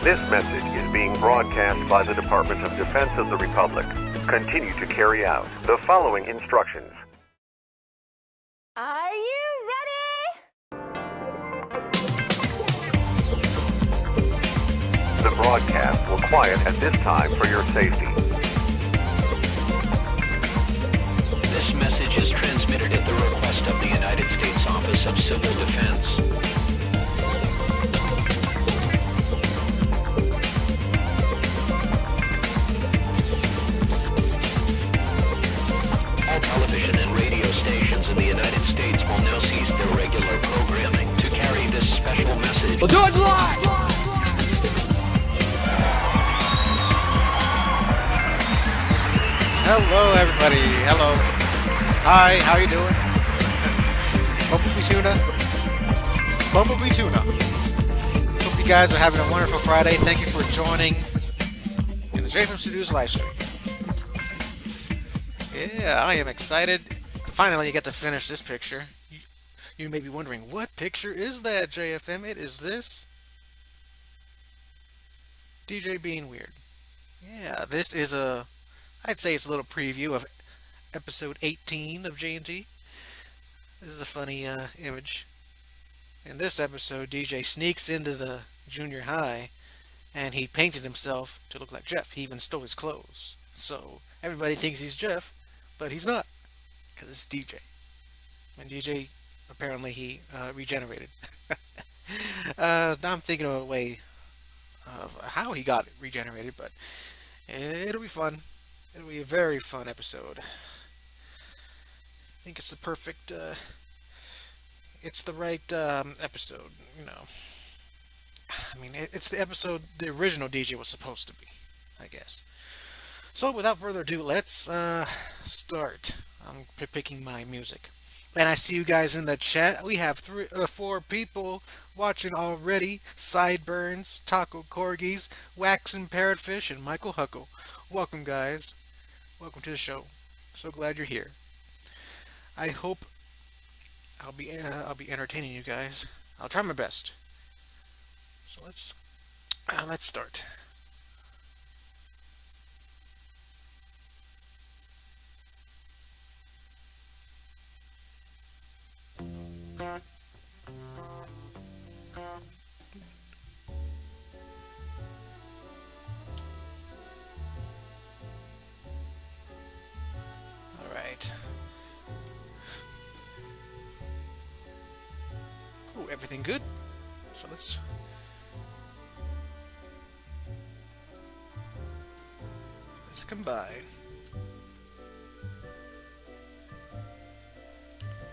This message is being broadcast by the Department of Defense of the Republic. Continue to carry out the following instructions. Are you ready? The broadcast will quiet at this time for your safety. This message is transmitted at the request of the United States Office of Civil Defense. All television and radio stations in the United States will now cease their regular programming to carry this special message. We'll do it live! Hello, everybody. Hello. Hi, how you doing? Bumblebee Tuna. Hope you guys are having a wonderful Friday. Thank you for joining in the JFM Studios live stream. Yeah, I am excited. Finally, you get to finish this picture. You may be wondering, what picture is that, JFM? It is this. DJ being weird. Yeah, this is I'd say it's a little preview of episode 18 of J&T. This is a funny image. In this episode, DJ sneaks into the junior high and he painted himself to look like Jeff. He even stole his clothes. So everybody thinks he's Jeff, but he's not, because it's DJ. And DJ, apparently he regenerated. Now I'm thinking of a way of how he got regenerated, but it'll be fun. It'll be a very fun episode. I think it's the perfect, it's the right episode, you know. I mean, it's the episode the original DJ was supposed to be, I guess. So without further ado, let's start. I'm picking my music. And I see you guys in the chat. We have 4 people watching already. Sideburns, Taco Corgis, Waxen Parrotfish, and Michael Huckle. Welcome, guys. Welcome to the show. So glad you're here. I hope I'll be entertaining you guys. I'll try my best. So let's start. Cool, everything good? So let's combine.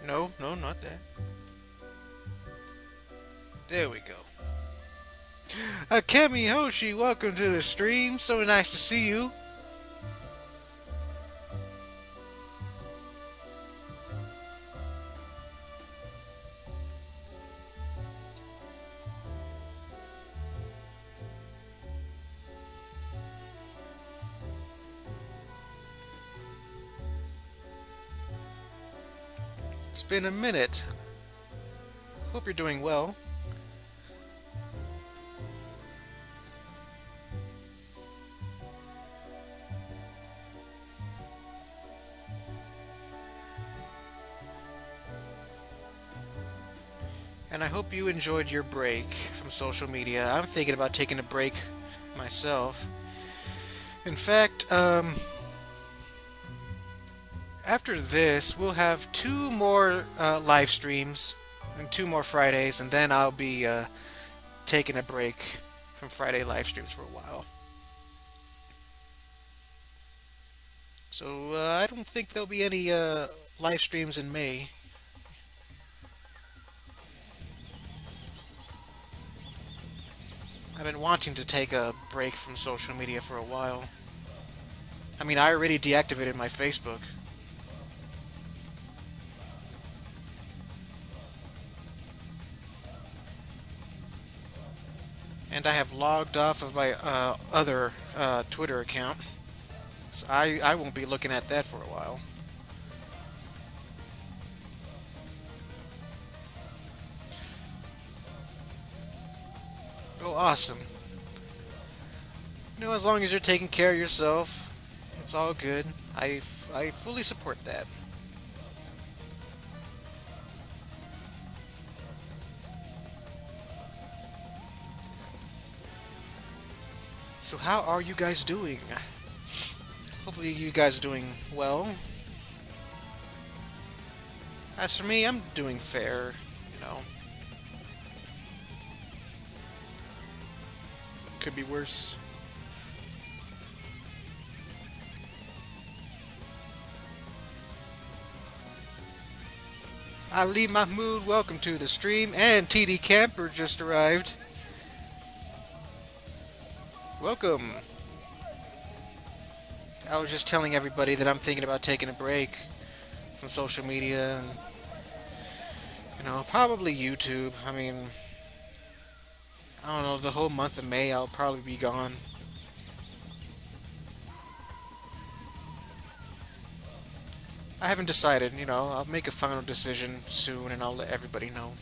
No, not that. There we go. Akemi Hoshi, welcome to the stream. So nice to see you. It's been a minute. Hope you're doing well. And I hope you enjoyed your break from social media. I'm thinking about taking a break myself. In fact, after this, we'll have 2 more live streams and 2 more Fridays, and then I'll be taking a break from Friday live streams for a while. So I don't think there'll be any live streams in May. I've been wanting to take a break from social media for a while. I mean, I already deactivated my Facebook. And I have logged off of my other Twitter account. So I won't be looking at that for a while. Oh, awesome. As long as you're taking care of yourself, it's all good. I fully support that. So how are you guys doing? Hopefully you guys are doing well. As for me, I'm doing fair, you know. Could be worse. Ali Mahmood, welcome to the stream, and TD Camper just arrived. Welcome. I was just telling everybody that I'm thinking about taking a break from social media and, probably YouTube. I mean, I don't know, the whole month of May I'll probably be gone. I haven't decided, I'll make a final decision soon and I'll let everybody know.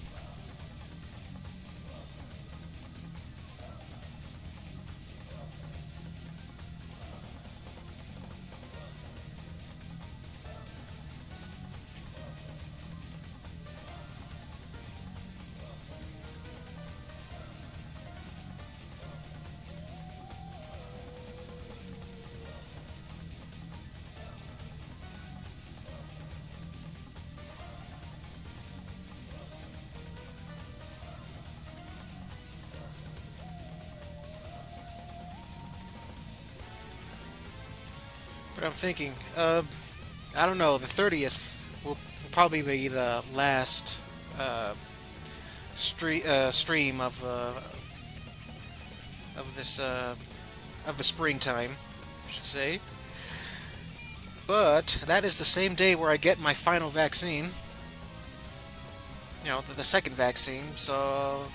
But I'm thinking, I don't know, the 30th will probably be the last stream of this of the springtime, I should say. But that is the same day where I get my final vaccine. The second vaccine. So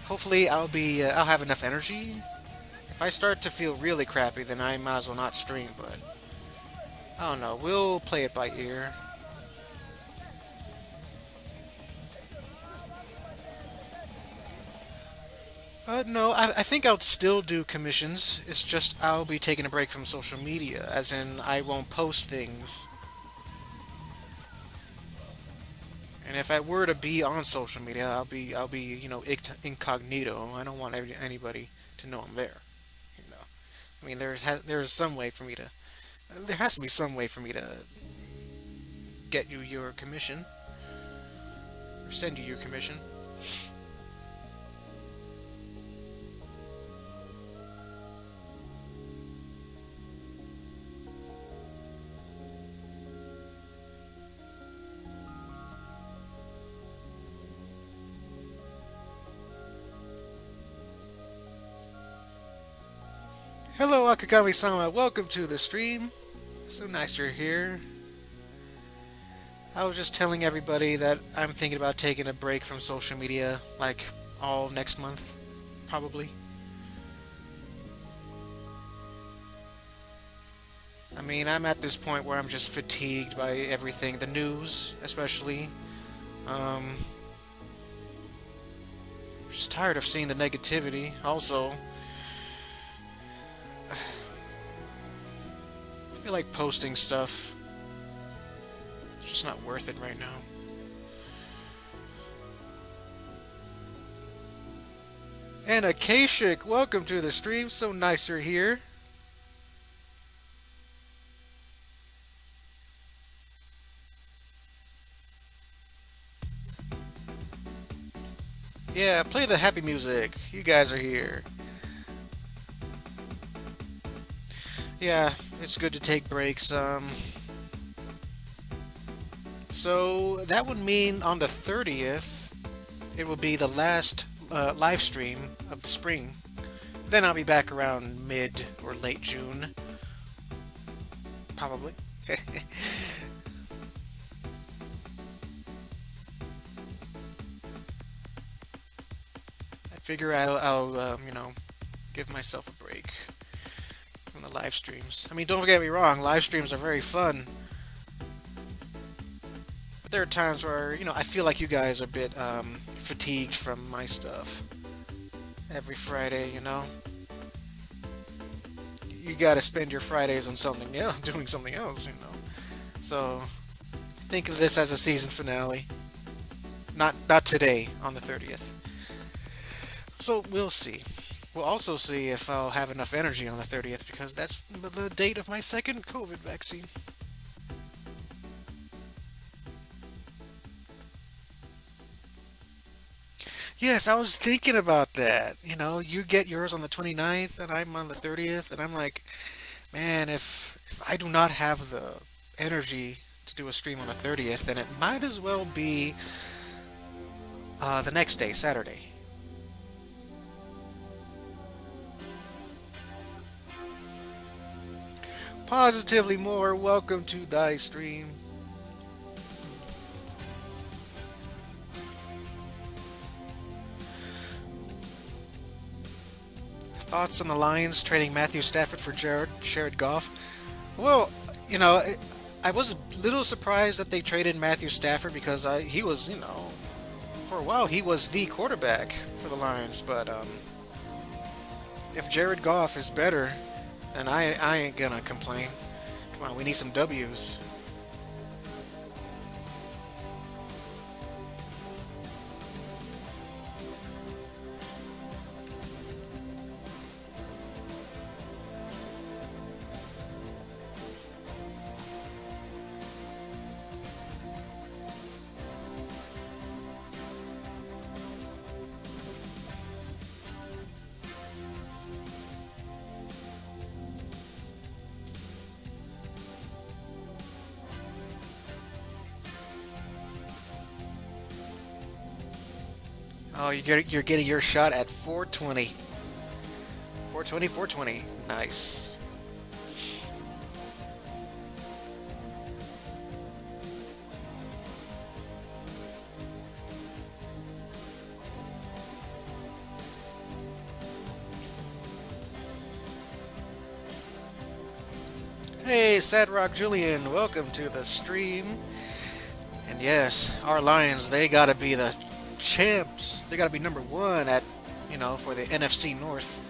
hopefully I'll have enough energy. If I start to feel really crappy, then I might as well not stream, but I don't know. We'll play it by ear. No, I think I'll still do commissions. It's just I'll be taking a break from social media, as in I won't post things. And if I were to be on social media, I'll be incognito. I don't want anybody to know I'm there. You know, I mean, there's some way for me to. There has to be some way for me to get you your commission or send you your commission. Hello, Akagami-sama. Welcome to the stream. So nice you're here. I was just telling everybody that I'm thinking about taking a break from social media, like all next month, probably. I mean, I'm at this point where I'm just fatigued by everything, the news, especially. Just tired of seeing the negativity. Also, I feel like posting stuff. It's just not worth it right now. And Akashik, welcome to the stream. So nice you're here. Yeah, play the happy music. You guys are here. Yeah, it's good to take breaks. So that would mean on the 30th, it will be the last live stream of the spring. Then I'll be back around mid or late June. Probably. I figure I'll give myself a break from the live streams. I mean, don't get me wrong, live streams are very fun. But there are times where, I feel like you guys are a bit fatigued from my stuff. Every Friday, you gotta spend your Fridays on something else, doing something else, you know. So think of this as a season finale. Not today on the 30th. So we'll see. We'll also see if I'll have enough energy on the 30th because that's the date of my second COVID vaccine. Yes, I was thinking about that. You know, you get yours on the 29th and I'm on the 30th, and I'm like, man, if I do not have the energy to do a stream on the 30th, then it might as well be the next day, Saturday. Positively more, welcome to thy stream. Thoughts on the Lions trading Matthew Stafford for Jared Goff? Well, you know, I was a little surprised that they traded Matthew Stafford because he was, you know, for a while he was the quarterback for the Lions. But if Jared Goff is better, then I ain't gonna complain. Come on, we need some W's. Oh, you're getting your shot at 420. 420, 420. Nice. Hey, Sad Rock Julian, welcome to the stream. And yes, our Lions, they gotta be the champs. They gotta be number one at, you know, for the NFC North.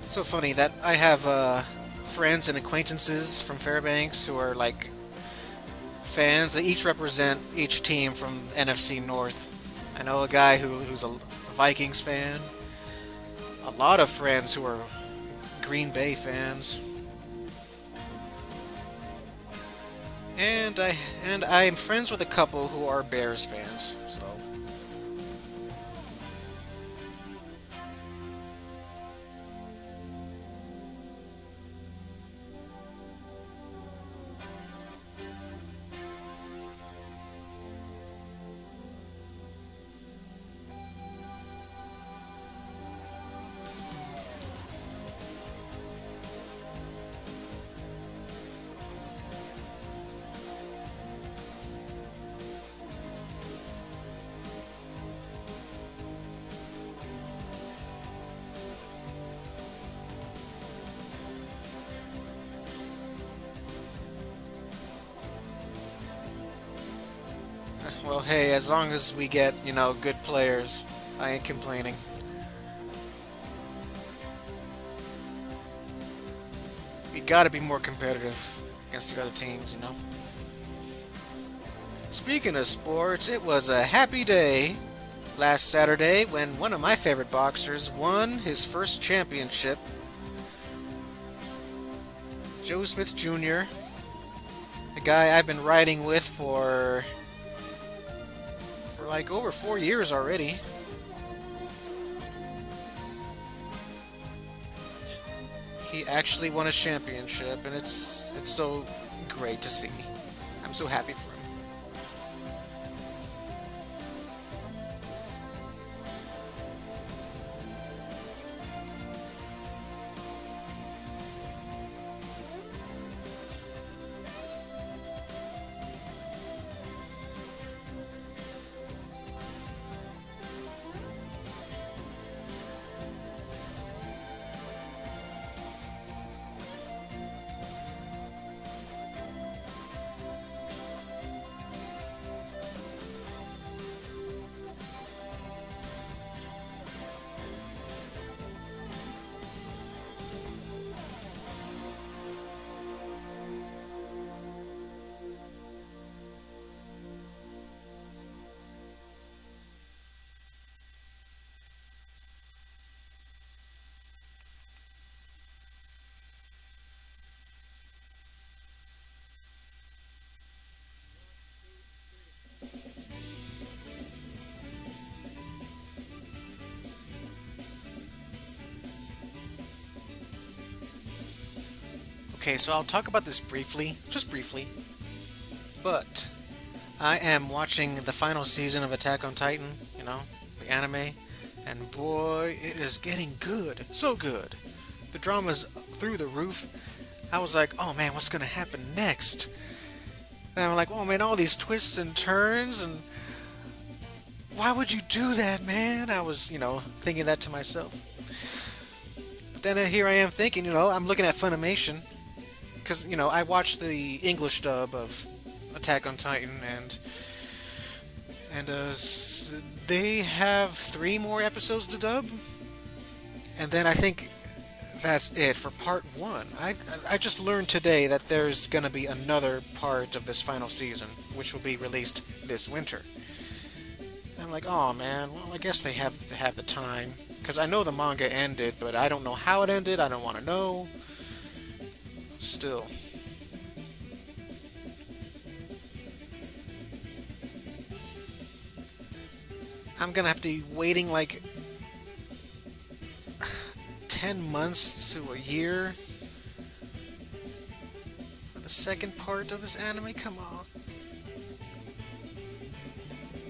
So funny that I have friends and acquaintances from Fairbanks who are like fans. They each represent each team from NFC North. I know a guy who's a Vikings fan. A lot of friends who are Green Bay fans. And I am friends with a couple who are Bears fans. So well, hey, as long as we get, you know, good players, I ain't complaining. We gotta be more competitive against the other teams, you know. Speaking of sports, it was a happy day last Saturday when one of my favorite boxers won his first championship. Joe Smith Jr., a guy I've been riding with for like over 4 years already. He actually won a championship, and it's so great to see. I'm so happy for him. Okay, so I'll talk about this briefly, just briefly. But I am watching the final season of Attack on Titan, the anime, and boy, it is getting good. So good. The drama's through the roof. I was like, oh man, what's gonna happen next? And I'm like, oh man, all these twists and turns, and why would you do that, man? I was, thinking that to myself. But then here I am thinking, I'm looking at Funimation, because, I watched the English dub of Attack on Titan, and they have 3 more episodes to dub, and then I think that's it for part 1. I just learned today that there's gonna be another part of this final season, which will be released this winter. And I'm like, oh man, well I guess they have to have the time, because I know the manga ended, but I don't know how it ended. I don't want to know. Still. I'm gonna have to be waiting like 10 months to a year for the second part of this anime? Come on.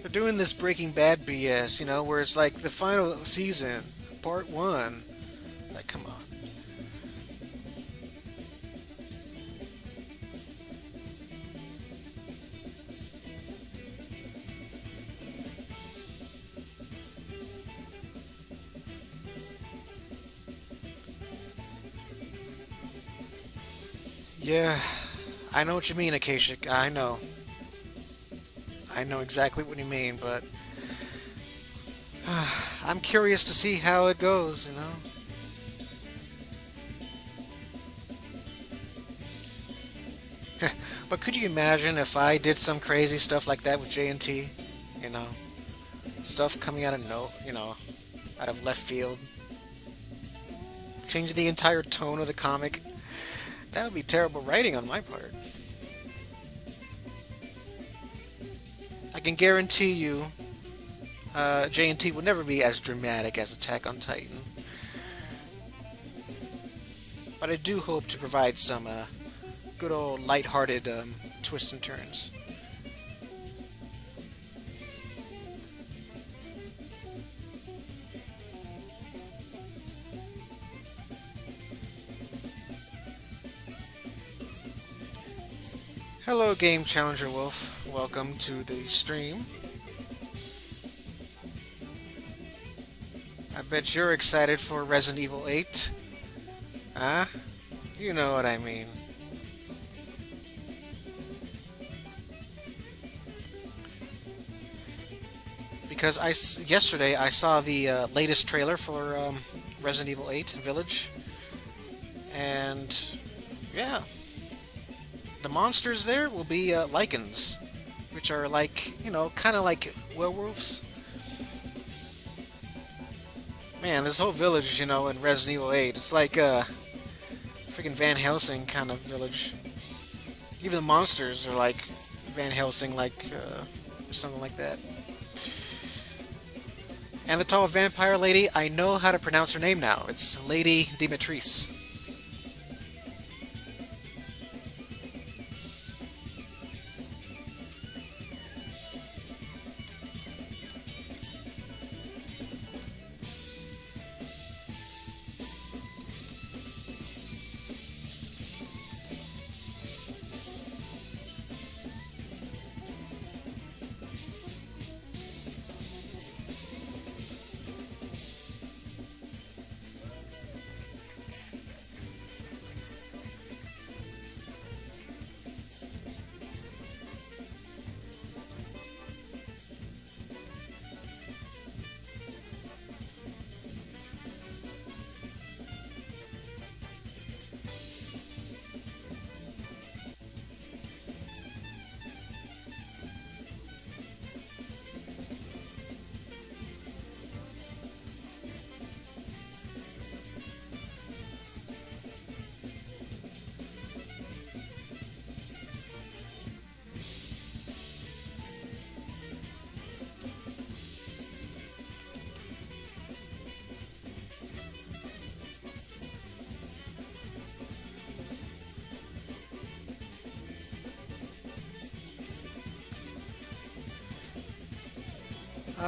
They're doing this Breaking Bad BS, where it's like the final season, part 1. Like, come on. Yeah, I know what you mean, Akashic. I know. I know exactly what you mean, but I'm curious to see how it goes, But could you imagine if I did some crazy stuff like that with JNT? You know, stuff coming out of out of left field, changing the entire tone of the comic. That would be terrible writing on my part. I can guarantee you, JNT will never be as dramatic as Attack on Titan. But I do hope to provide some good old lighthearted twists and turns. Hello, Game Challenger Wolf. Welcome to the stream. I bet you're excited for Resident Evil 8. Huh? You know what I mean. Because yesterday I saw the latest trailer for Resident Evil 8 Village. And yeah. The monsters there will be lichens, which are like, kind of like werewolves. Man, this whole village, in Resident Evil 8, it's like a freaking Van Helsing kind of village. Even the monsters are like Van Helsing, or something like that. And the tall vampire lady, I know how to pronounce her name now. It's Lady Dimitrescu.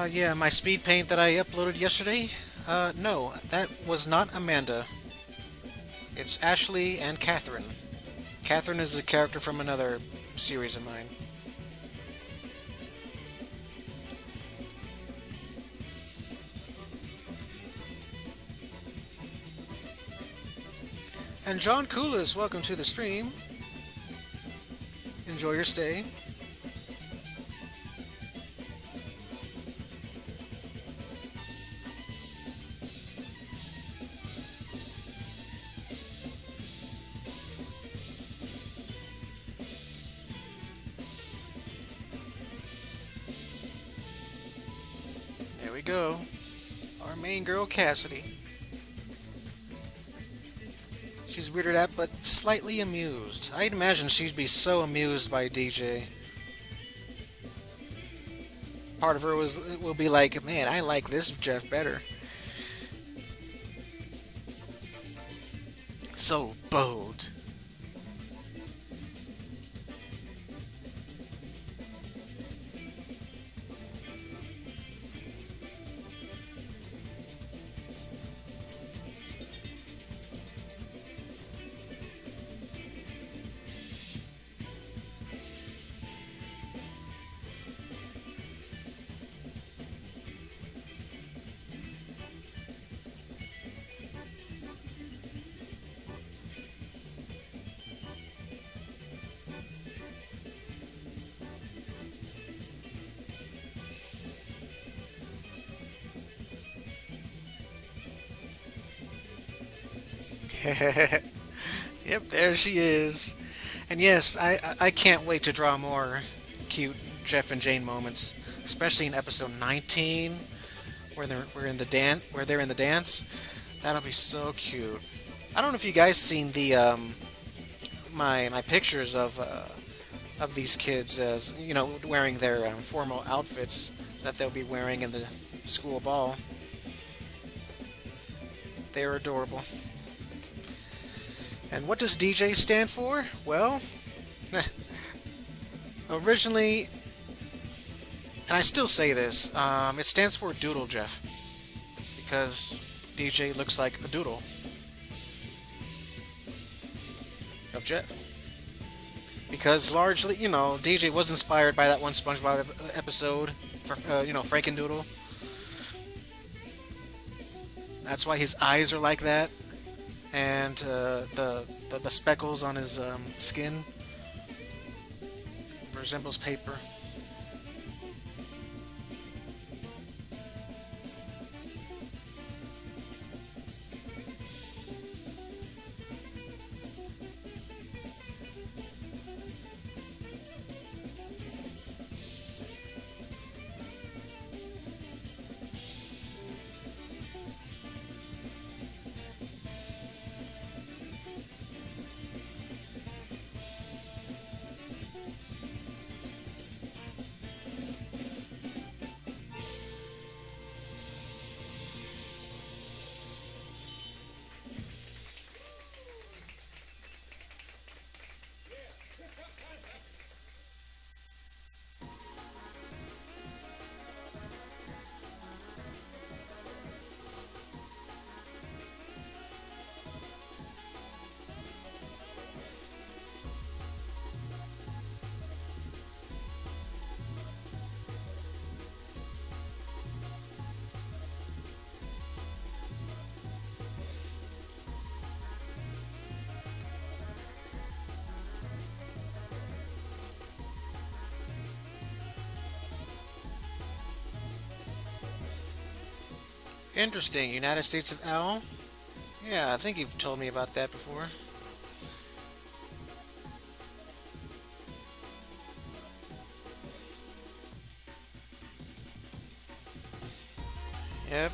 Yeah, my speed paint that I uploaded yesterday. No, that was not Amanda. It's Ashley and Catherine. Catherine is a character from another series of mine. And John Koulis, welcome to the stream. Enjoy your stay. There we go. Our main girl, Cassidy. She's weirded out, but slightly amused. I'd imagine she'd be so amused by DJ. Part of her will be like, man, I like this Jeff better. So bold. Yep, there she is. And yes, I can't wait to draw more cute Jeff and Jane moments, especially in episode 19 where they're in the dance. That'll be so cute. I don't know if you guys seen the my pictures of these kids as wearing their formal outfits that they'll be wearing in the school ball. They're adorable. And what does DJ stand for? Well, originally, and I still say this, it stands for Doodle Jeff. Because DJ looks like a doodle of Jeff. Because largely, DJ was inspired by that one SpongeBob episode, Frankendoodle. That's why his eyes are like that. And the speckles on his skin resembles paper. Interesting. United States of L. Yeah, I think you've told me about that before. Yep.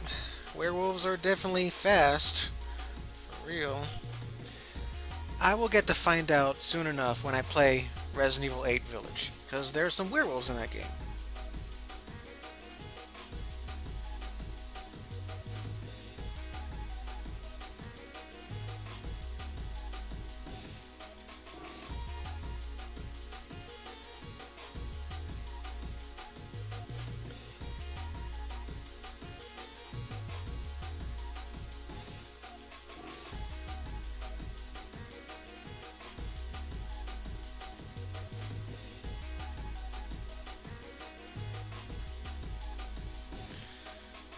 Werewolves are definitely fast. For real. I will get to find out soon enough when I play Resident Evil 8 Village. Because there are some werewolves in that game.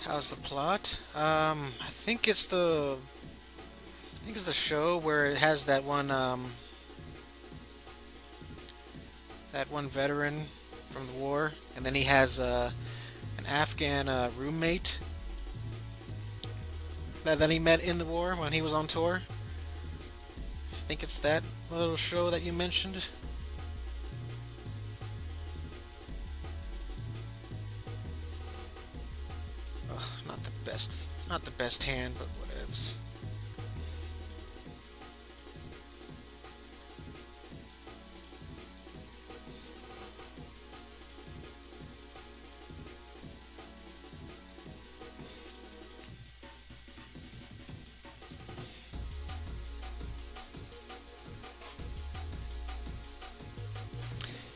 How's the plot? I think it's the show where it has that one veteran from the war, and then he has an Afghan roommate that he met in the war when he was on tour. I think it's that little show that you mentioned. Ugh, not the best hand, but whatevs.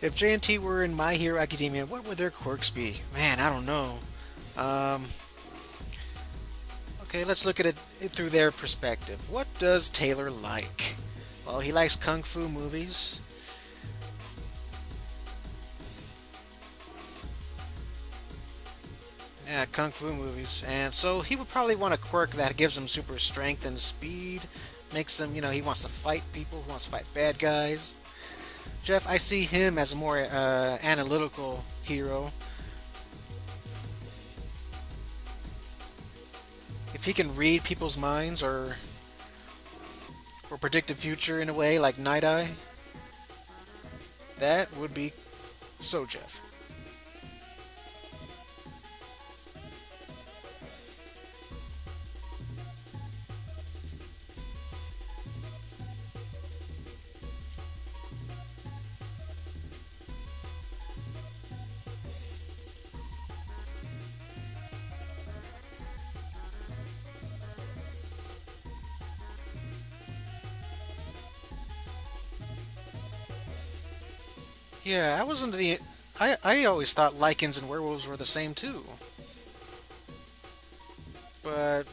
If JNT were in My Hero Academia, what would their quirks be? Man, I don't know. Um, okay, let's look at it through their perspective. What does Taylor like? Well, he likes kung fu movies. Yeah, kung fu movies. And so he would probably want a quirk that gives him super strength and speed. Makes him, he wants to fight people, he wants to fight bad guys. Jeff, I see him as a more analytical hero. If he can read people's minds or predict the future in a way like Night Eye, that would be so Jeff. Yeah, I was under the. I always thought lichens and werewolves were the same too. But,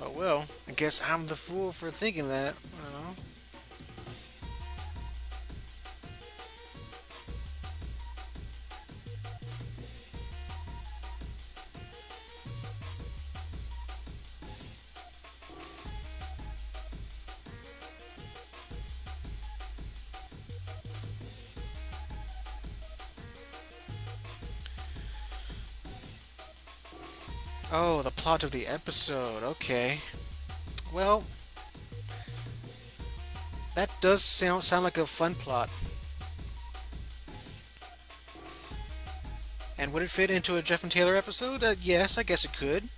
oh well. I guess I'm the fool for thinking that. You know? Oh, the plot of the episode. Okay. Well, that does sound like a fun plot. And would it fit into a Jeff and Taylor episode? Yes, I guess it could.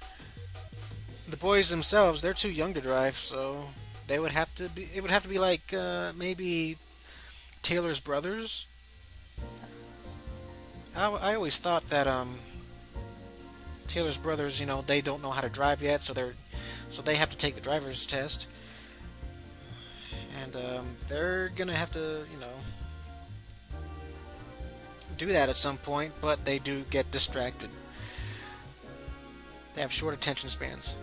The boys themselves, they're too young to drive, so they would have to be. It would have to be like maybe Taylor's brothers. I always thought that Taylor's brothers, they don't know how to drive yet, so they have to take the driver's test, and they're gonna have to, do that at some point. But they do get distracted. They have short attention spans.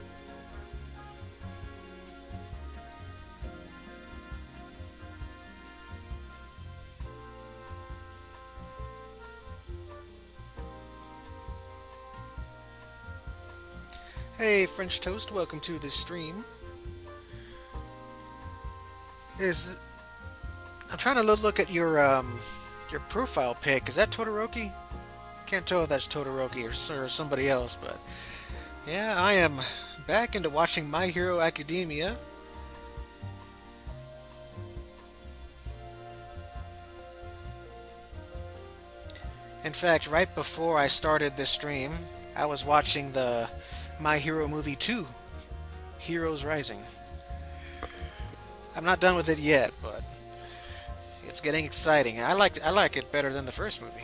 Hey, French Toast, welcome to the stream. Is I'm trying to look at your profile pic. Is that Todoroki? Can't tell if that's Todoroki or somebody else, but yeah, I am back into watching My Hero Academia. In fact, right before I started this stream, I was watching the My Hero movie 2, Heroes Rising. I'm not done with it yet, but it's getting exciting. I like it better than the first movie.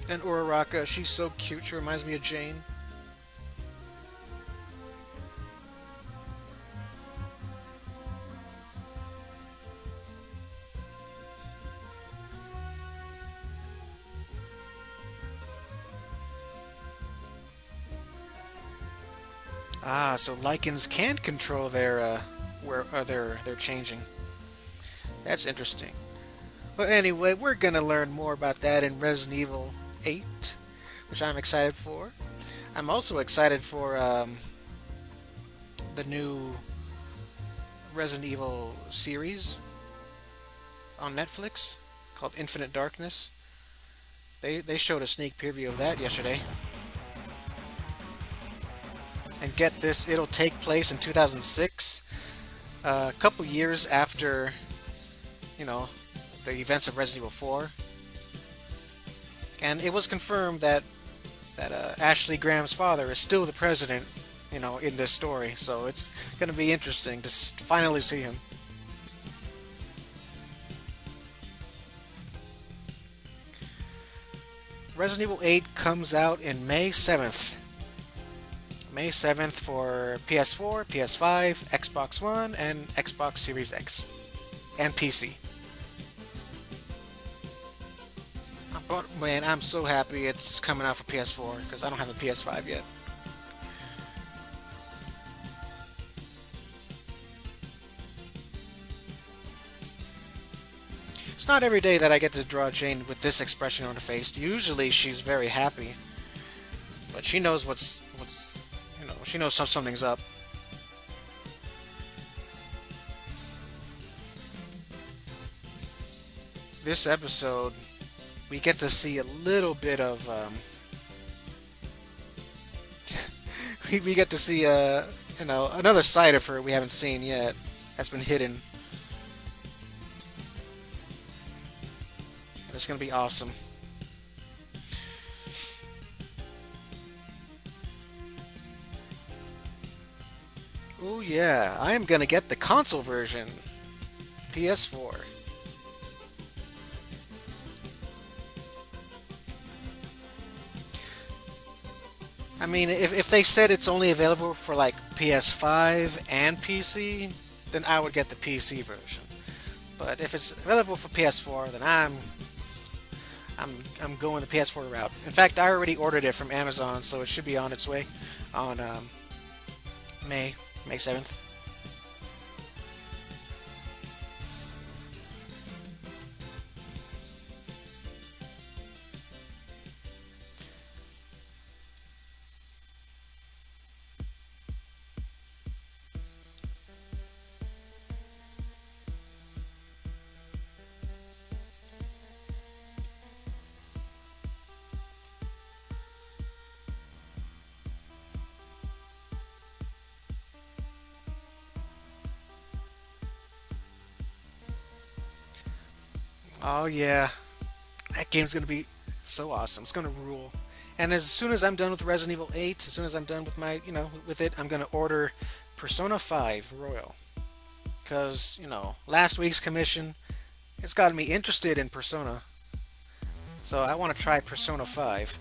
And Uraraka, she's so cute. She reminds me of Jane. Ah, so lichens can control their where they're changing. That's interesting. But anyway, we're gonna learn more about that in Resident Evil 8, which I'm excited for. I'm also excited for the new Resident Evil series on Netflix called Infinite Darkness. They showed a sneak preview of that yesterday. And get this, it'll take place in 2006, a couple years after, you know, the events of Resident Evil 4. And it was confirmed that Ashley Graham's father is still the president, in this story. So it's going to be interesting to finally see him. Resident Evil 8 comes out in May 7th. May 7th for PS4, PS5, Xbox One, and Xbox Series X. And PC. But man, I'm so happy it's coming out for PS4 because I don't have a PS5 yet. It's not every day that I get to draw Jane with this expression on her face. Usually she's very happy. But she knows she knows something's up. This episode, we get to see a little bit of we get to see another side of her we haven't seen yet. That's been hidden. And it's gonna be awesome. Oh yeah, I am gonna get the console version. PS4. I mean, if they said it's only available for like PS5 and PC, then I would get the PC version. But if it's available for PS4, then I'm going the PS4 route. In fact, I already ordered it from Amazon, so it should be on its way on May 7th. Oh yeah, that game's gonna be so awesome. It's gonna rule. And as soon as I'm done with Resident Evil 8, as soon as I'm done with with it, I'm gonna order Persona 5 Royal. Because, last week's commission, it's gotten me interested in Persona. So I want to try Persona 5.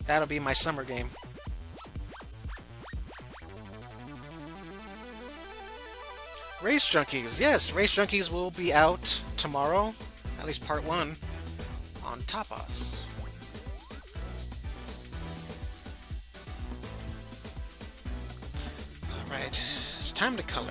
That'll be my summer game. Race Junkies, yes, Race Junkies will be out tomorrow, at least part 1, on Tapas. Alright, it's time to color.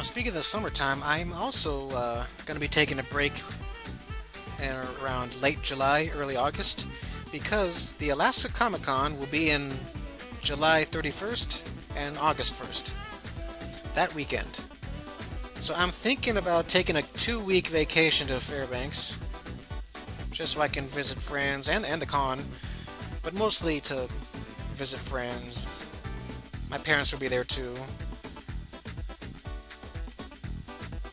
Speaking of the summertime, I'm also going to be taking a break around late July, early August, because the Alaska Comic Con will be in July 31st and August 1st, that weekend. So I'm thinking about taking a 2-week vacation to Fairbanks, just so I can visit friends and the con, but mostly to visit friends. My parents will be there too.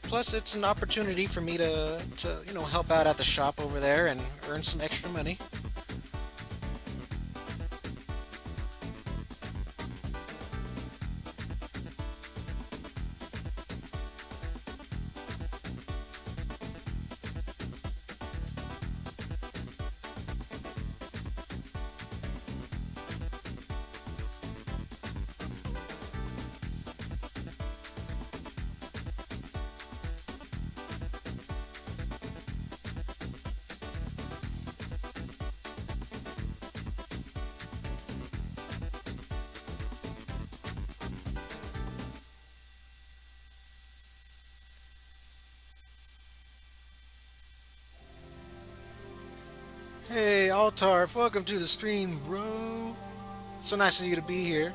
Plus, it's an opportunity for me to help out at the shop over there and earn some extra money. Hey, Altarf, welcome to the stream, bro. So nice of you to be here.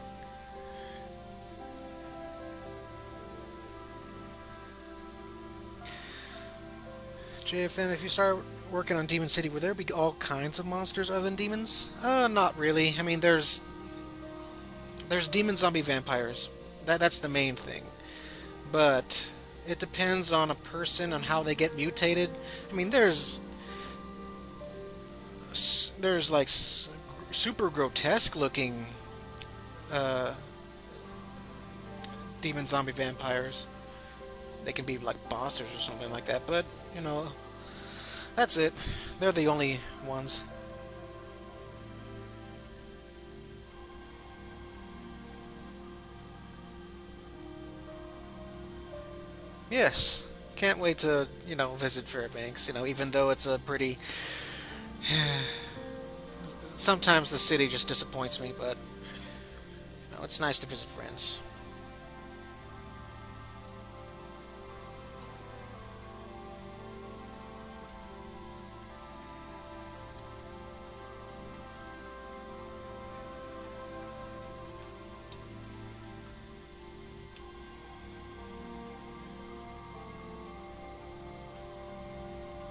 JFM, if you start working on Demon City, will there be all kinds of monsters other than demons? Not really. I mean, there's demon zombie vampires. That's the main thing. But it depends on a person on how they get mutated. I mean, there's like super grotesque looking uh, demon zombie vampires. They can be like bosses or something like that, but that's it. They're the only ones. Yes, can't wait to visit Fairbanks. Even though it's a pretty sometimes the city just disappoints me, but it's nice to visit friends.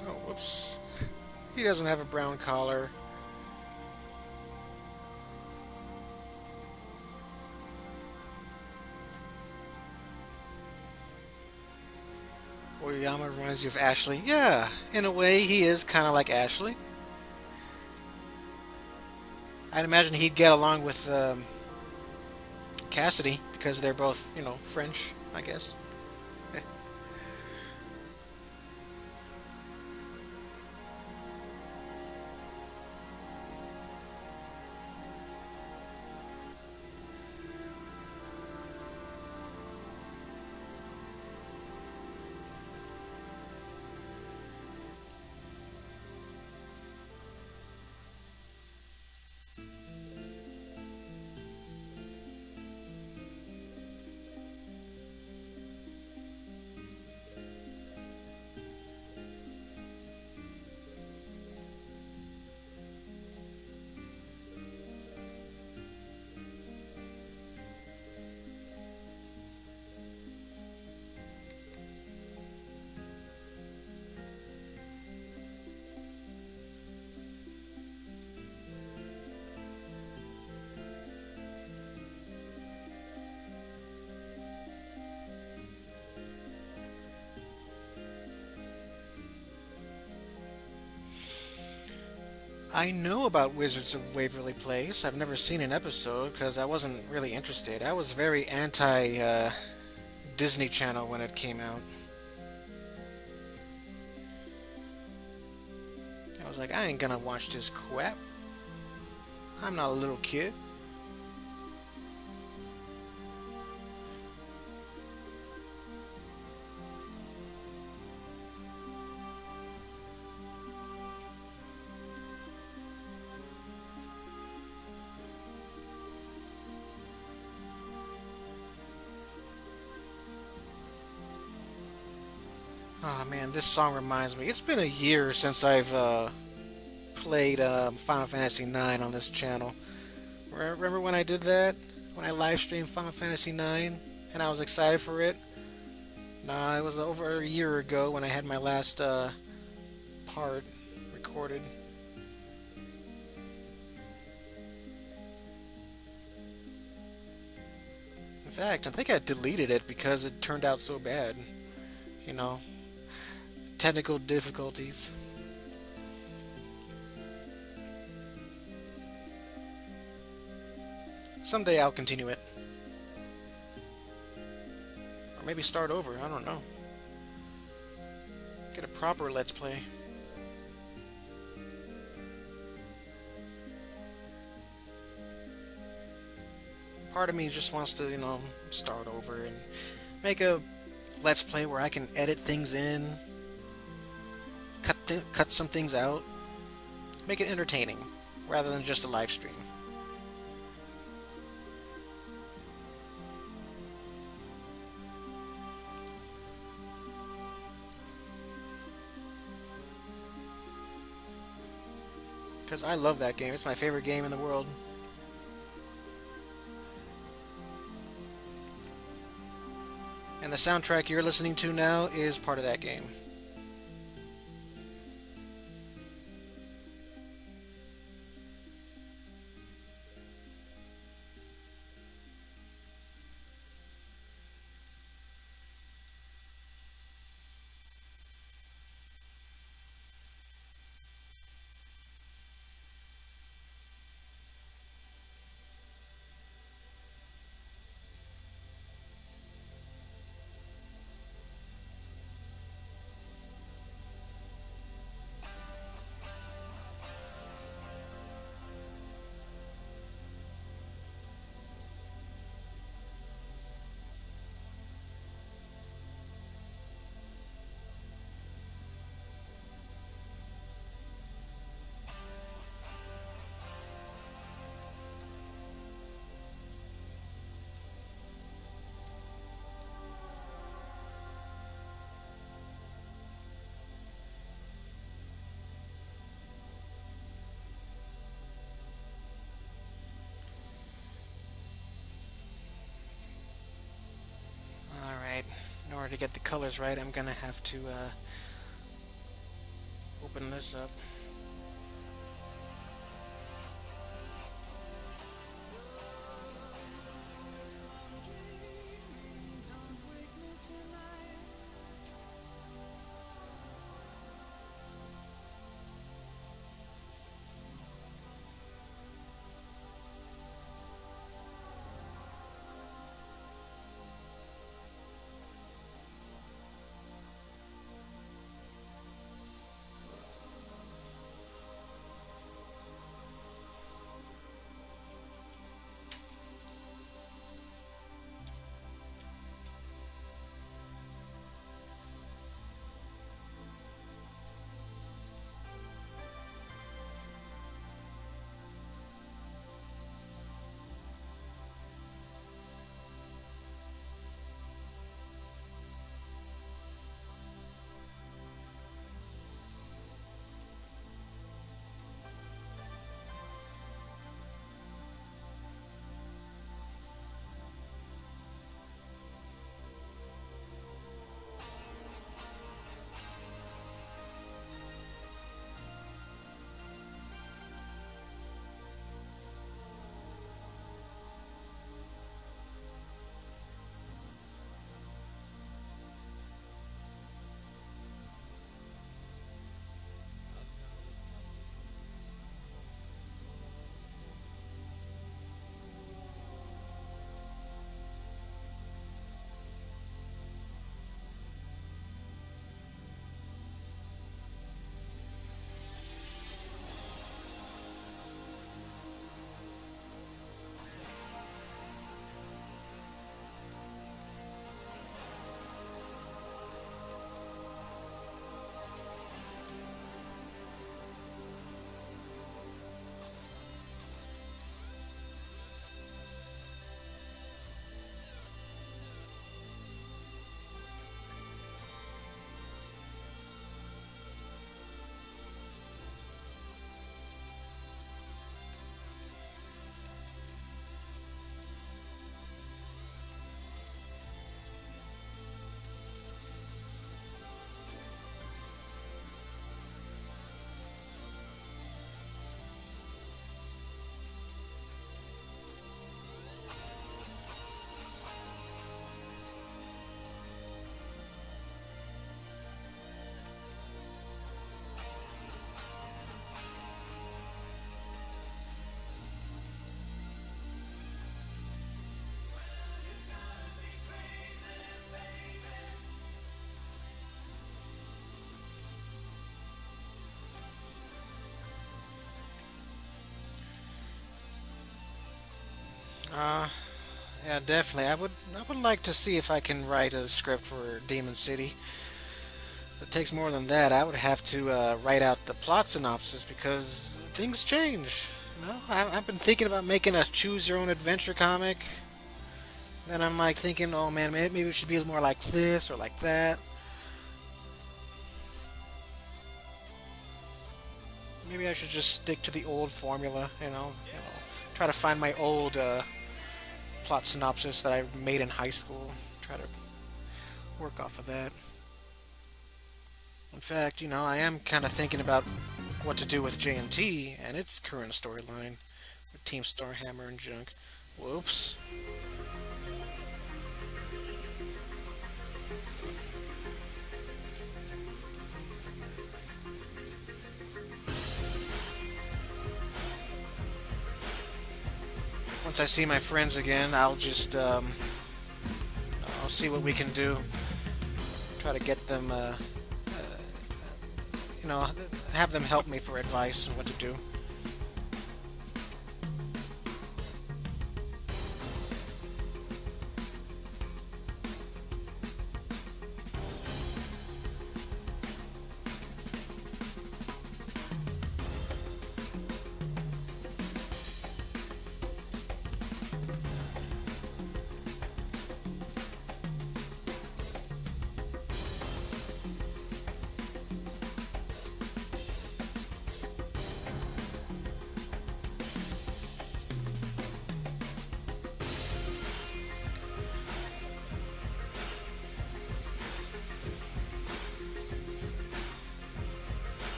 Oh, whoops. He doesn't have a brown collar. Oyama reminds you of Ashley. Yeah, in a way, he is kind of like Ashley. I'd imagine he'd get along with Cassidy because they're both, French, I guess. I know about Wizards of Waverly Place. I've never seen an episode because I wasn't really interested. I was very anti Disney Channel when it came out. I was like, I ain't gonna watch this crap. I'm not a little kid. Oh man, this song reminds me. It's been a year since I've played Final Fantasy IX on this channel. Remember when I did that? When I live streamed Final Fantasy IX and I was excited for it? Nah, it was over a year ago when I had my last part recorded. In fact, I think I deleted it because it turned out so bad. You know, technical difficulties. Someday I'll continue it. Or maybe start over, I don't know. Get a proper Let's Play. Part of me just wants to, start over and make a Let's Play where I can edit things in, cut some things out, make it entertaining, rather than just a live stream. Because I love that game. It's my favorite game in the world. And the soundtrack you're listening to now is part of that game. Alright, in order to get the colors right, I'm gonna have to open this up. Uh, yeah, definitely. I would like to see if I can write a script for Demon City. If it takes more than that, I would have to write out the plot synopsis because things change. I've been thinking about making a choose your own adventure comic. Then I'm like thinking, oh man, maybe it should be more like this or like that. Maybe I should just stick to the old formula, try to find my old plot synopsis that I made in high school. Try to work off of that. In fact, I am kind of thinking about what to do with JNT and its current storyline with Team Starhammer and junk. Whoops. Once I see my friends again, I'll see what we can do. Try to get them, you know, have them help me for advice on what to do.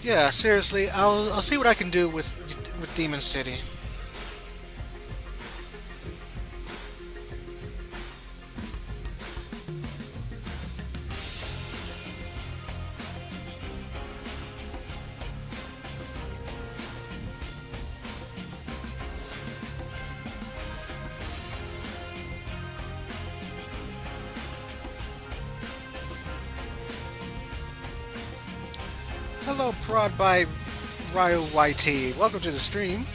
Yeah, seriously, I'll see what I can do with Demon City. Hello, Prod by Ryo YT. Welcome to the stream.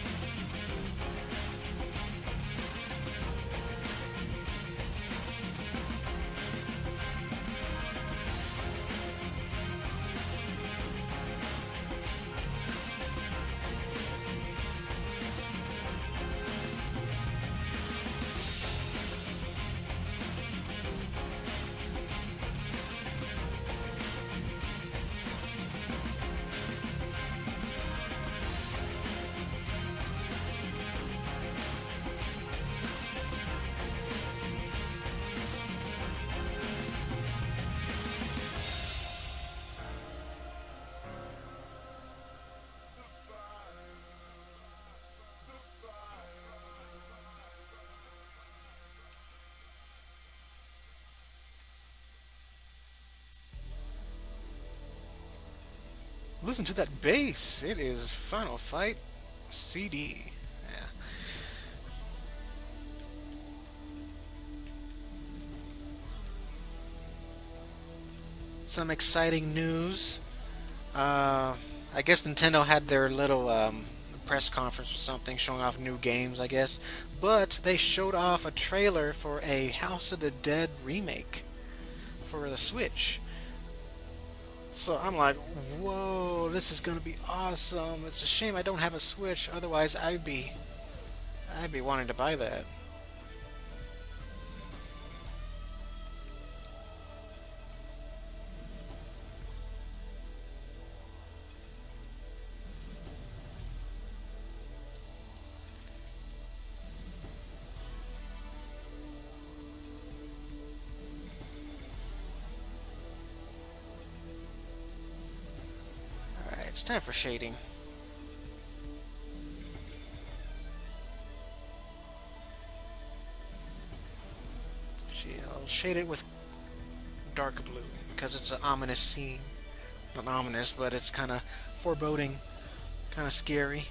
Listen to that bass. It is Final Fight CD. Yeah. Some exciting news. I guess Nintendo had their little press conference or something showing off new games, I guess. But they showed off a trailer for a House of the Dead remake for the Switch. So I'm like, whoa, this is gonna be awesome. It's a shame I don't have a Switch, otherwise I'd be wanting to buy that. Alright, it's time for shading. I'll shade it with dark blue because it's an ominous scene not ominous, but it's kind of foreboding, kind of scary.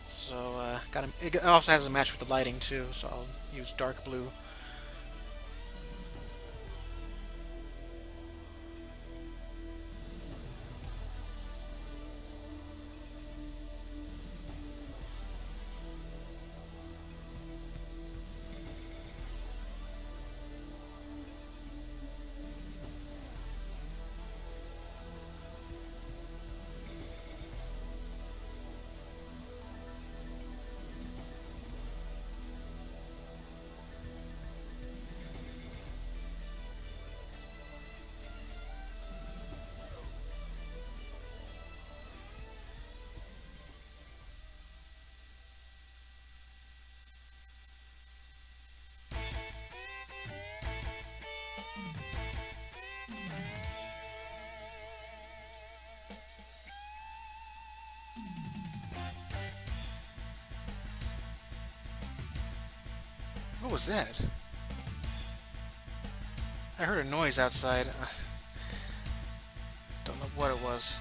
So it also has a match with the lighting too. So I'll use dark blue. What was that? I heard a noise outside. Don't know what it was.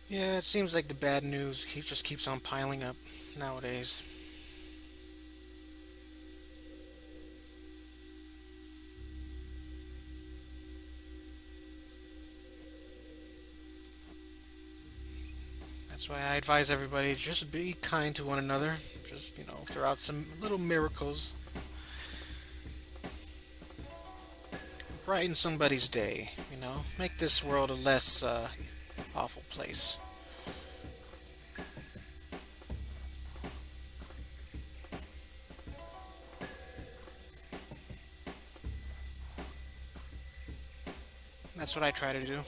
Yeah, it seems like the bad news just keeps on piling up nowadays. That's why I advise everybody just be kind to one another. Just, throw out some little miracles. Brighten somebody's day, Make this world a less awful place. That's what I try to do.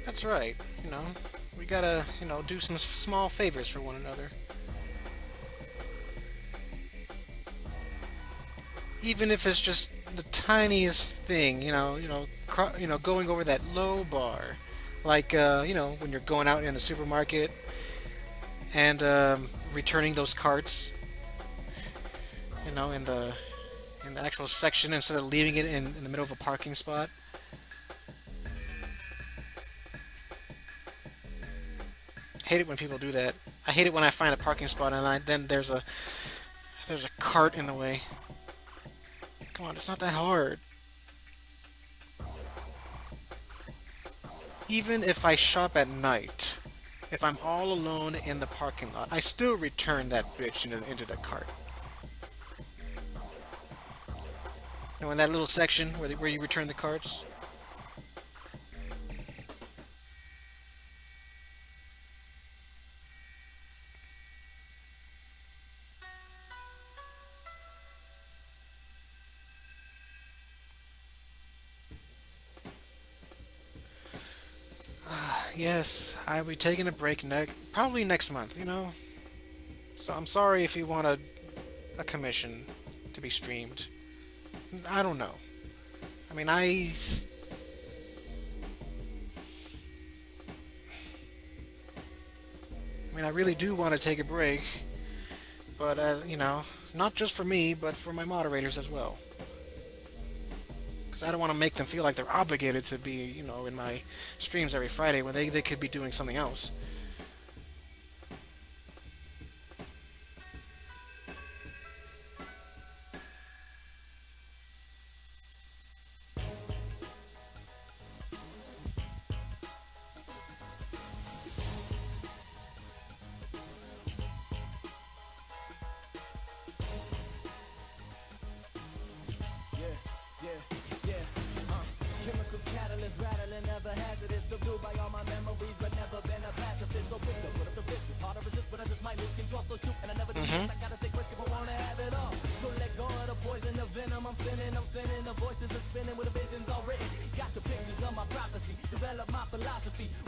That's right. We gotta, do some small favors for one another. Even if it's just the tiniest thing, going over that low bar, like when you're going out in the supermarket and returning those carts, in the in the actual section instead of leaving it in the middle of a parking spot. I hate it when people do that. I hate it when I find a parking spot and then there's a cart in the way. Come on, it's not that hard. Even if I shop at night, if I'm all alone in the parking lot, I still return that bitch into the cart. You know, in that little section where you return the carts. Yes, I'll be taking a break probably next month, you know? So I'm sorry if you want a commission to be streamed. I don't know. I mean, I really do want to take a break, but, you know, not just for me, but for my moderators as well. Because I don't want to make them feel like they're obligated to be, you know, in my streams every Friday when they could be doing something else.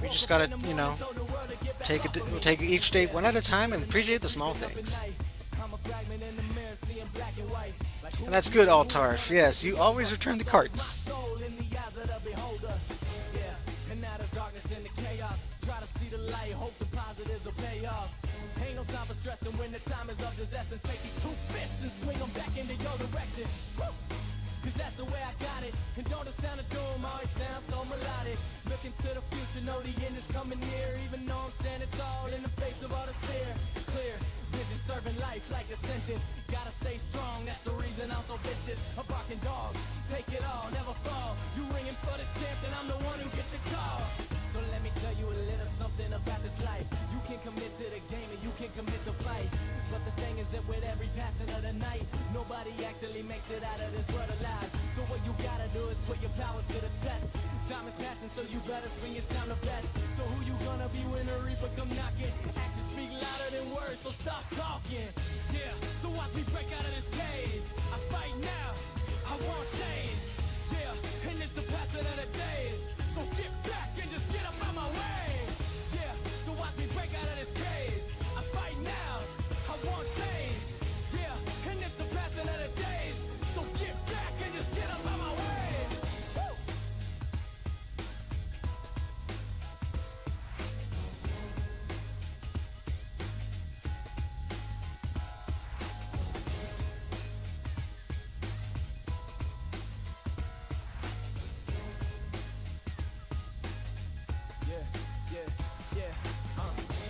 We just gotta, you know, take each day one at a time and appreciate the small things. And that's good, Altarf. Yes, you always return the carts. Cause that's the way I got it. And don't it sound a doom, always sounds so melodic. Looking to the future, know the end is coming near. Even though I'm standing tall in the face of all this fear. Clear, vision serving life like a sentence. Gotta stay strong, that's the reason I'm so vicious. A barking dog, take it all, never fall. You ringing for the champ, and I'm the one who get the call. So let me tell you a little something about this life. You can commit to the game and you can commit to fight. But the thing is that with every passing of the night, nobody actually makes it out of this world alive. So what you gotta do is put your powers to the test. Time is passing, so you better swing your time the best. So who you gonna be when the reaper come knocking? Actions speak louder than words, so stop talking. Yeah, so watch me break out of this cage. I fight now, I want change. Yeah, and it's the passing of the days. So get back and just get up out my way. Yeah, so watch me break out of this cage. I fight now, I want change. Yeah, and it's the passing of the days. So get back and just get up out my way. Woo!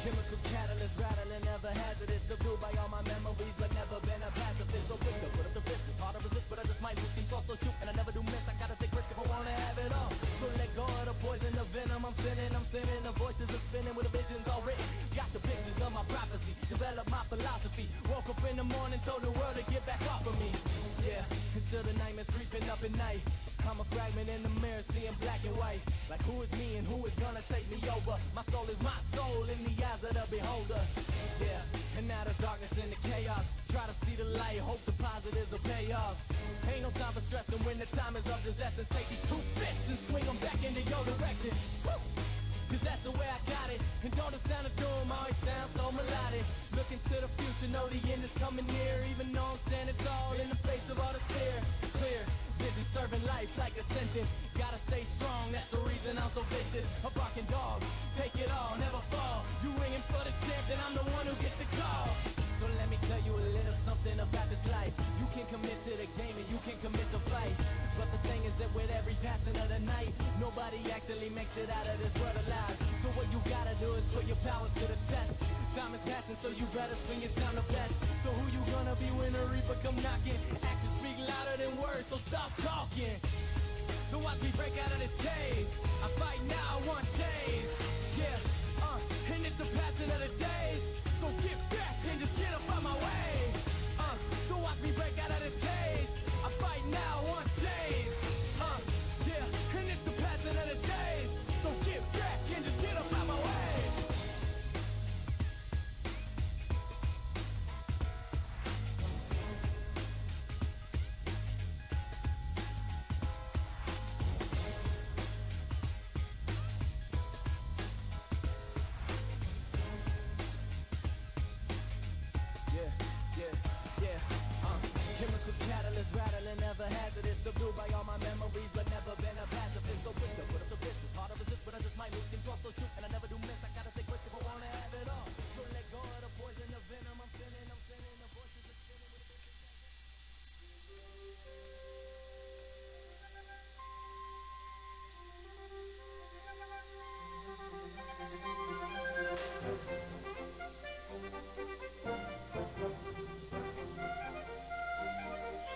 Chemical catalyst rattling, never hazardous. Subdued by all my memories, but never been a pacifist. So quick to put up the fist. It's hard to resist, but I just might lose control. So shoot, and I never do miss. I gotta take risk if I wanna have it all. So let go of the poison, the venom. I'm sending. The voices are spinning with the visions all written. Got the pictures of my prophecy. Develop my philosophy. Woke up in the morning, told the world to get back off of me. Yeah, and still the nightmares creeping up at night. I'm a fragment in the mirror, seeing black and white. Like who is me and who is gonna take me over? My soul is my soul in the eyes of the beholder. Yeah, and now there's darkness in the chaos. Try to see the light, hope the positives will pay off. Ain't no time for stressing when the time is of this essence. Take these two fists and swing them back into your direction. Woo! Cause that's the way I got it. And don't it sound a doom, always sounds so melodic. Looking to the future, know the end is coming near. Even though I'm standing tall in the face of all this fear. Clear, busy serving life like a sentence. Gotta stay strong, that's the reason I'm so vicious. A barking dog, take it all, never fall. You ringing for the champ, and I'm the one who get the call. So let me tell you a little something about this life. You can can commit to the game and you can commit to fight. But the thing is that with every passing of the night, nobody actually makes it out of this world alive. So what you gotta do is put your powers to the test. Time is passing, so you better spend your time the best. So who you gonna be when the reaper come knocking? Actions speak louder than words, so stop talking. So watch me break out of this cage. I fight now, I want change. Yeah, and it's the passing of the days. So get back and just get up out my way. So watch me break out of this cage. I fight now, I want change. Yeah, and it's the passing of the days. So get back and just get up out my way. Chemical catalyst rattling, never hazardous. Subdued by all my memories, but never been a pacifist. So quick to put up the fist. It's hard to resist, but I just might lose control. So shoot, and I never do miss. I gotta take risks if I wanna have it all. So let go of the poison, the venom. I'm sinning, the voices are spinning with a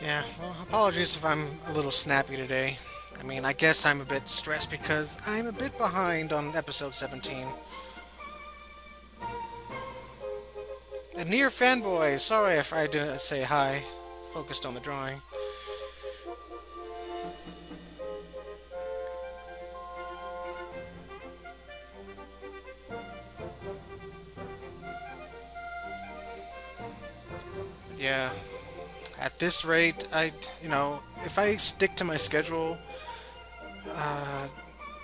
Yeah, well, apologies if I'm a little snappy today. I mean, I guess I'm a bit stressed because I'm a bit behind on episode 17. And near fanboy, sorry if I didn't say hi. Focused on the drawing. Yeah. At this rate, if I stick to my schedule,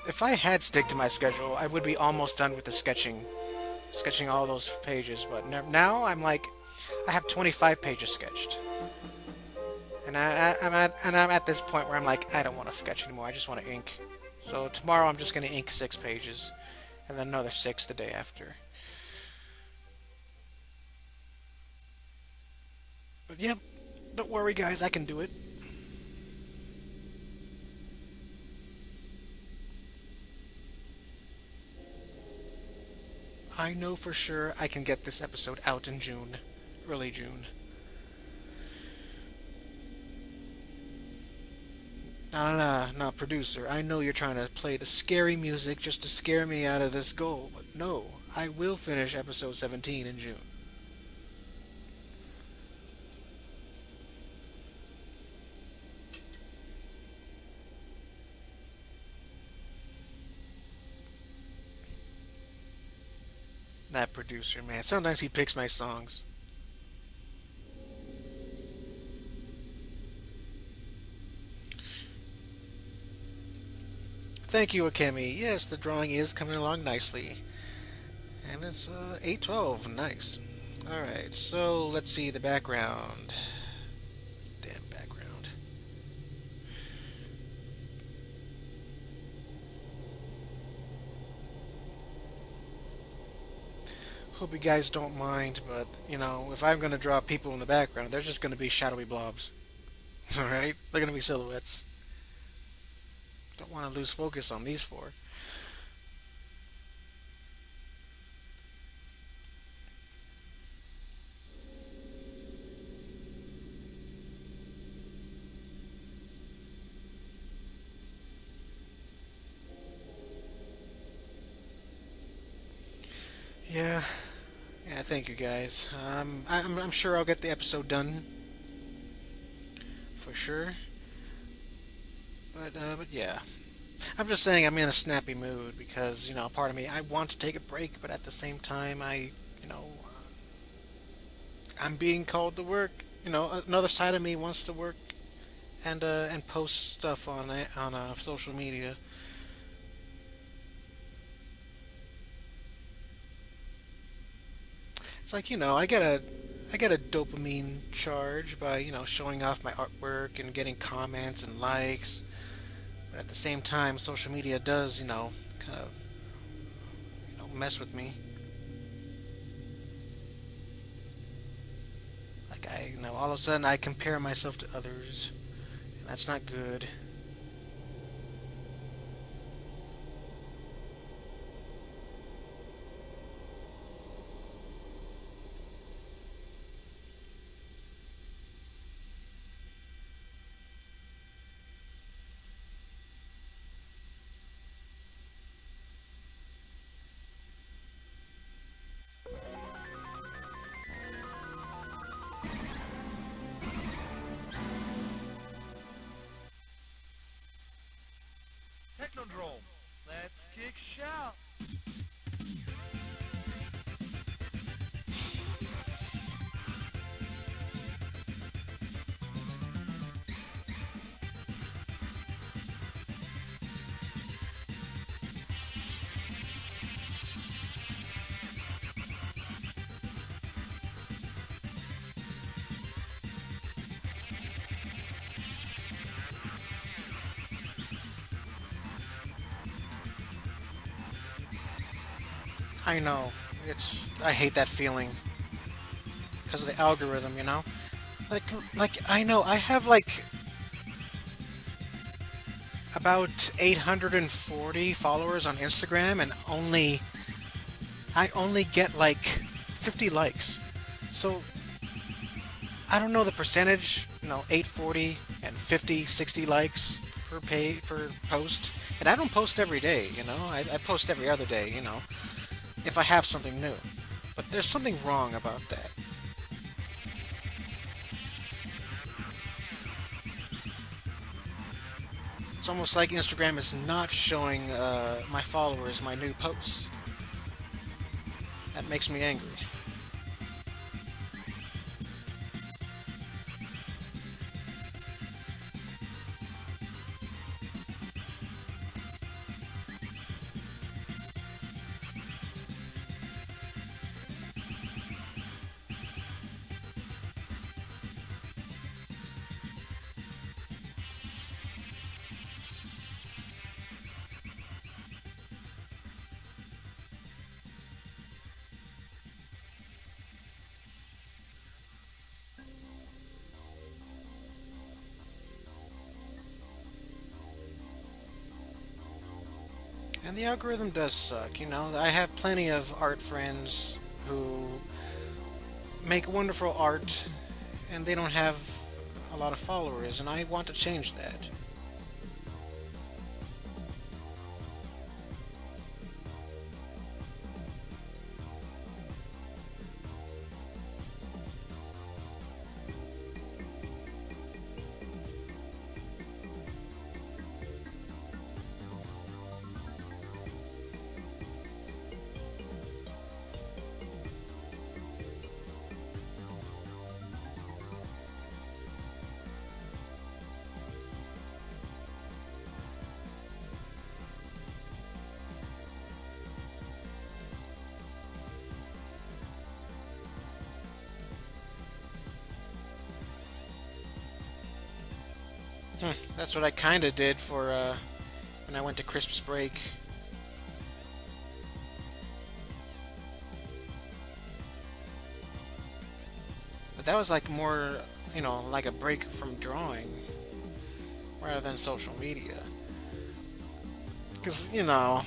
if I had stick to my schedule, I would be almost done with the sketching all those pages. But now I'm like, I have 25 pages sketched, and I'm at this point where I'm like, I don't want to sketch anymore. I just want to ink. So tomorrow I'm just gonna ink 6 pages, and then another 6 the day after. But yeah. Don't worry, guys, I can do it. I know for sure I can get this episode out in June. Early June. No, producer. I know you're trying to play the scary music just to scare me out of this goal, but no, I will finish episode 17 in June. That producer, man. Sometimes he picks my songs. Thank you, Akemi. Yes, the drawing is coming along nicely. And it's 8:12. Nice. Alright, so let's see the background. Damn background. Hope you guys don't mind, but, if I'm going to draw people in the background, they're just going to be shadowy blobs. Alright? They're going to be silhouettes. Don't want to lose focus on these 4. Yeah. Yeah, thank you guys. I'm sure I'll get the episode done. For sure. But yeah. I'm just saying I'm in a snappy mood because, part of me, I want to take a break, but at the same time, I'm being called to work. Another side of me wants to work and post stuff on social media. It's like, I get a dopamine charge by, showing off my artwork and getting comments and likes. But at the same time, social media does, kind of, mess with me. Like all of a sudden I compare myself to others, and that's not good. Technodrome. Let's kick shout. I know. I hate that feeling because of the algorithm, you know? Like like I know I have like about 840 followers on Instagram and I only get like 50 likes. So I don't know the percentage, 840 and 50, 60 likes per post. And I don't post every day, I post every other day, if I have something new. But there's something wrong about that. It's almost like Instagram is not showing my followers my new posts. That makes me angry. And the algorithm does suck, I have plenty of art friends who make wonderful art and they don't have a lot of followers, and I want to change that. That's what I kinda did for when I went to Christmas break. But that was like more, like a break from drawing rather than social media. Because, I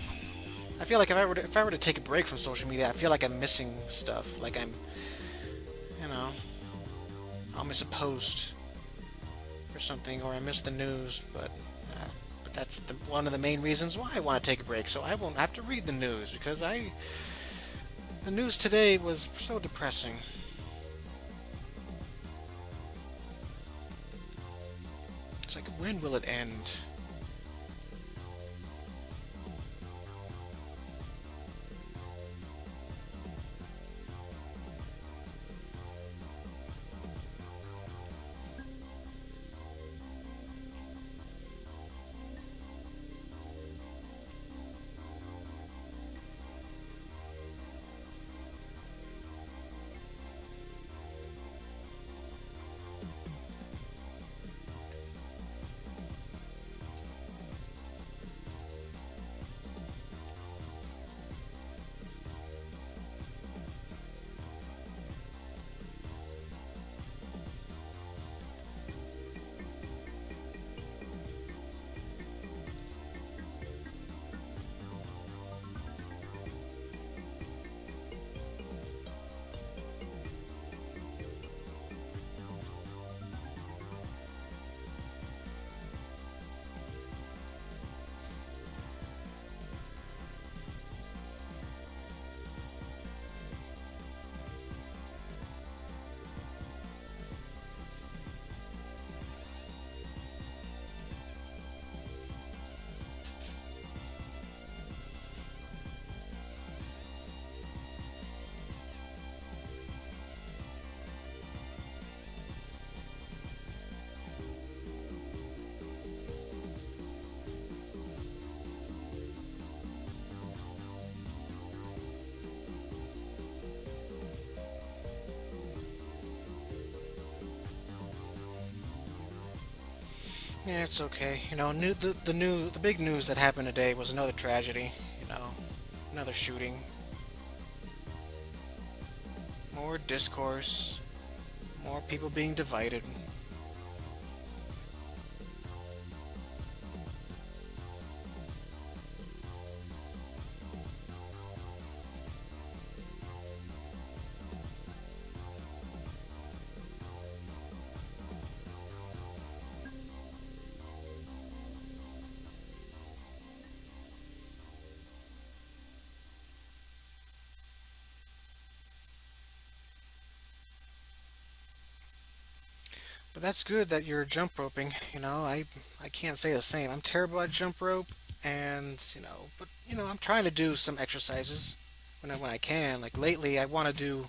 feel like if I were to take a break from social media, I feel like I'm missing stuff. Like you know, I'll miss a post or something, or I miss the news. But that's one of the main reasons why I want to take a break, so I won't have to read the news because the news today was so depressing. It's like, when will it end? Yeah, it's okay. The big news that happened today was another tragedy. You know, another shooting, more discourse, more people being divided. But that's good that you're jump roping. I can't say the same. I'm terrible at jump rope, and but I'm trying to do some exercises when I can. Like lately, I want to do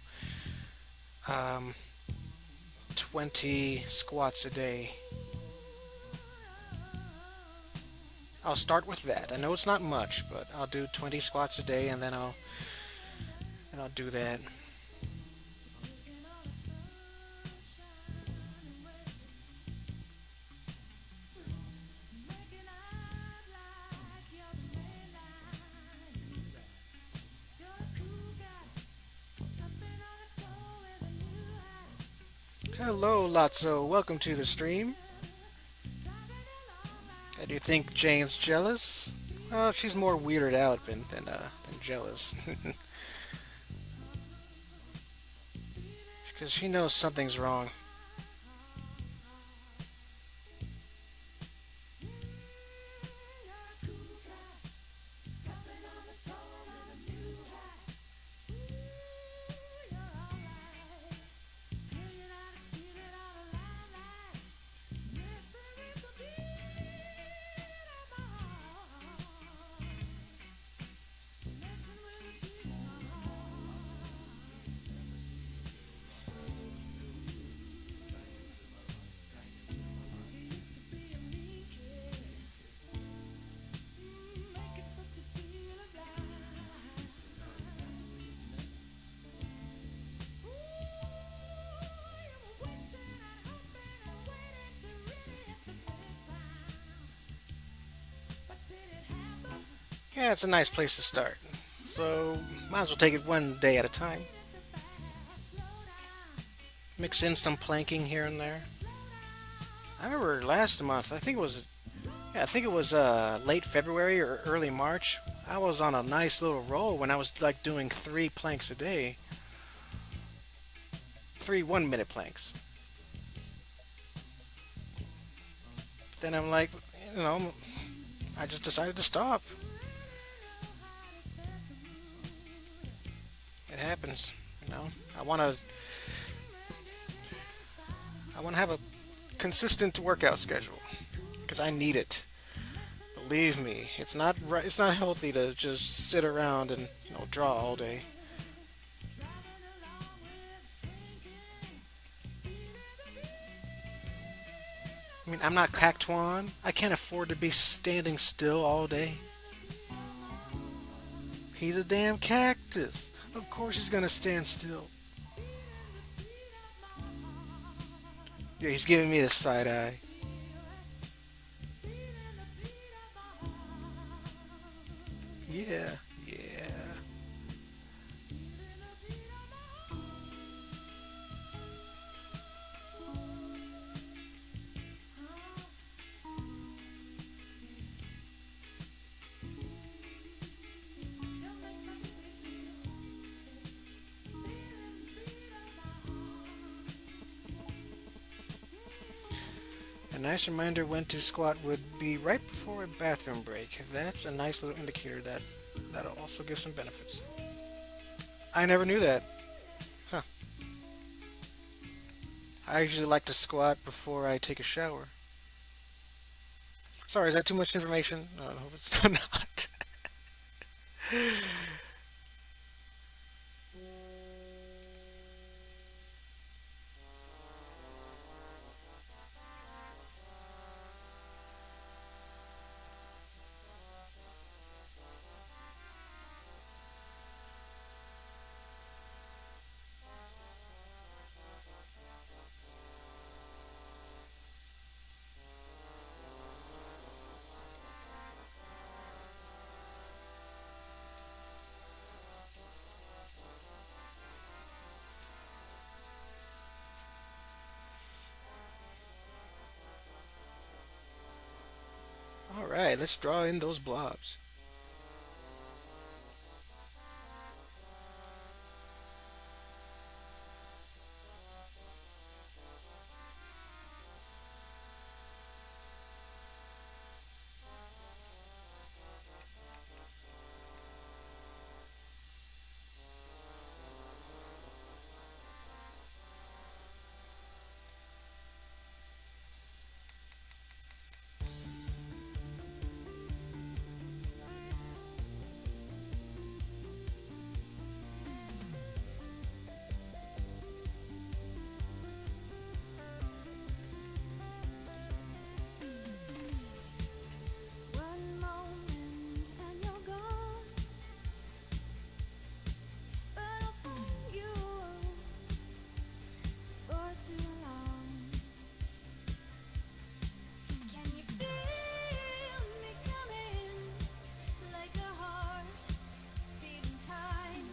um, 20 squats a day. I'll start with that. I know it's not much, but I'll do 20 squats a day, and then I'll do that. Hello, Lotso. Welcome to the stream. Do you think Jane's jealous? Well, she's more weirded out than jealous. Because she knows something's wrong. Yeah, it's a nice place to start. So, might as well take it one day at a time. Mix in some planking here and there. I remember last month, I think it was late February or early March. I was on a nice little roll when I was like doing 3 planks a day. 3 1-minute planks. Then I'm like, you know, I just decided to stop. It happens, you know. I want to I want to have a consistent workout schedule because I need it. Believe me, it's not right. It's not healthy to just sit around and draw all day. I mean, I'm not Cactuan. I can't afford to be standing still all day. He's a damn cactus. Of course he's gonna stand still. Yeah, he's giving me the side eye. Yeah, yeah. A nice reminder when to squat would be right before a bathroom break. That's a nice little indicator that'll also give some benefits. I never knew that. Huh. I usually like to squat before I take a shower. Sorry, is that too much information? No, I hope it's not. Alright, let's draw in those blobs. One moment and you're gone, but I'll find you for too long. Can you feel me coming like a heart beating time?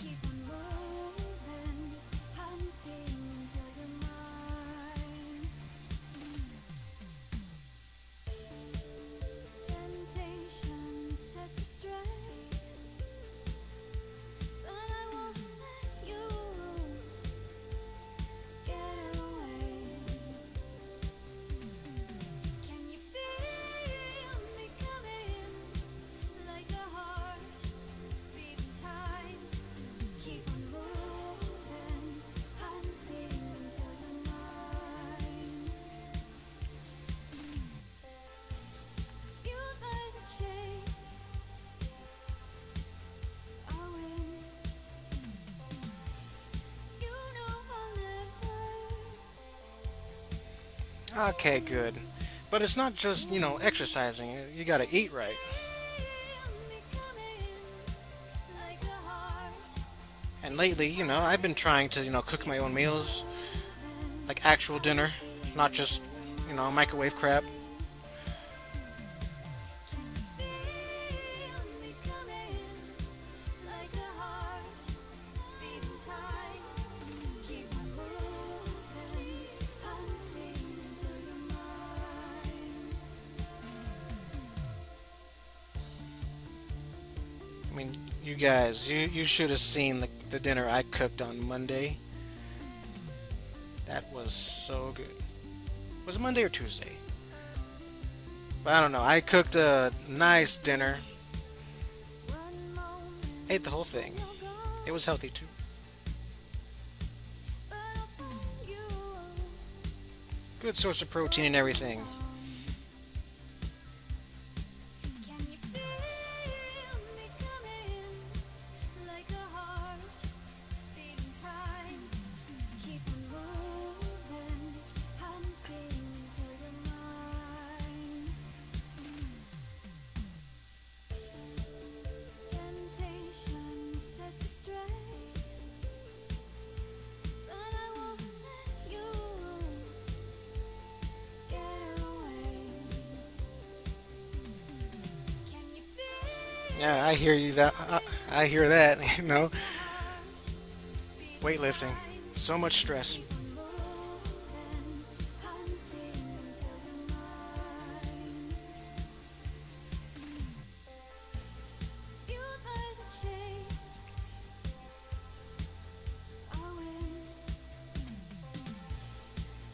Keep on moving, hunting till you're mine. Temptation says to stray, but I won't let you get away. Can you feel me coming like a heart beating time? Keep on moving, hunting till you're mine. Fueled by the chase, I'll win. You know I'll never Okay, good. But it's not just, exercising. You gotta eat right. feel me coming like a heart And lately, I've been trying to, cook my own meals, like actual dinner, not just, microwave crap. feel me coming like a heart beating time. Keep on moving, hunting till you're mine. I mean, you guys, you should have seen the dinner I cooked on Monday. That was so good. Was it Monday or Tuesday? But I don't know. I cooked a nice dinner. One moment Ate the whole thing. you're gone, It was healthy too. but I'll find you Good source of protein and everything. Can you feel me coming like a heart beating time? Keep on moving, hunting till you're mine. Temptation says to stray, but I won't let you get away. Can you feel Yeah, I hear you. I hear that. Weightlifting. So much stress. moving, hunting till you're mine? Fueled by the chase, I'll win.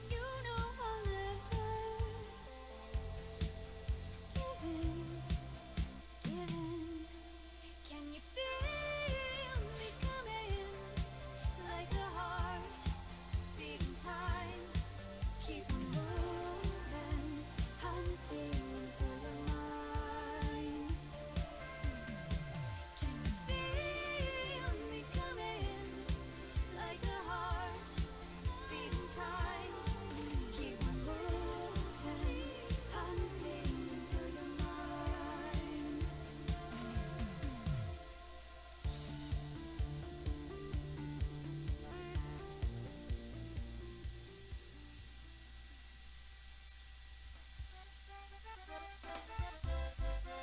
You know I'll never give in. Can you feel me coming like a heart beating time? Keep on moving, hunting till you're mine. Can you feel me coming like a heart beating time? Keep on moving, hunting till you're mine.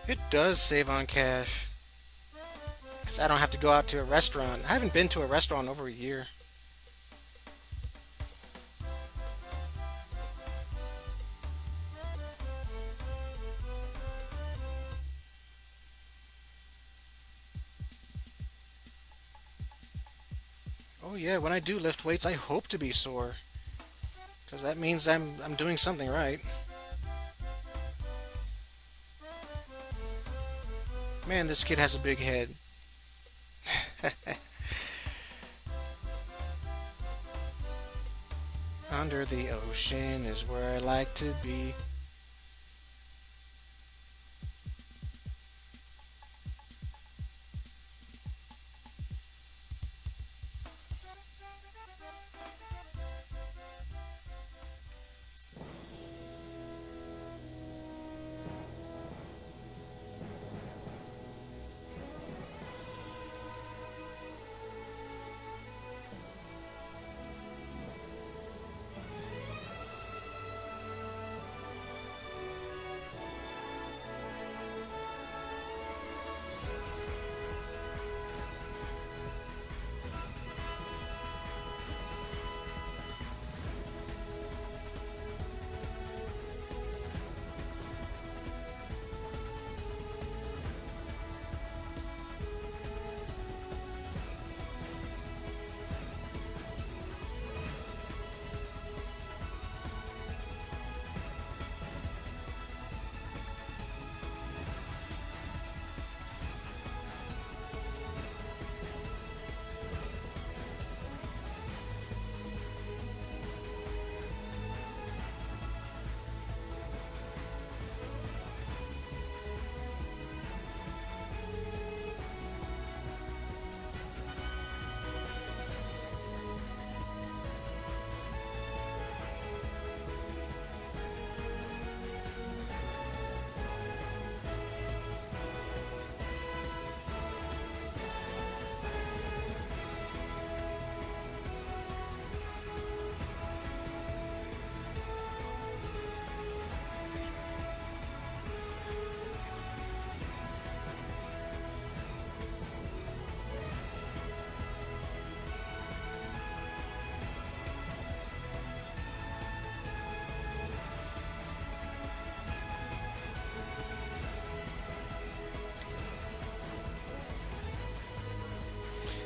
It does save on cash. Because I don't have to go out to a restaurant. I haven't been to a restaurant in over a year. Oh yeah, when I do lift weights, I hope to be sore, because that means I'm doing something right. Man, this kid has a big head. Under the ocean is where I like to be.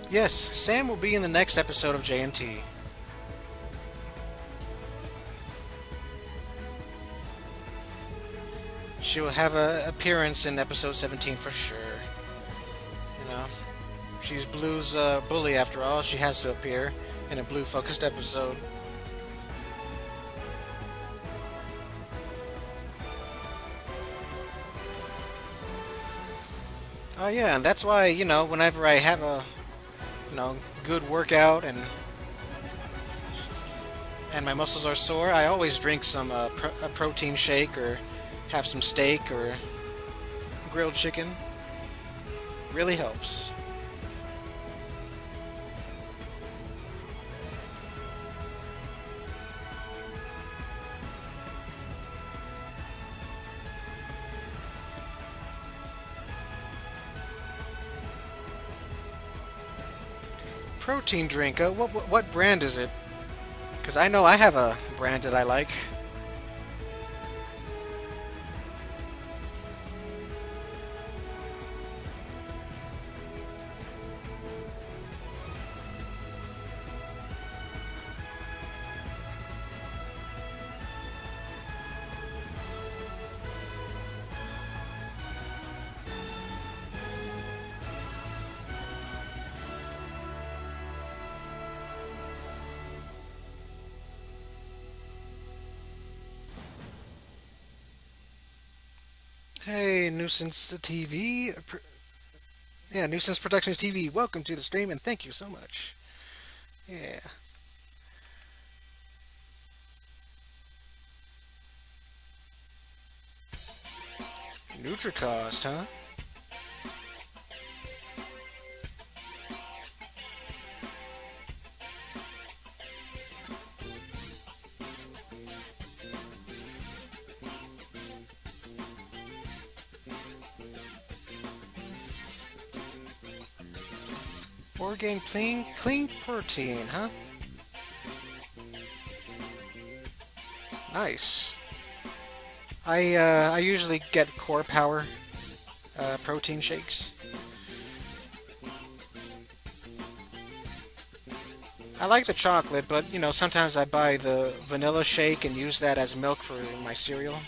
Yes, Sam will be in the next episode of JNT. She will have a appearance in episode 17 for sure. You know, she's Blue's bully after all. She has to appear in a Blue-focused episode. Oh yeah, and that's why, whenever I have a, good workout and my muscles are sore, I always drink some a protein shake or have some steak or grilled chicken. Really helps. Protein drink. What brand is it? Because I know I have a brand that I like. Hey, Nuisance TV. Yeah, Nuisance Productions TV. Welcome to the stream and thank you so much. Yeah. Nutricost, huh? Orgain clean protein, huh? Nice. I usually get Core Power protein shakes. I like the chocolate, but sometimes I buy the vanilla shake and use that as milk for my cereal.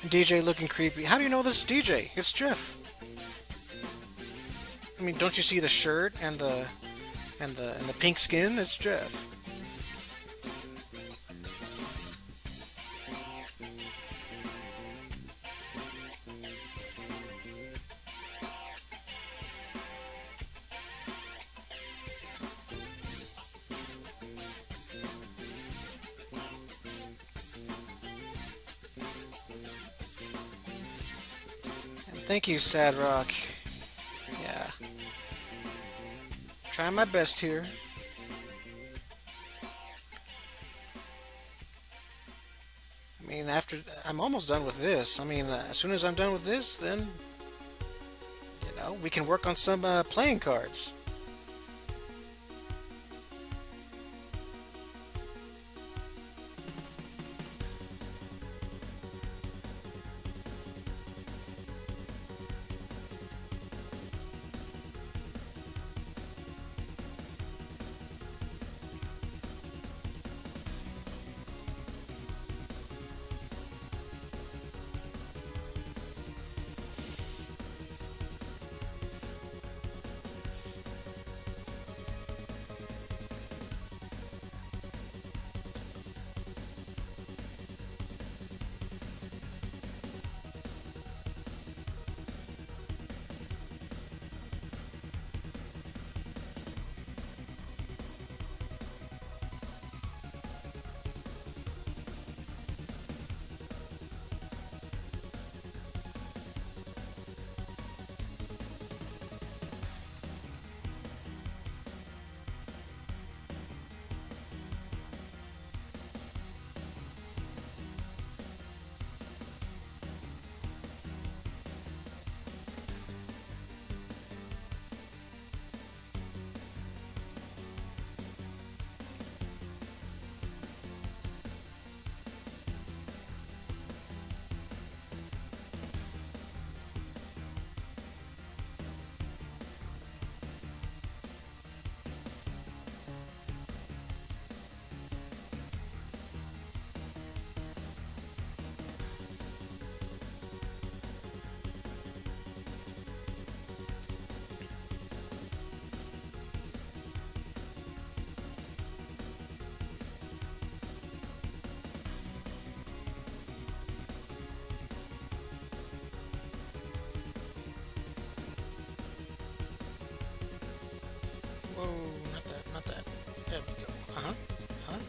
DJ looking creepy. How do you know this is DJ? It's Jeff. I mean, don't you see the shirt and the pink skin? It's Jeff. And thank you, Sad Rock. Yeah, trying my best here. I mean, after I'm almost done with this. I mean, as soon as I'm done with this, then we can work on some playing cards. Whoa, not that, not that. There we go. Uh huh. Huh?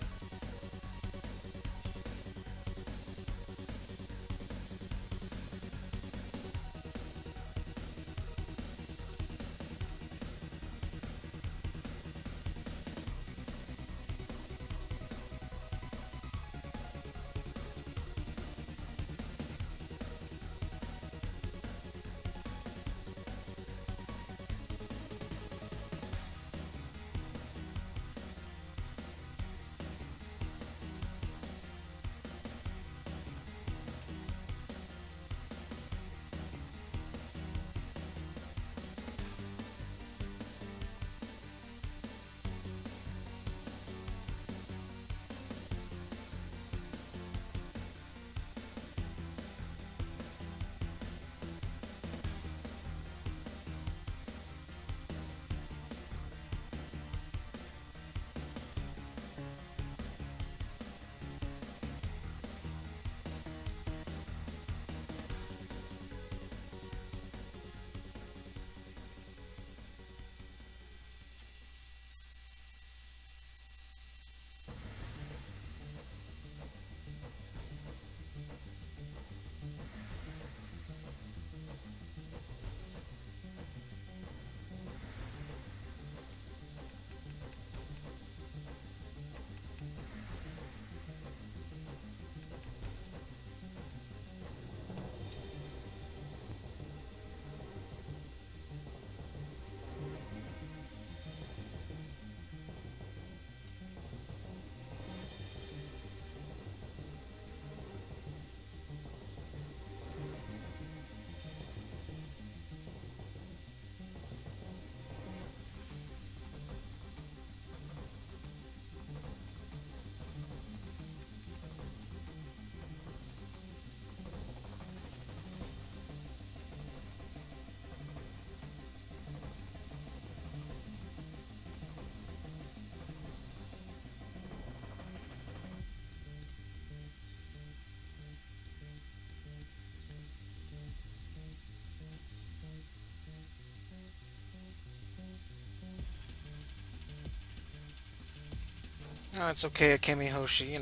Oh, it's okay, Akemi Hoshi.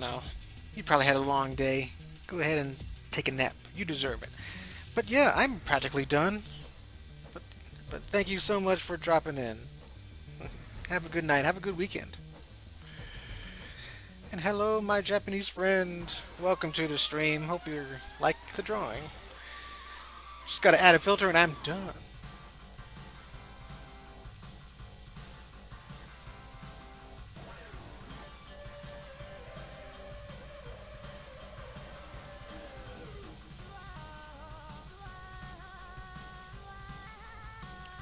You probably had a long day. Go ahead and take a nap. You deserve it. But yeah, I'm practically done. But but thank you so much for dropping in. Have a good night. Have a good weekend. And hello, my Japanese friend. Welcome to the stream. Hope you like the drawing. Just gotta add a filter and I'm done.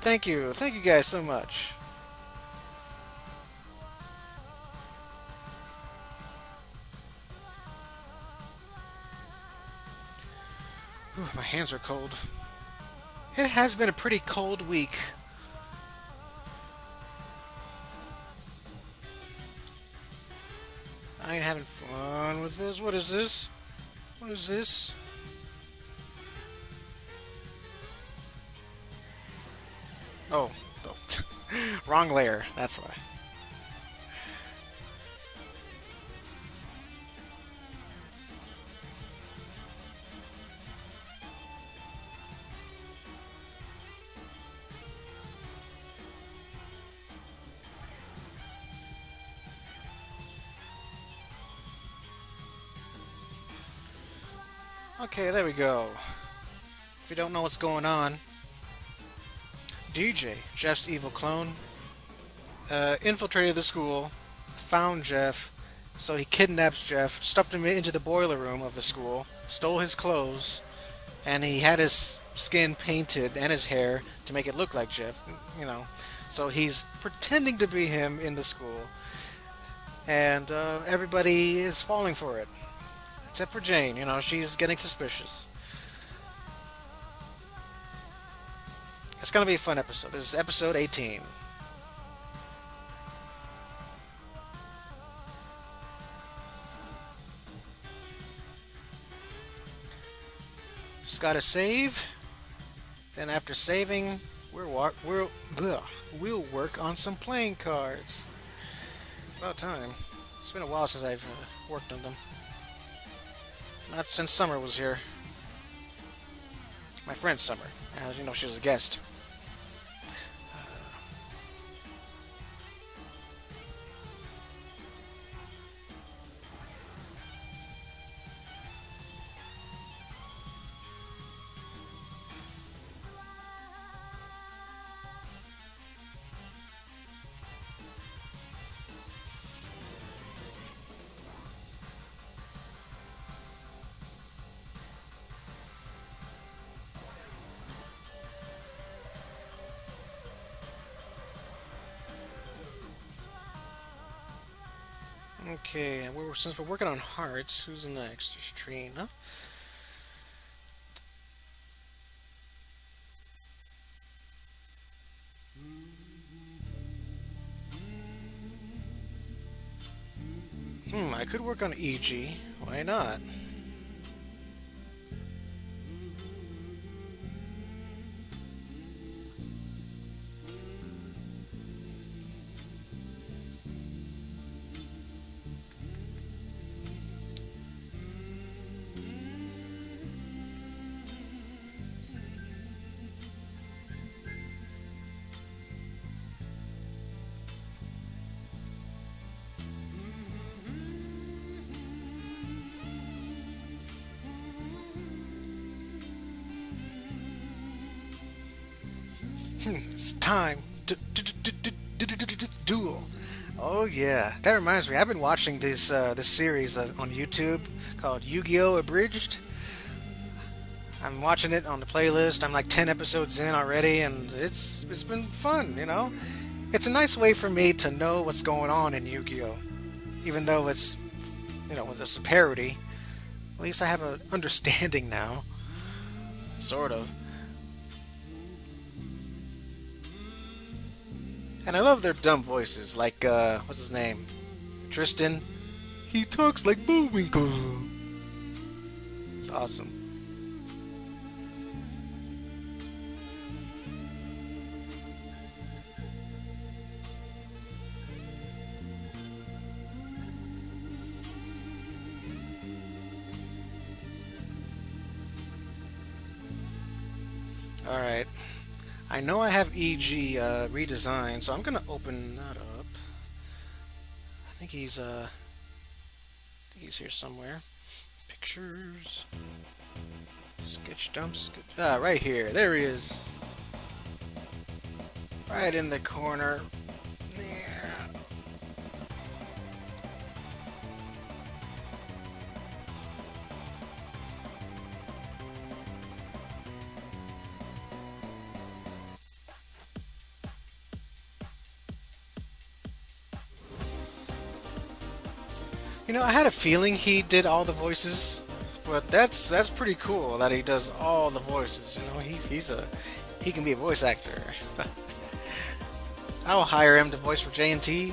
Thank you. Thank you guys so much. Ooh, my hands are cold. It has been a pretty cold week. I ain't having fun with this. What is this? What is this? Oh, oh. Wrong layer. That's why. Okay, there we go. If you don't know what's going on, DJ, Jeff's evil clone, infiltrated the school, found Jeff, so he kidnaps Jeff, stuffed him into the boiler room of the school, stole his clothes, and he had his skin painted and his hair to make it look like Jeff, you know. So he's pretending to be him in the school, and everybody is falling for it. Except for Jane, she's getting suspicious. It's gonna be a fun episode. This is episode 18. Just gotta save. Then after saving, we'll work on some playing cards. About time. It's been a while since I've worked on them. Not since Summer was here. My friend Summer. As you know, she was a guest. Okay, since we're working on hearts, who's next? There's Trina. I could work on EG. Why not? It's time. Duel. Oh yeah, that reminds me. I've been watching this series on YouTube called Yu-Gi-Oh! Abridged. I'm watching it on the playlist. I'm like 10 episodes in already, and it's been fun. It's a nice way for me to know what's going on in Yu-Gi-Oh! Even though it's a parody. At least I have an understanding now, sort of. And I love their dumb voices, like, what's his name? Tristan. He talks like Bullwinkle. It's awesome. Alright. I know I have EG redesigned, so I'm gonna open that up. I think he's here somewhere. Pictures. Sketch dumps. Right here. There he is. Right in the corner. Yeah. You know, I had a feeling he did all the voices, but that's pretty cool that he does all the voices. You know, he can be a voice actor. I'll hire him to voice for J&T.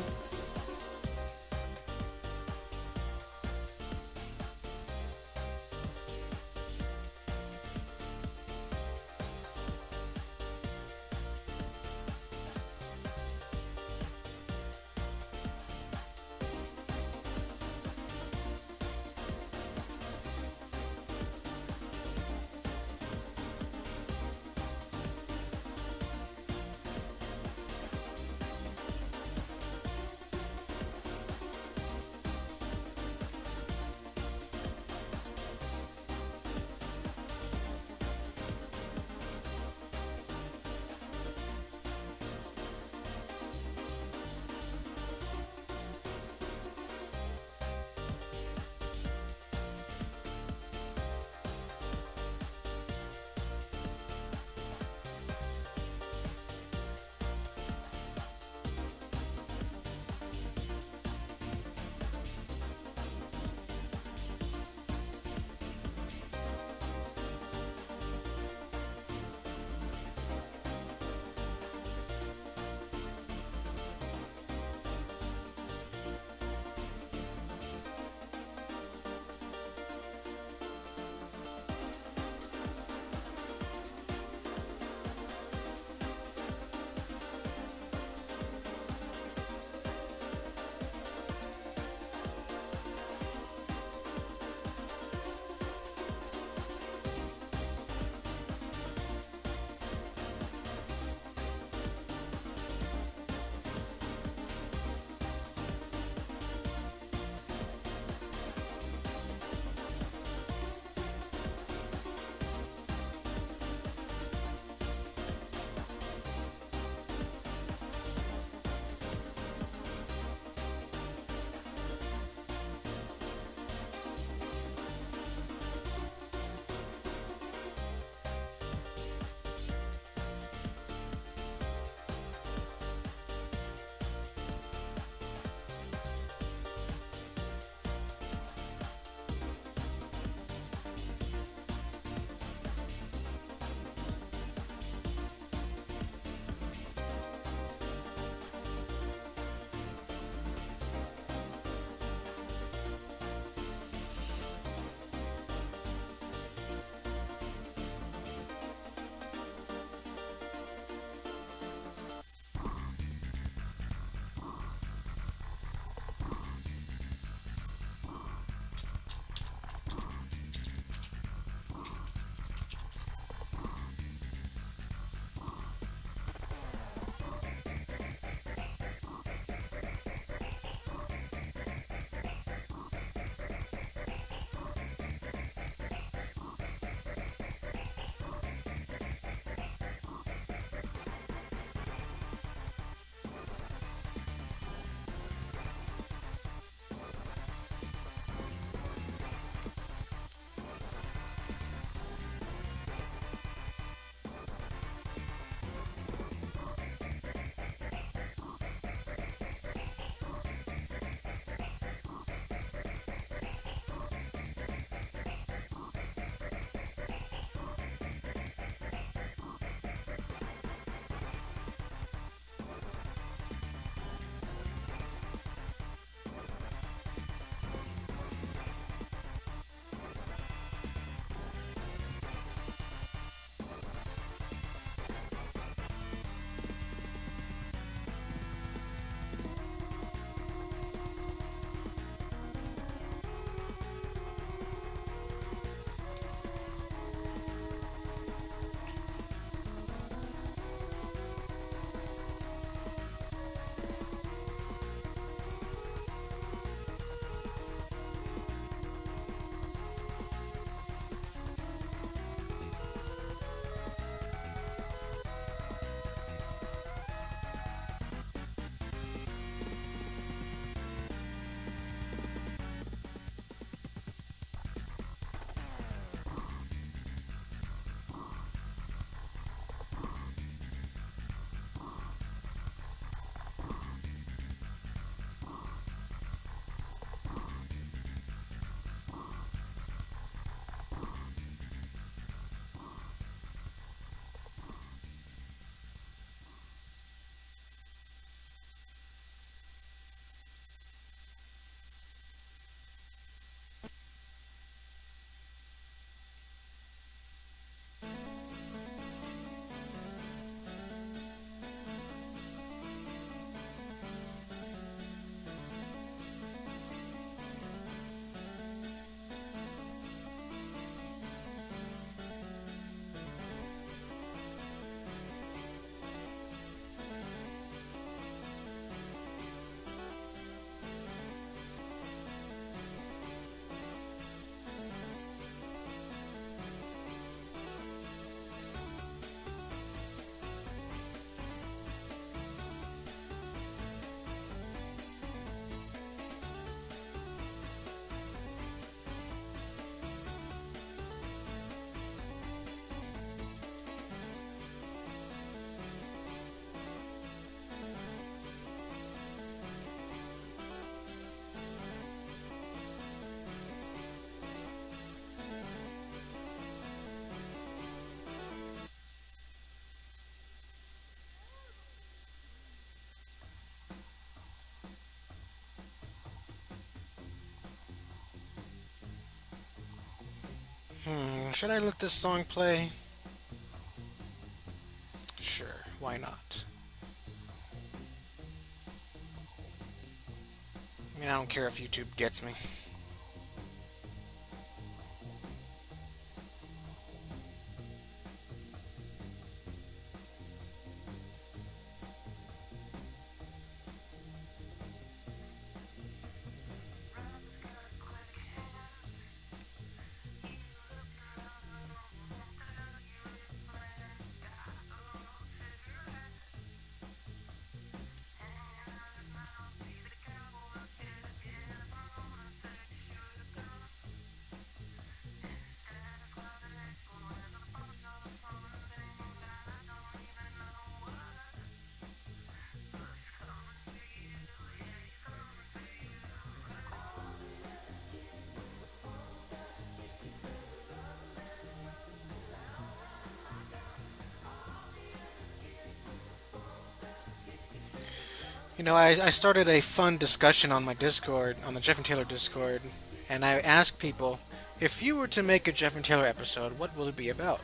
Should I let this song play? Sure, why not? I mean, I don't care if YouTube gets me. I started a fun discussion on my Discord, on the Jeff and Taylor Discord, and I asked people, if you were to make a Jeff and Taylor episode, what will it be about?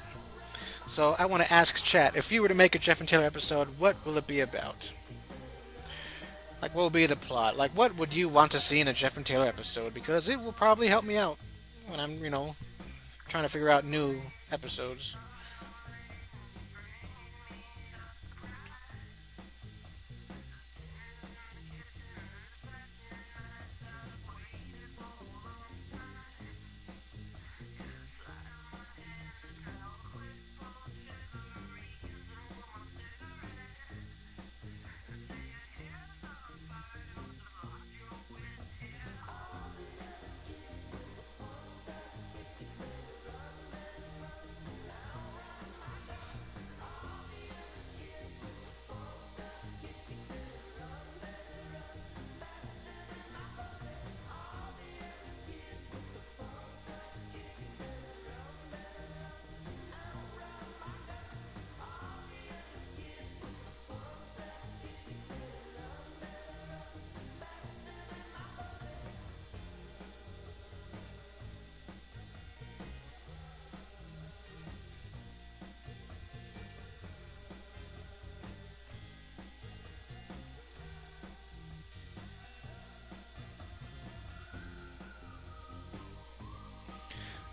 So I want to ask chat, if you were to make a Jeff and Taylor episode, what will it be about? Like, what will be the plot? Like, what would you want to see in a Jeff and Taylor episode? Because it will probably help me out when I'm, trying to figure out new episodes.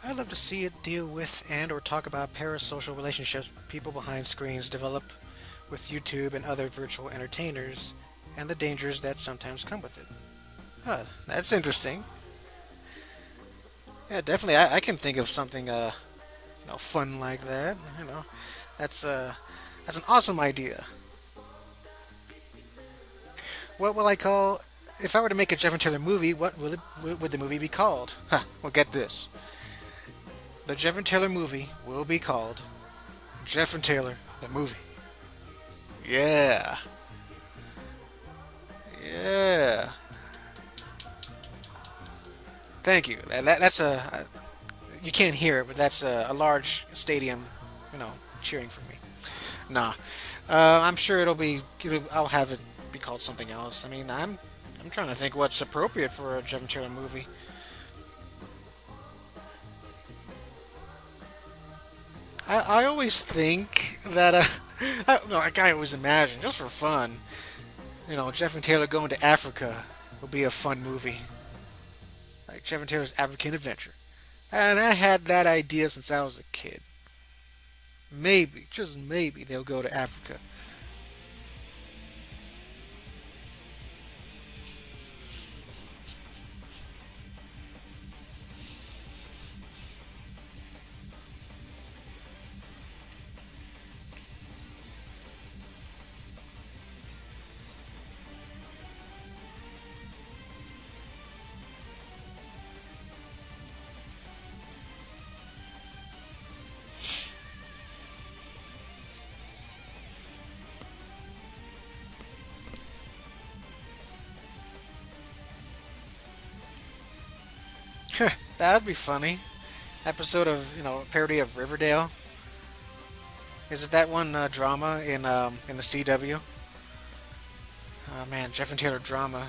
I'd love to see it deal with and or talk about parasocial relationships people behind screens develop with YouTube and other virtual entertainers and the dangers that sometimes come with it. Huh, that's interesting. Yeah, definitely. I can think of something, fun like that. That's that's an awesome idea. What will I call? If I were to make a Jeff and Taylor movie, what would the movie be called? Huh. Well, get this. The Jeff and Taylor movie will be called Jeff and Taylor the movie. Yeah. Yeah. Thank you. That's you can't hear it, but that's a large stadium, cheering for me. Nah, I'm sure I'll have it be called something else. I mean, I'm trying to think what's appropriate for a Jeff and Taylor movie. I always think that I always imagine just for fun, Jeff and Taylor going to Africa would be a fun movie, like Jeff and Taylor's African Adventure. And I had that idea since I was a kid. Maybe, just maybe, they'll go to Africa. That'd be funny. Episode of parody of Riverdale. Is it that one drama in the CW? Oh man, Jeff and Taylor drama.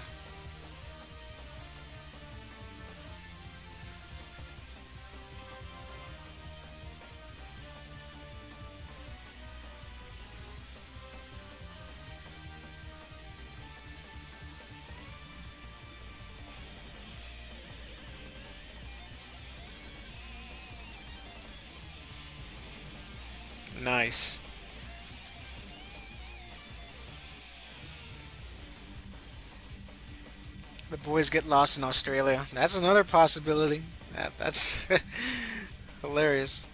Nice. The boys get lost in Australia. That's another possibility. That's hilarious.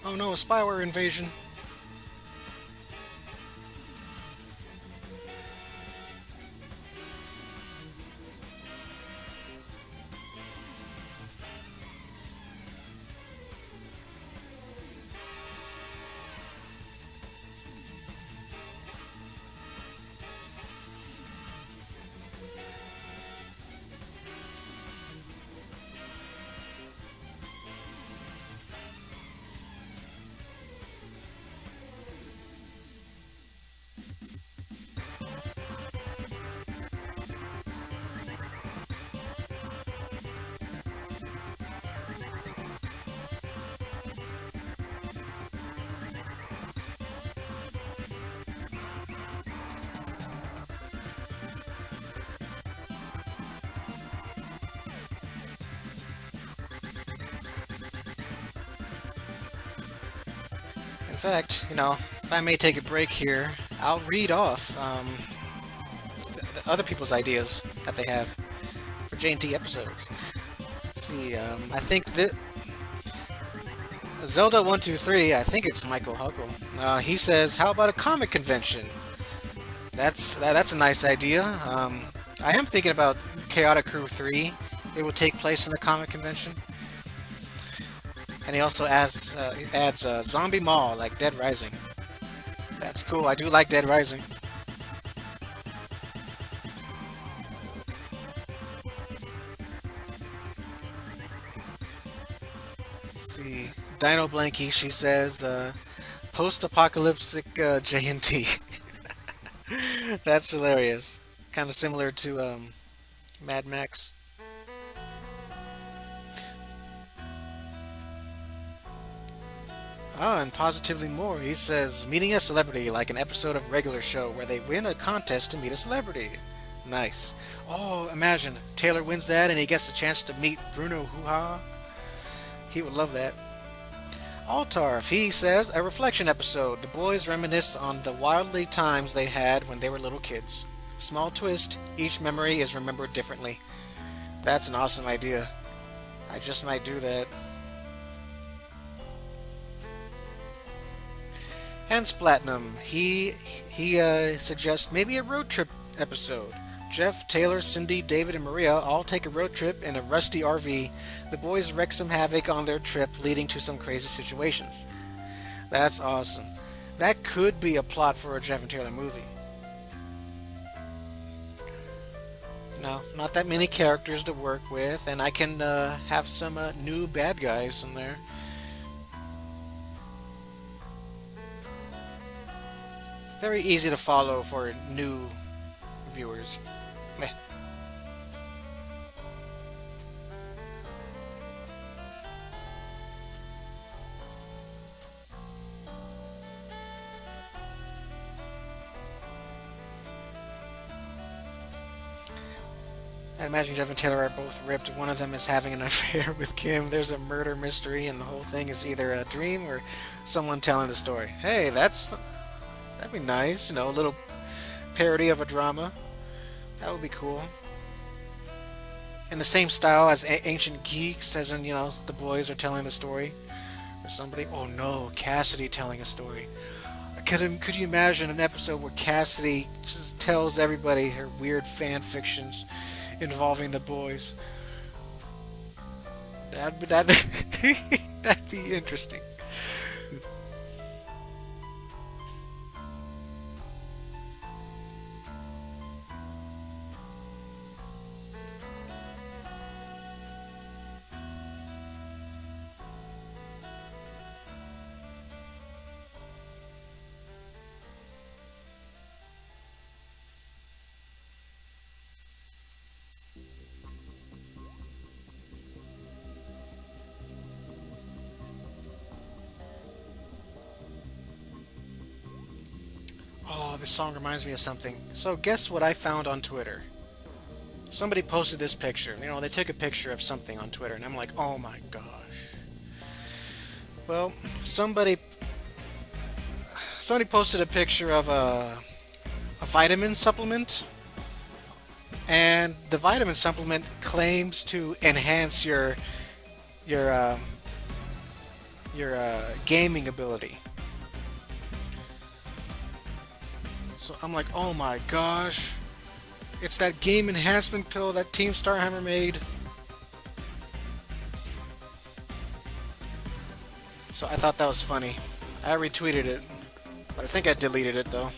Oh no, a spyware invasion. In fact, if I may take a break here, I'll read off the other people's ideas that they have for J&T episodes. Let's see. I think that Zelda 123. I think it's Michael Huckle. He says, "How about a comic convention?" That's a nice idea. I am thinking about Chaotic Crew 3. It will take place in the comic convention. And he also adds Zombie Mall, like Dead Rising. That's cool. I do like Dead Rising. Let's see. Dino Blanky, she says, post-apocalyptic J&T. That's hilarious. Kind of similar to Mad Max. Oh, and positively more. He says, meeting a celebrity like an episode of regular show where they win a contest to meet a celebrity. Nice. Oh, imagine Taylor wins that and he gets a chance to meet Bruno Hoo-Ha. He would love that. Altarf, he says, a reflection episode. The boys reminisce on the wildly times they had when they were little kids. Small twist, each memory is remembered differently. That's an awesome idea. I just might do that. Hence Platinum, he suggests maybe a road trip episode. Jeff, Taylor, Cindy, David, and Maria all take a road trip in a rusty RV. The boys wreak some havoc on their trip, leading to some crazy situations. That's awesome. That could be a plot for a Jeff and Taylor movie. No, not that many characters to work with, and I can have some new bad guys in there. Very easy to follow for new viewers. Meh. I imagine Jeff and Taylor are both ripped. One of them is having an affair with Kim. There's a murder mystery, and the whole thing is either a dream or someone telling the story. Hey, that'd be nice. A little parody of a drama. That would be cool. In the same style as Ancient Geeks, as in, the boys are telling the story. Or somebody. Oh no, Cassidy telling a story. Could you imagine an episode where Cassidy just tells everybody her weird fan fictions involving the boys? That'd that'd be interesting. Oh, this song reminds me of something. So, guess what I found on Twitter? Somebody posted this picture. They took a picture of something on Twitter, and I'm like, oh my gosh. Well, somebody posted a picture of a vitamin supplement, and the vitamin supplement claims to enhance your gaming ability. So I'm like, oh my gosh, it's that game enhancement pill that Team Starhammer made. So I thought that was funny. I retweeted it, but I think I deleted it though,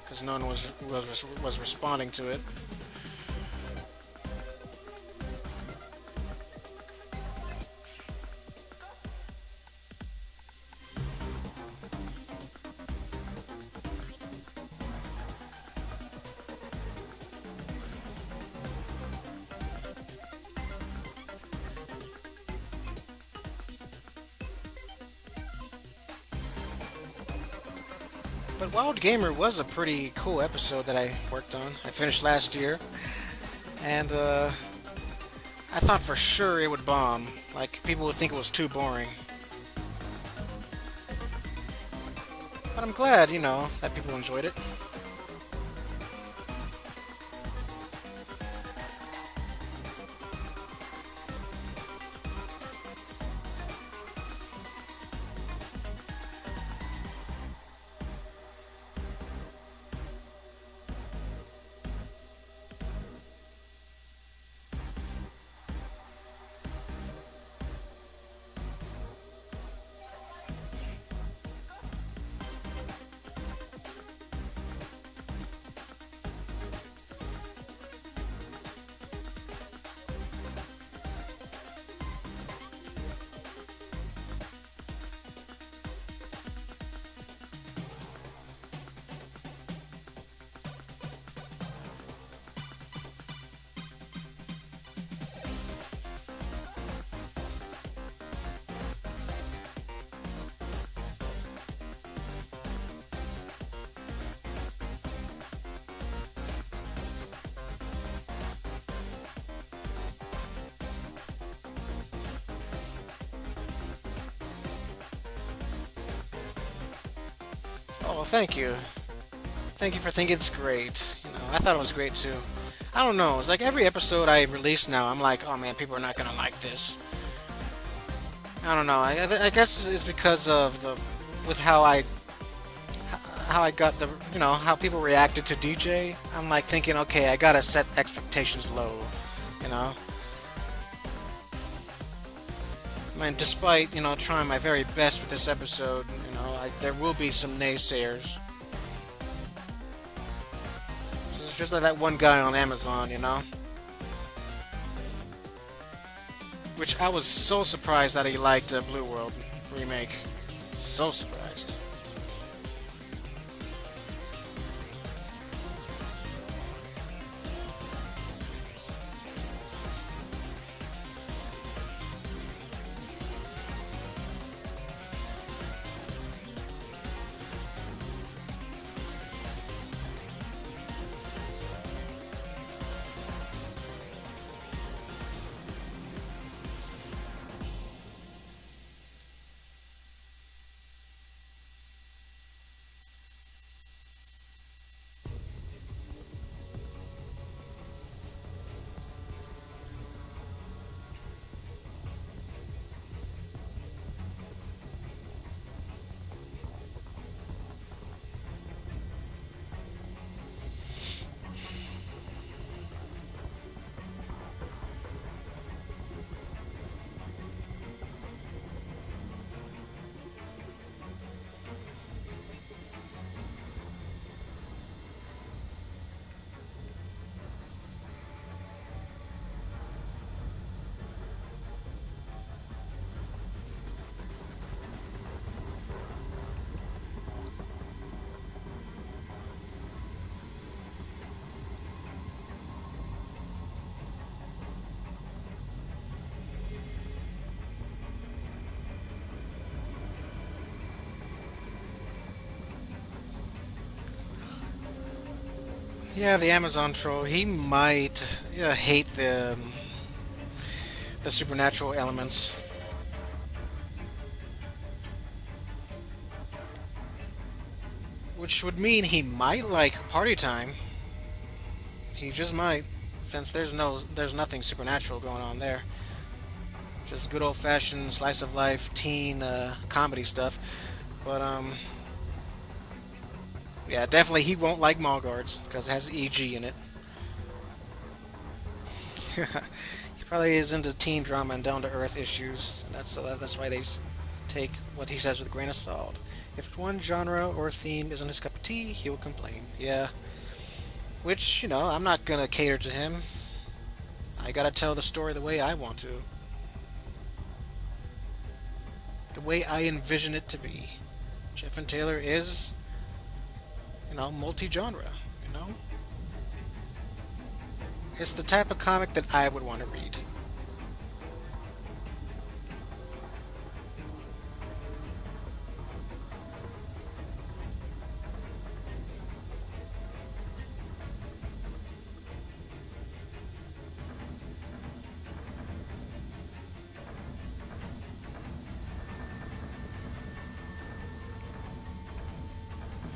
because no one was responding to it. But Wild Gamer was a pretty cool episode that I worked on. I finished last year, and I thought for sure it would bomb. Like, people would think it was too boring. But I'm glad, that people enjoyed it. Oh, well, thank you. Thank you for thinking it's great. I thought it was great too. I don't know. It's like every episode I release now, I'm like, oh man, people are not gonna like this. I don't know. I guess it's because of with how I got how people reacted to DJ. I'm like thinking, okay, I gotta set expectations low. You know. I mean, despite trying my very best with this episode, there will be some naysayers. Just like that one guy on Amazon, Which I was so surprised that he liked Blue World remake. So surprised. Yeah, the Amazon troll. He might hate the supernatural elements, which would mean he might like party time. He just might, since there's nothing supernatural going on there. Just good old fashioned slice of life teen comedy stuff. But yeah, definitely he won't like mall guards because it has EG in it. He probably is into teen drama and down to earth issues. That's why they take what he says with a grain of salt. If one genre or theme isn't his cup of tea, he'll complain. Yeah, which I'm not gonna cater to him. I gotta tell the story the way I want to, the way I envision it to be. Jeff and Taylor is, multi-genre. You know, it's the type of comic that I would want to read.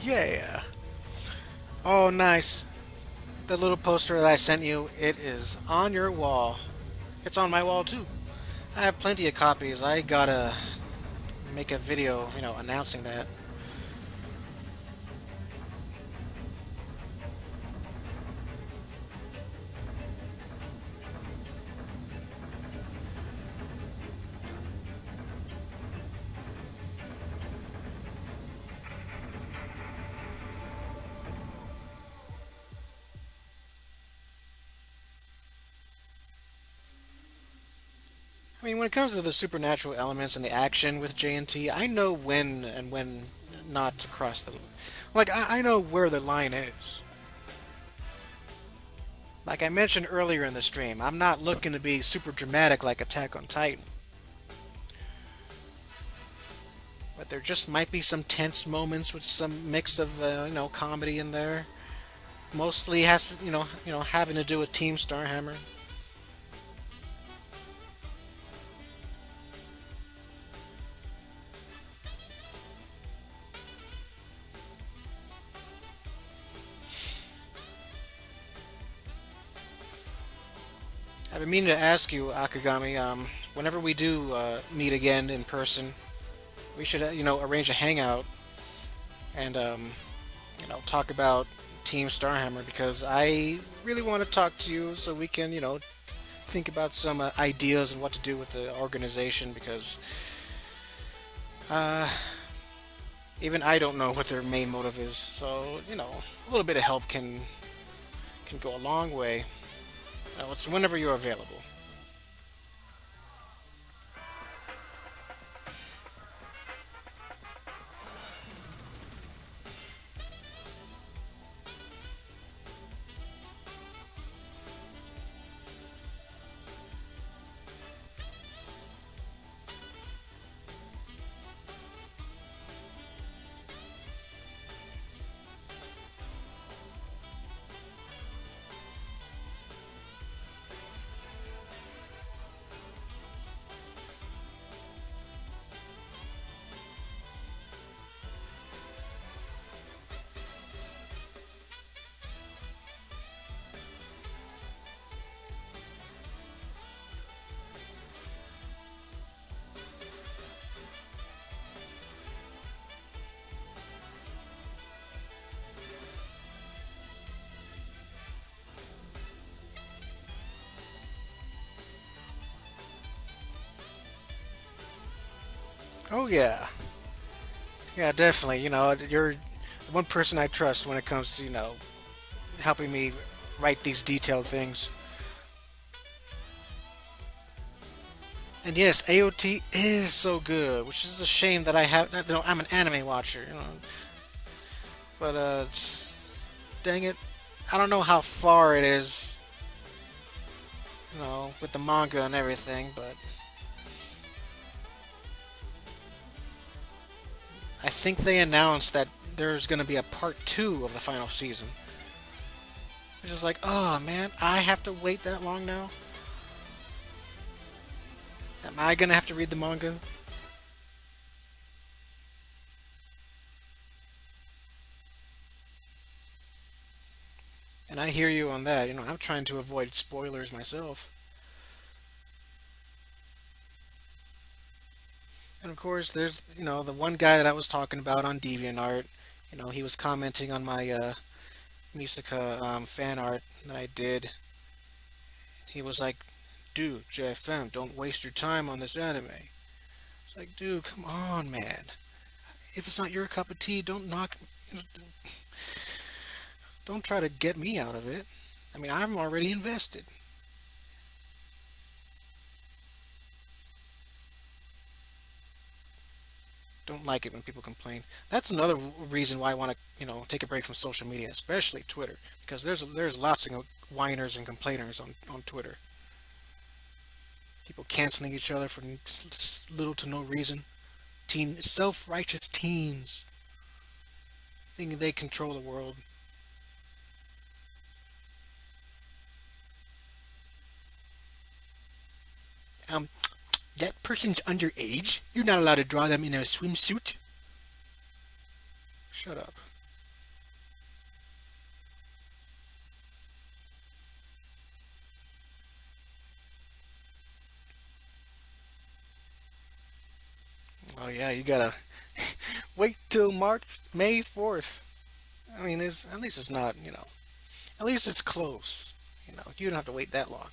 Yeah. Oh, nice. The little poster that I sent you, it is on your wall. It's on my wall too. I have plenty of copies. I gotta make a video, announcing that. I mean, when it comes to the supernatural elements and the action with JNT, I know when and when not to cross the. Like, I know where the line is. Like I mentioned earlier in the stream, I'm not looking to be super dramatic like Attack on Titan. But there just might be some tense moments with some mix of, comedy in there. Mostly has, having to do with Team Starhammer. I've been meaning to ask you, Akagami, whenever we do meet again in person, we should, arrange a hangout and, talk about Team Starhammer because I really want to talk to you so we can, think about some ideas and what to do with the organization because uh, even I don't know what their main motive is. So, a little bit of help can go a long way. It's whenever you're available. Oh yeah, yeah, definitely. You're the one person I trust when it comes to helping me write these detailed things. And yes, AOT is so good, which is a shame that I have. I'm an anime watcher, but dang it, I don't know how far it is, with the manga and everything, but I think they announced that there's going to be a part two of the final season. It's just like, oh man, I have to wait that long now. Am I gonna have to read the manga? And I hear you on that. I'm trying to avoid spoilers myself. And of course, there's, the one guy that I was talking about on DeviantArt. He was commenting on my Misaka fan art that I did. He was like, dude, JFM, don't waste your time on this anime. It's like, dude, come on, man. If it's not your cup of tea, don't try to get me out of it. I mean, I'm already invested. Don't like it when people complain. That's another reason why I want to, take a break from social media, especially Twitter, because there's lots of whiners and complainers on Twitter. People canceling each other for little to no reason. Self-righteous teens thinking they control the world. Um, that person's underage. You're not allowed to draw them in a swimsuit. Shut up. Oh yeah, you gotta wait till May 4th. I mean, at least it's not, at least it's close. You don't have to wait that long.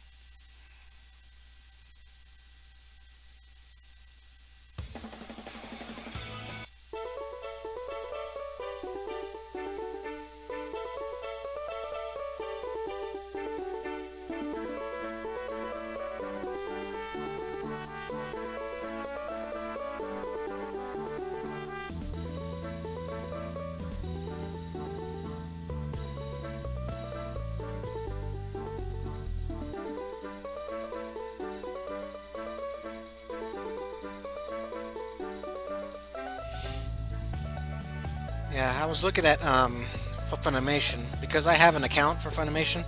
Yeah, I was looking at for Funimation because I have an account for Funimation,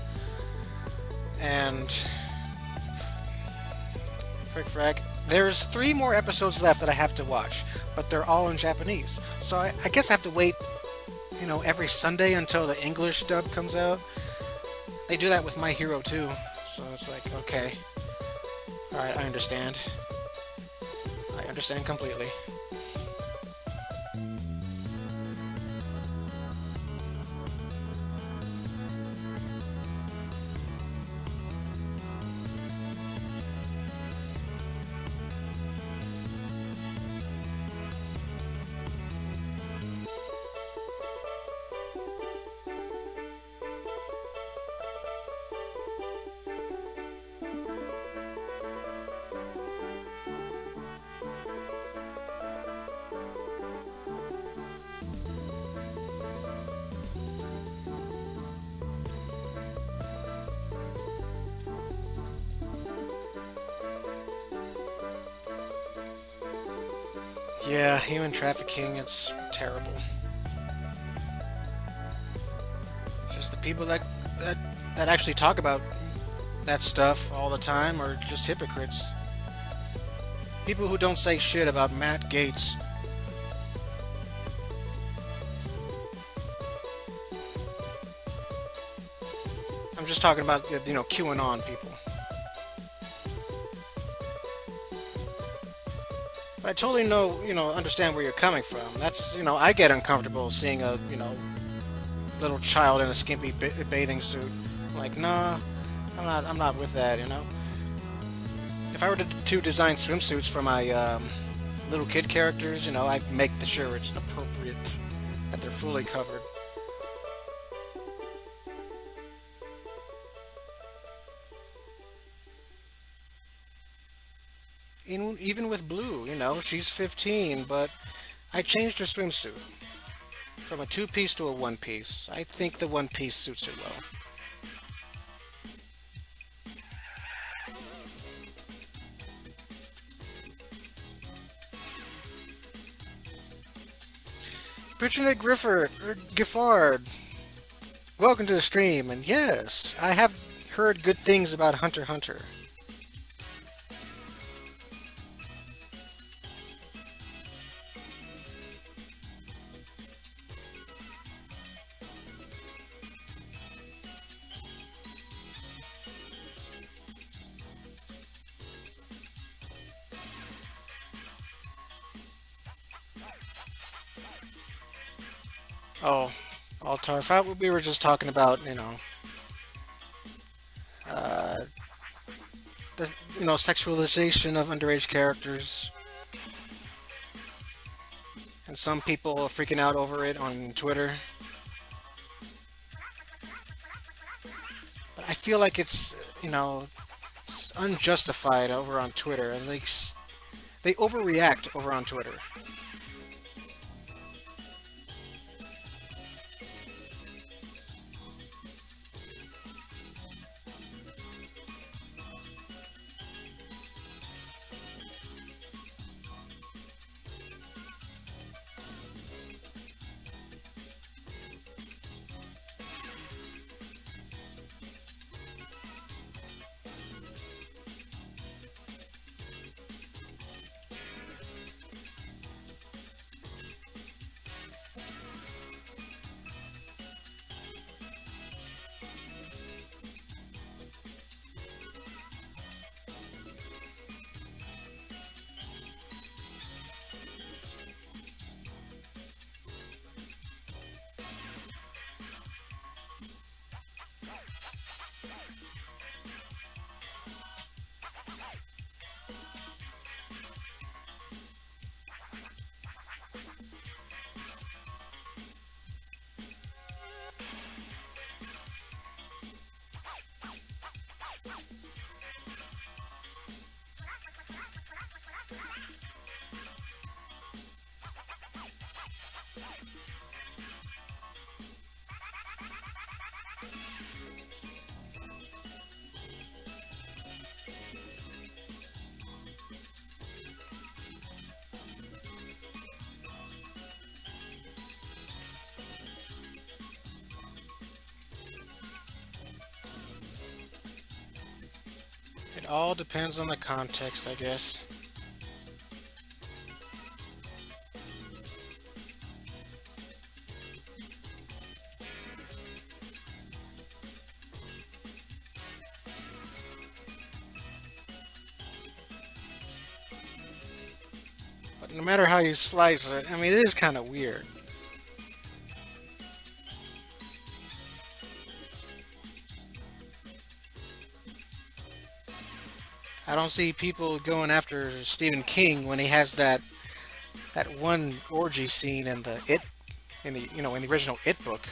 and frick frack, there's 3 more episodes left that I have to watch, but they're all in Japanese. So I guess I have to wait, every Sunday until the English dub comes out. They do that with My Hero too, so it's like, okay, all right, I understand. I understand completely. Yeah, human trafficking, it's terrible. Just the people that actually talk about that stuff all the time are just hypocrites. People who don't say shit about Matt Gates. I'm just talking about, QAnon people. But I totally understand where you're coming from. That's, I get uncomfortable seeing a, little child in a skimpy bathing suit. I'm like, nah, I'm not with that. If I were to design swimsuits for my little kid characters, I'd make sure it's appropriate, that they're fully covered. Even with Blue, she's 15, but I changed her swimsuit from a two-piece to a one-piece. I think the one-piece suits her well. Giffard, Welcome to the stream, and yes, I have heard good things about Hunter x Hunter. Oh, Altar, we were just talking about, uh, the sexualization of underage characters, and some people are freaking out over it on Twitter. But I feel like it's unjustified over on Twitter, and they overreact over on Twitter. It all depends on the context, I guess. But no matter how you slice it, I mean, it is kind of weird. I don't see people going after Stephen King when he has that one orgy scene in the in the original It book.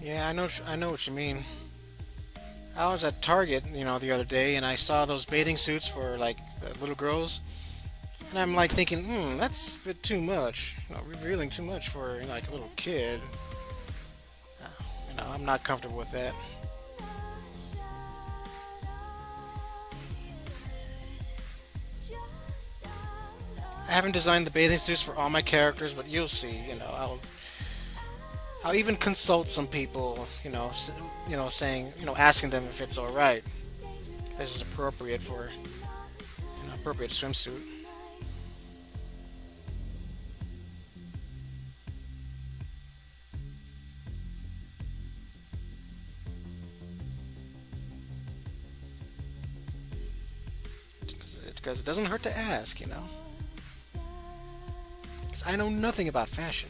Yeah, I know what you mean. I was at Target, the other day, and I saw those bathing suits for like the little girls, and I'm like thinking, that's a bit too much. Revealing too much for like a little kid. I'm not comfortable with that. I haven't designed the bathing suits for all my characters, but you'll see. I'll even consult some people. Saying, asking them if it's all right, if this is appropriate for, appropriate swimsuit. Because it doesn't hurt to ask. 'Cause I know nothing about fashion.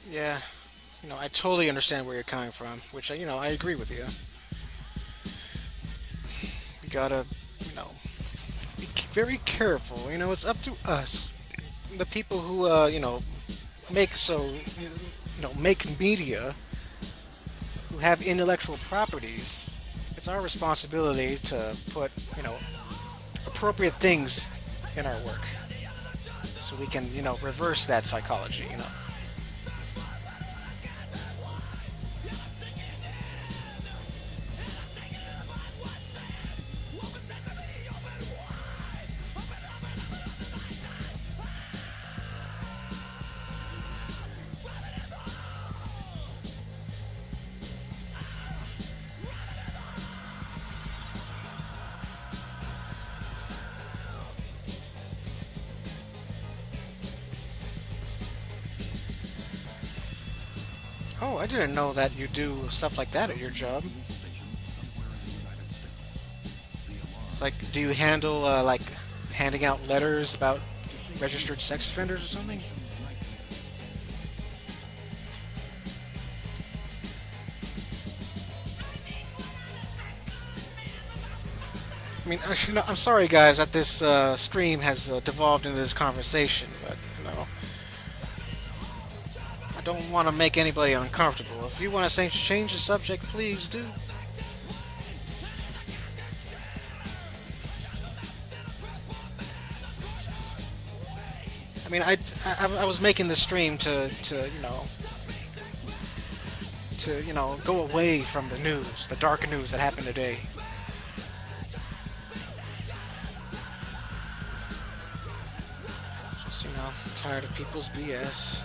Yeah, I totally understand where you're coming from, which I agree with you. We gotta, you know, be very careful. It's up to us, the people who, make media, who have intellectual properties. It's our responsibility to put, appropriate things in our work, so we can, reverse that psychology. Oh, I didn't know that you do stuff like that at your job. It's like, do you handle like handing out letters about registered sex offenders or something? I mean, I'm sorry, guys, that this stream has devolved into this conversation, but I don't want to make anybody uncomfortable. If you want to change the subject, please do. I mean, I was making this stream to go away from the news, the dark news that happened today. Just tired of people's BS.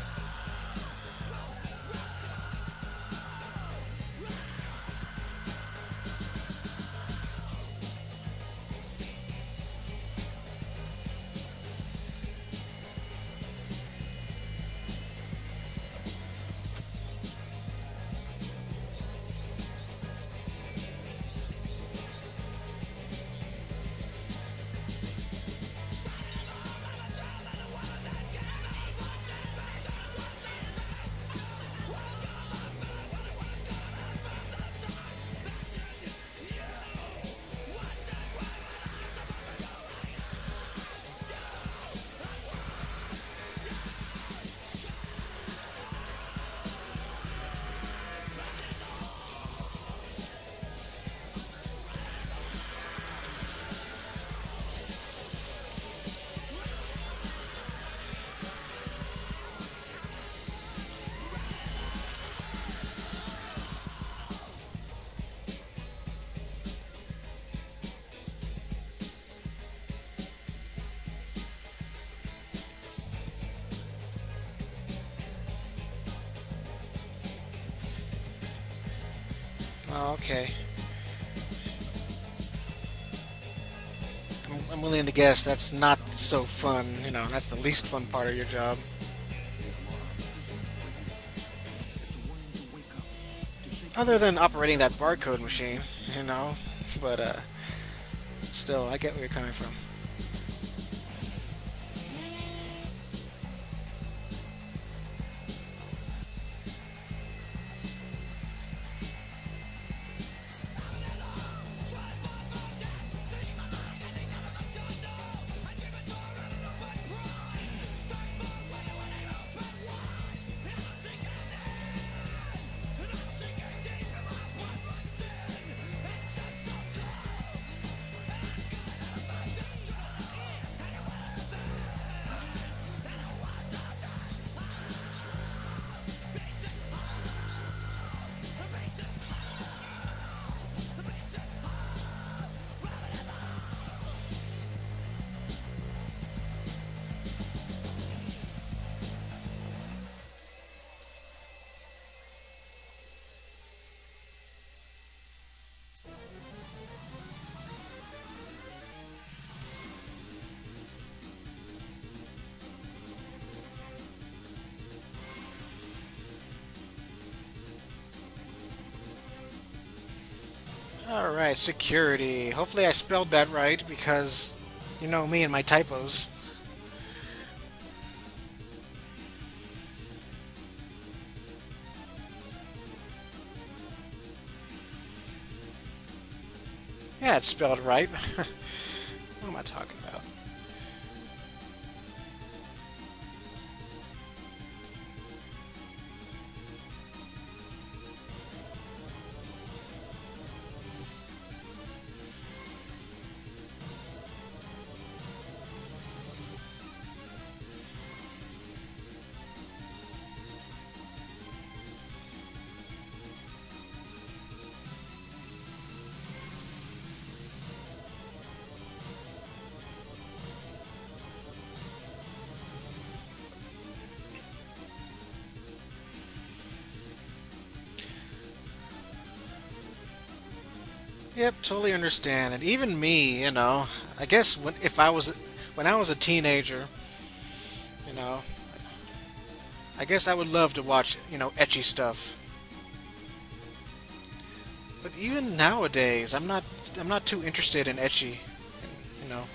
Oh, okay. I'm willing to guess that's not so fun. That's the least fun part of your job. Other than operating that barcode machine, you know. But still, I get where you're coming from. Alright, security. Hopefully I spelled that right because you know me and my typos. Yeah, it's spelled right. What am I talking about? Yep, totally understand. And even me, I guess when I was a teenager, you know, I guess I would love to watch, etchy stuff. But even nowadays, I'm not too interested in etchy, you know.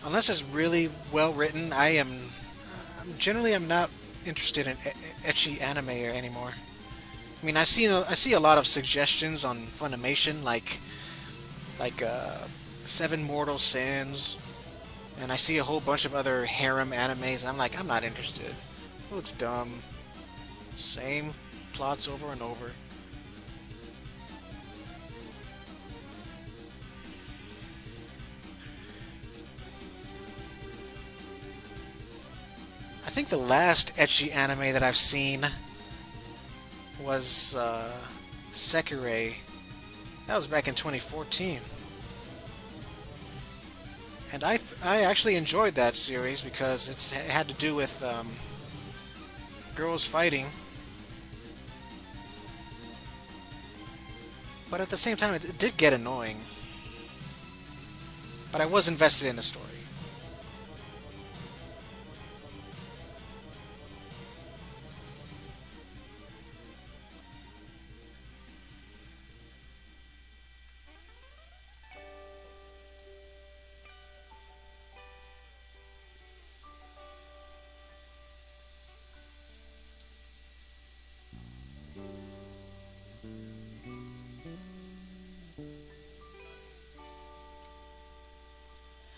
Unless it's really well written, I'm not interested in etchy anime anymore. I mean, I see a lot of suggestions on Funimation, like Seven Mortal Sins, and I see a whole bunch of other harem animes, and I'm like, I'm not interested. It looks dumb. Same plots over and over. I think the last etchy anime that I've seen was Sekirei. That was back in 2014. And I actually enjoyed that series because it had to do with girls fighting, but at the same time it did get annoying. But I was invested in the story.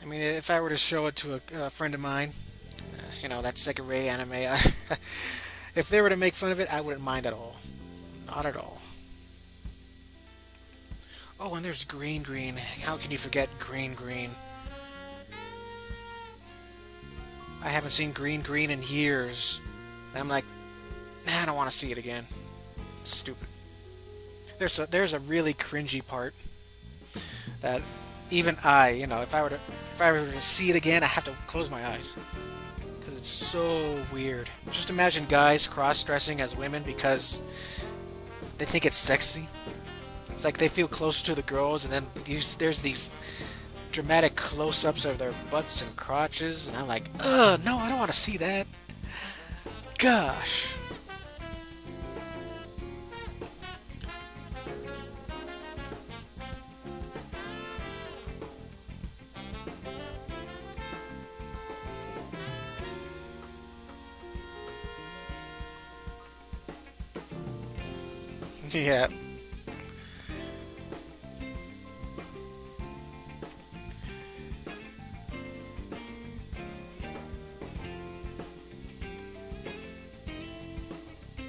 I mean, if I were to show it to a friend of mine, that Sekirei anime, if they were to make fun of it, I wouldn't mind at all. Not at all. Oh, and there's Green Green. How can you forget Green Green? I haven't seen Green Green in years. And I'm like, nah, I don't want to see it again. It's stupid. There's a really cringy part that even if I were to see it again, I have to close my eyes because it's so weird. Just imagine guys cross-dressing as women because they think it's sexy. It's like they feel closer to the girls, and then there's these dramatic close-ups of their butts and crotches, and I'm like, ugh, no, I don't want to see that. Gosh. Yeah.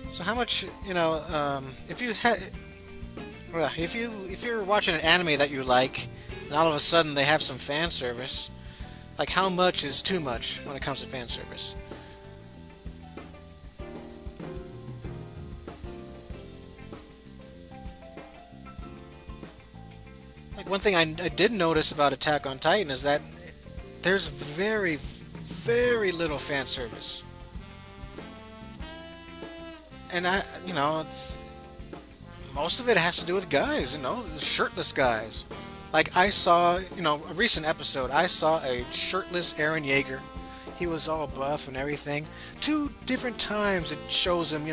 So how much, if you had, well, if you're watching an anime that you like, and all of a sudden they have some fan service, like how much is too much when it comes to fan service? Like one thing I did notice about Attack on Titan is that there's very, very little fan service. And most of it has to do with guys, shirtless guys. Like I saw, a recent episode, I saw a shirtless Eren Yeager. He was all buff and everything. Two different times it shows him,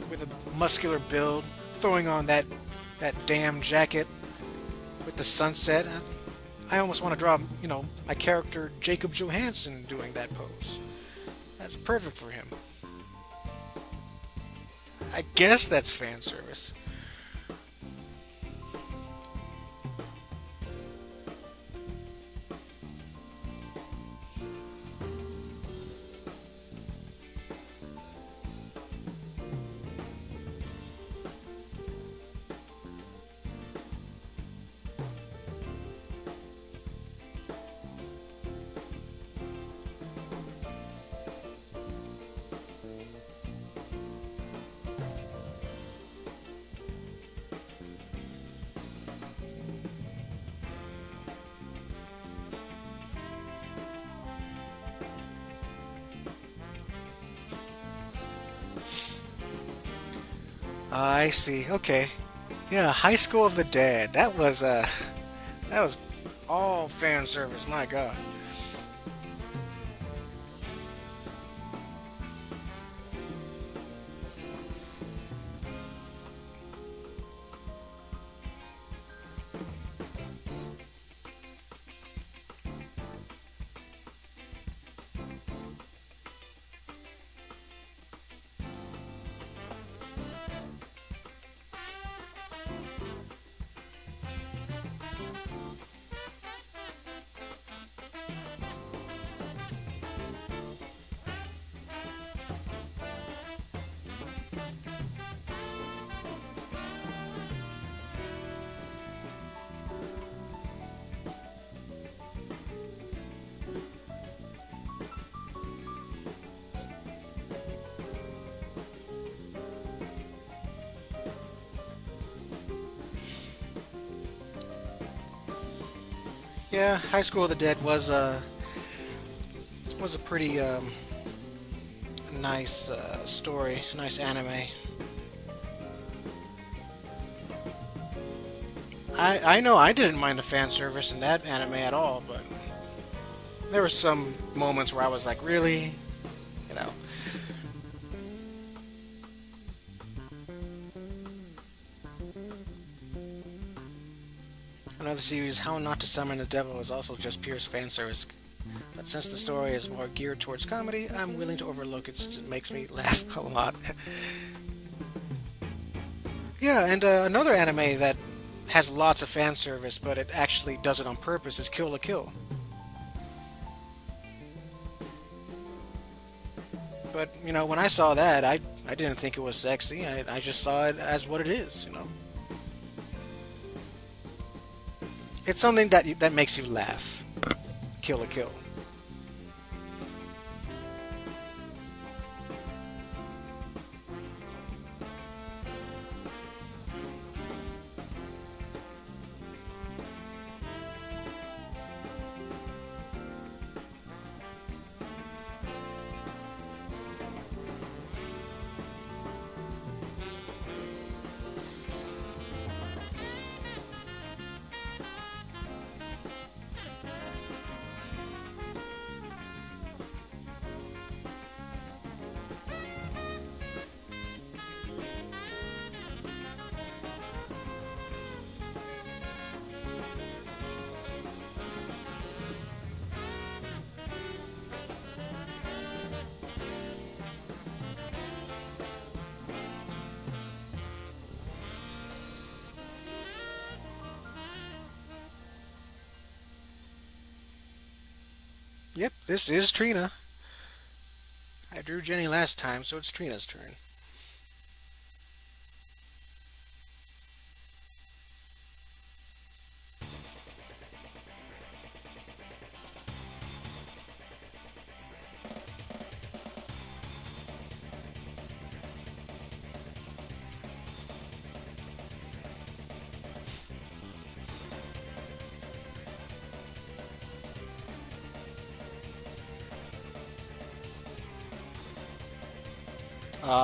with a muscular build, throwing on that damn jacket with the sunset. I almost want to draw, my character Jacob Johansson doing that pose. That's perfect for him. I guess that's fan service. I see. Okay. Yeah, High School of the Dead. That was all fan service. My God. Yeah, High School of the Dead was a pretty nice story, nice anime. I know I didn't mind the fan service in that anime at all, but there were some moments where I was like, really, you know. Another series, How Not to Summon the Devil, is also just pure fan service. But since the story is more geared towards comedy, I'm willing to overlook it since it makes me laugh a lot. Yeah, and another anime that has lots of fan service, but it actually does it on purpose, is Kill la Kill. But, you know, when I saw that, I didn't think it was sexy. I just saw it as what it is, you know. It's something that makes you laugh. Kill la Kill. Yep, this is Trina. I drew Jenny last time, so it's Trina's turn.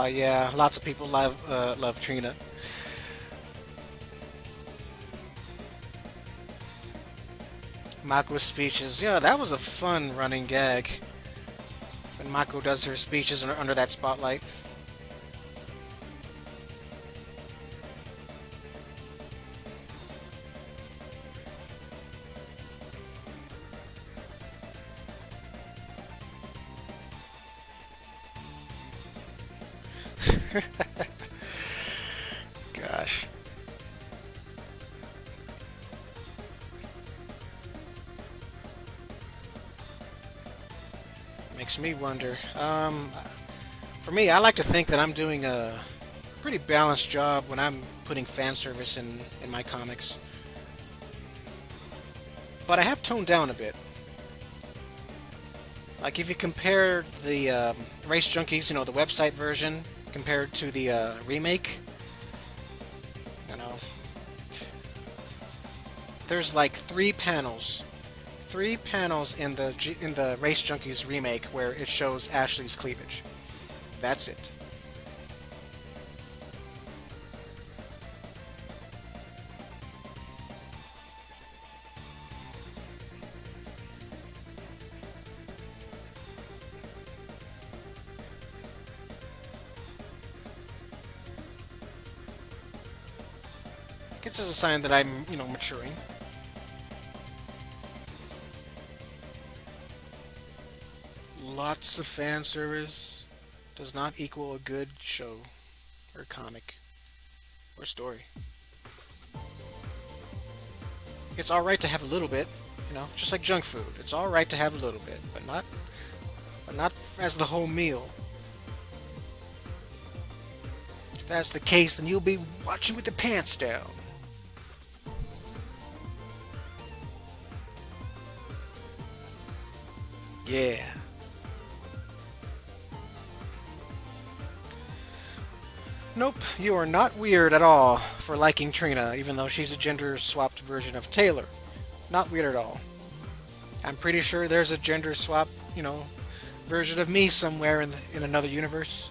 Yeah, lots of people love Trina. Mako's speeches. Yeah, that was a fun running gag when Mako does her speeches under that spotlight. Gosh. Makes me wonder. For me, I like to think that I'm doing a pretty balanced job when I'm putting fan service in my comics. But I have toned down a bit. Like if you compare the Race Junkies, the website version, compared to the remake, you know, there's like three panels in the Race Junkies remake where it shows Ashley's cleavage. That's it. It's just a sign that I'm, maturing. Lots of fan service does not equal a good show or comic or story. It's all right to have a little bit, just like junk food. It's all right to have a little bit, but not as the whole meal. If that's the case, then you'll be watching with the pants down. Yeah. Nope, you are not weird at all for liking Trina, even though she's a gender swapped version of Taylor. Not weird at all. I'm pretty sure there's a gender swap, version of me somewhere in another universe.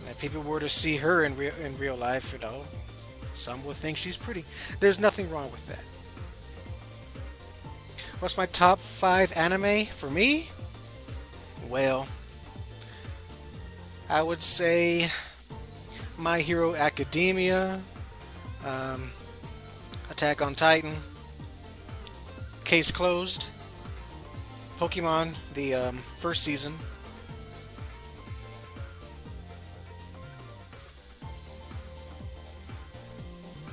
And if people were to see her in real life, some will think she's pretty. There's nothing wrong with that. What's my top 5 anime for me? Well, I would say My Hero Academia, Attack on Titan, Case Closed, Pokemon, the first season.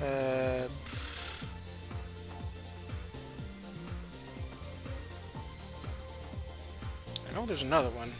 Uh, I know there's another one.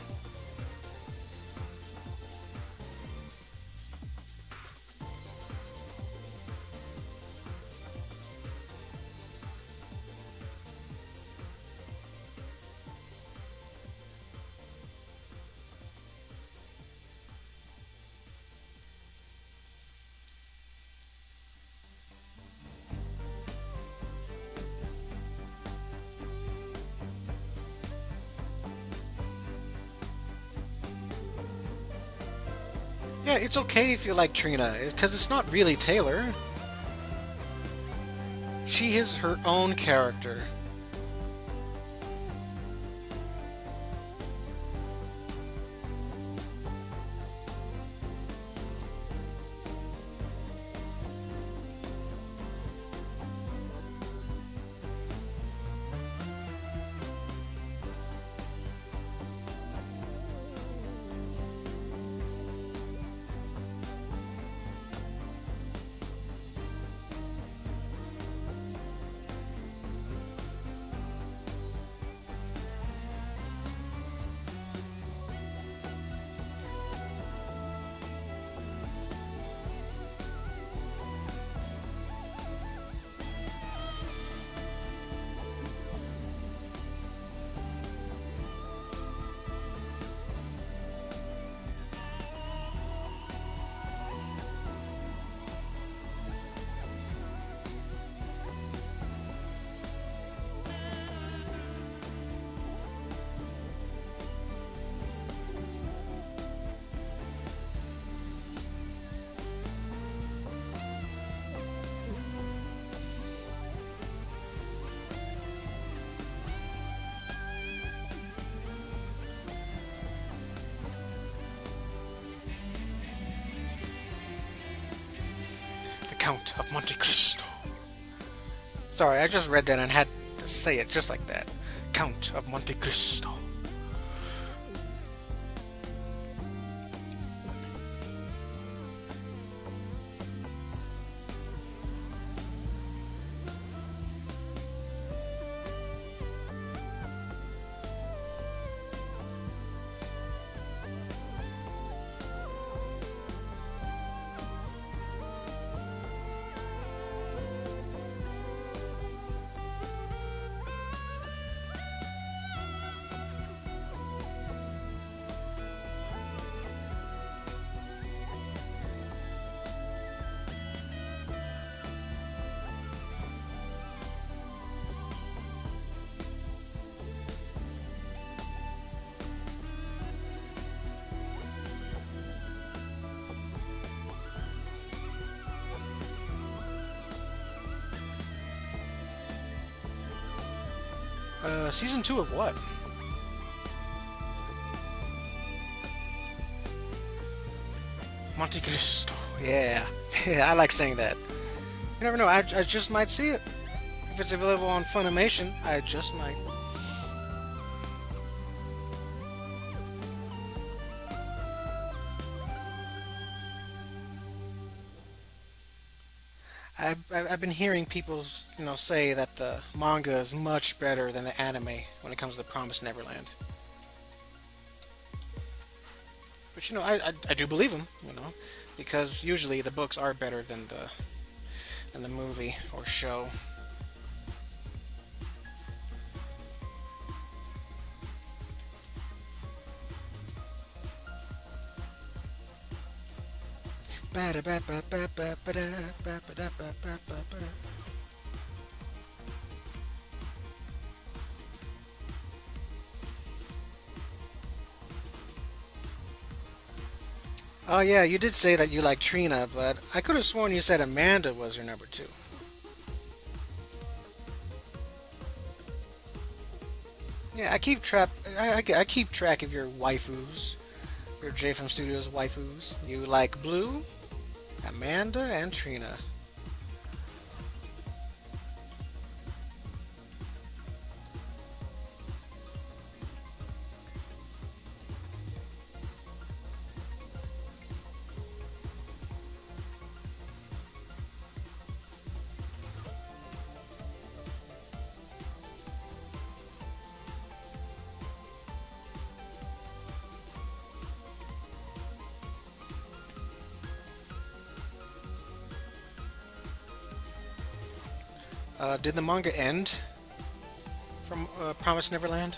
Yeah, it's okay if you like Trina, because it's not really Taylor. She is her own character. Count of Monte Cristo. Sorry, I just read that and had to say it just like that. Count of Monte Cristo. Season 2 of what? Monte Cristo. Yeah. Yeah, I like saying that. You never know, I just might see it. If it's available on Funimation, I just might. I've been hearing people, say that the manga is much better than the anime when it comes to Promised Neverland. But I do believe them, because usually the books are better than the movie or show. Oh yeah, you did say that you like Trina, but I could have sworn you said Amanda was your number two. Yeah, I keep track of your waifus, your JFM Studios waifus. You like Blue, Amanda, and Trina. Did the manga end from Promised Neverland?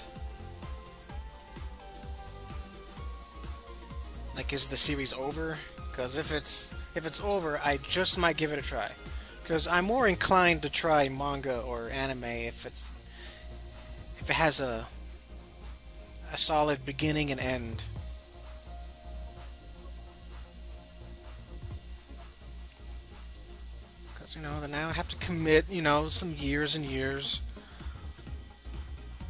Like, is the series over? Because if it's over, I just might give it a try. Because I'm more inclined to try manga or anime if it has a solid beginning and end. Then now I have to commit, some years and years.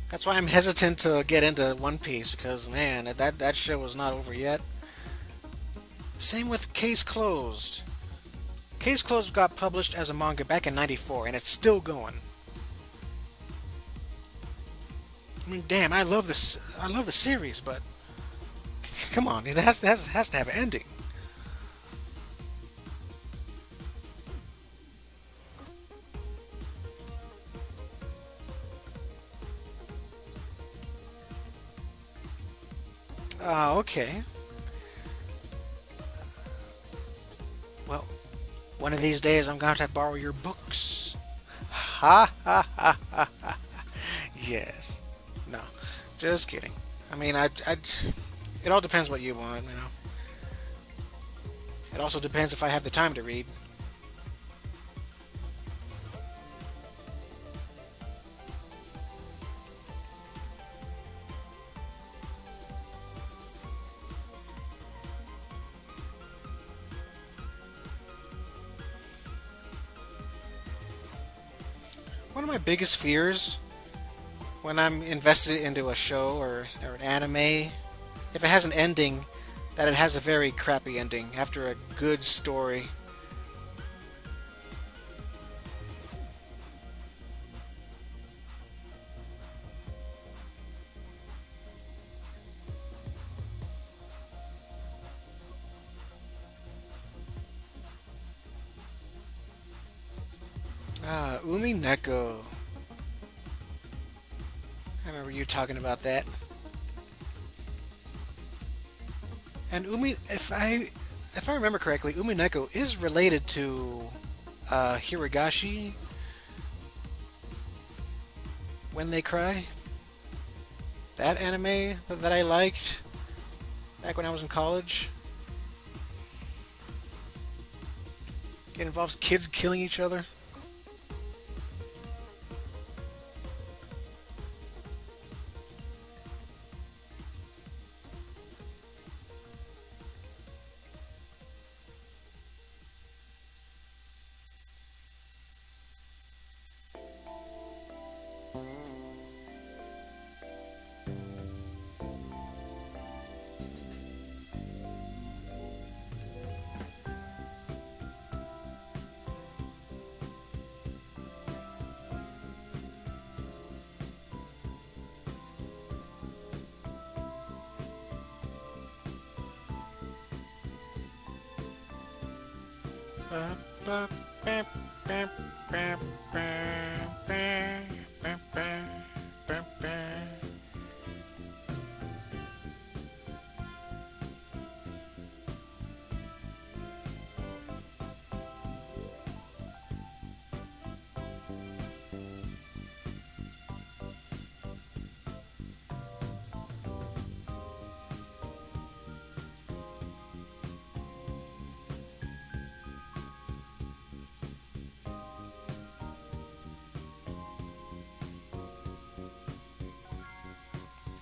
That's why I'm hesitant to get into One Piece, because, man, that show is not over yet. Same with Case Closed. Case Closed got published as a manga back in '94, and it's still going. I mean, damn, I love this. I love the series, but come on, it has to have an ending. Okay. Well, one of these days I'm going to have to borrow your books. Ha ha ha ha ha. Yes. No, just kidding. I mean, it all depends what you want, It also depends if I have the time to read. One of my biggest fears when I'm invested into a show or an anime, if it has an ending, that it has a very crappy ending after a good story. Umi Neko. I remember you talking about that. And if I remember correctly, Umi Neko is related to Hiragashi when they cry. That anime that I liked back when I was in college. It involves kids killing each other.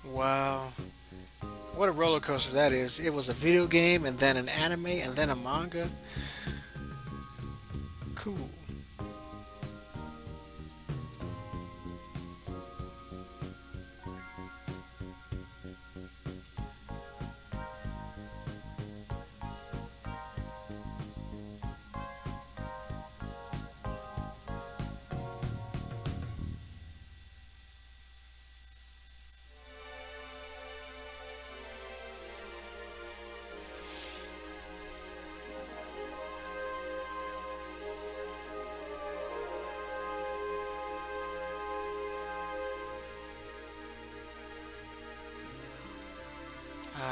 Wow. What a roller coaster that is. It was a video game and then an anime and then a manga. Cool.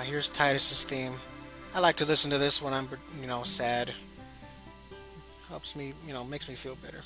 Here's Titus's theme. I like to listen to this when I'm, sad. Helps me, makes me feel better.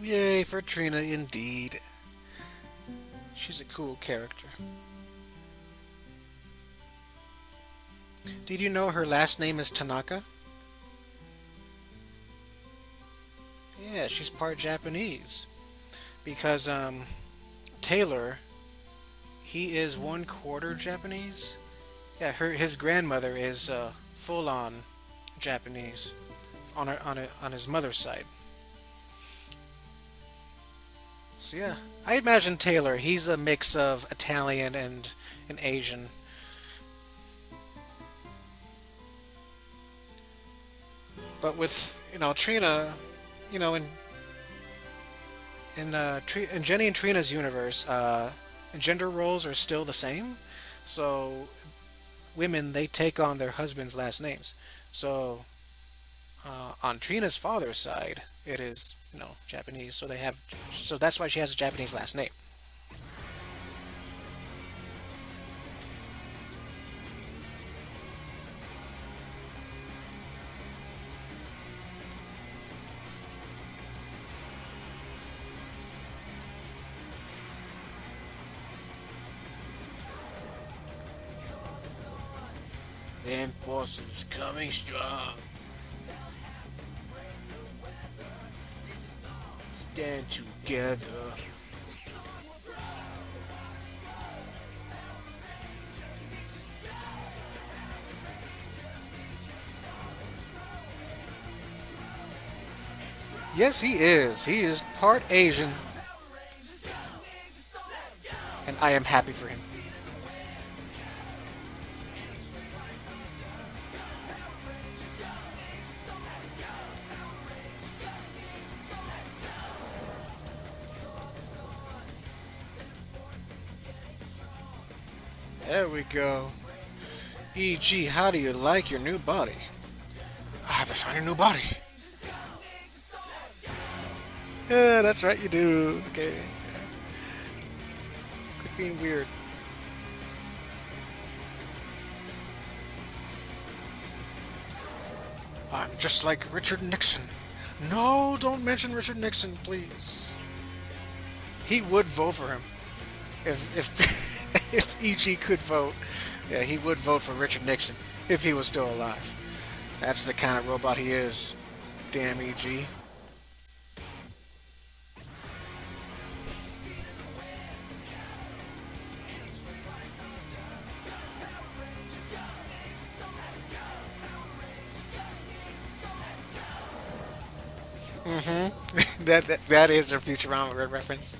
Yay for Trina, indeed. She's a cool character. Did you know her last name is Tanaka? Yeah, she's part Japanese. Because Taylor, he is one quarter Japanese. Yeah, his grandmother is full on Japanese on his mother's side. So yeah, I imagine Taylor. He's a mix of Italian and Asian. But with Trina, you know in Jenny and Trina's universe, gender roles are still the same. So women, they take on their husband's last names. So on Trina's father's side, it is Japanese. So that's why she has a Japanese last name. The enforcers coming strong. Stand together. Yes, he is. He is part Asian, and I am happy for him. There we go. E.G., how do you like your new body? I have a shiny new body. Yeah, that's right, you do. Okay. Quit being weird. I'm just like Richard Nixon. No, don't mention Richard Nixon, please. He would vote for him if if EG could vote. Yeah, he would vote for Richard Nixon if he was still alive. That's the kind of robot he is. Damn EG. That is a Futurama reference.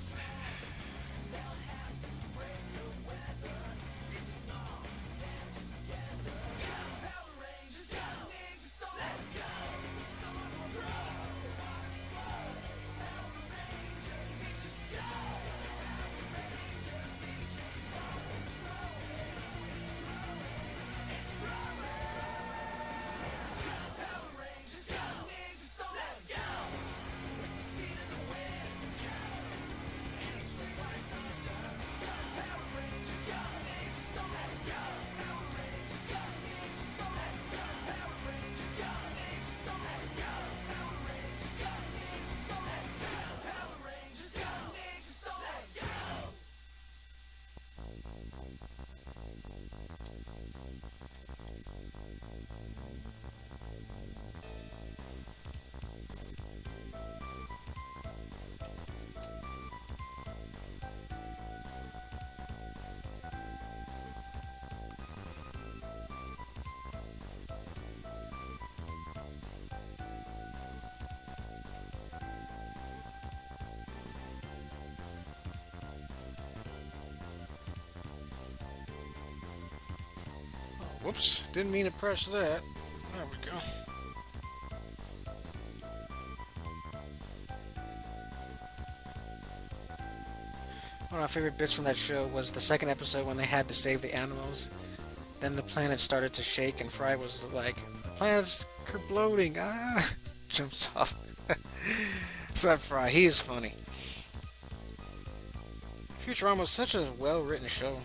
Whoops, didn't mean to press that. There we go. One of my favorite bits from that show was the second episode when they had to save the animals. Then the planet started to shake and Fry was like, the planet's kerbloding, ah! Jumps off. Fat Fry, he is funny. Futurama was such a well-written show.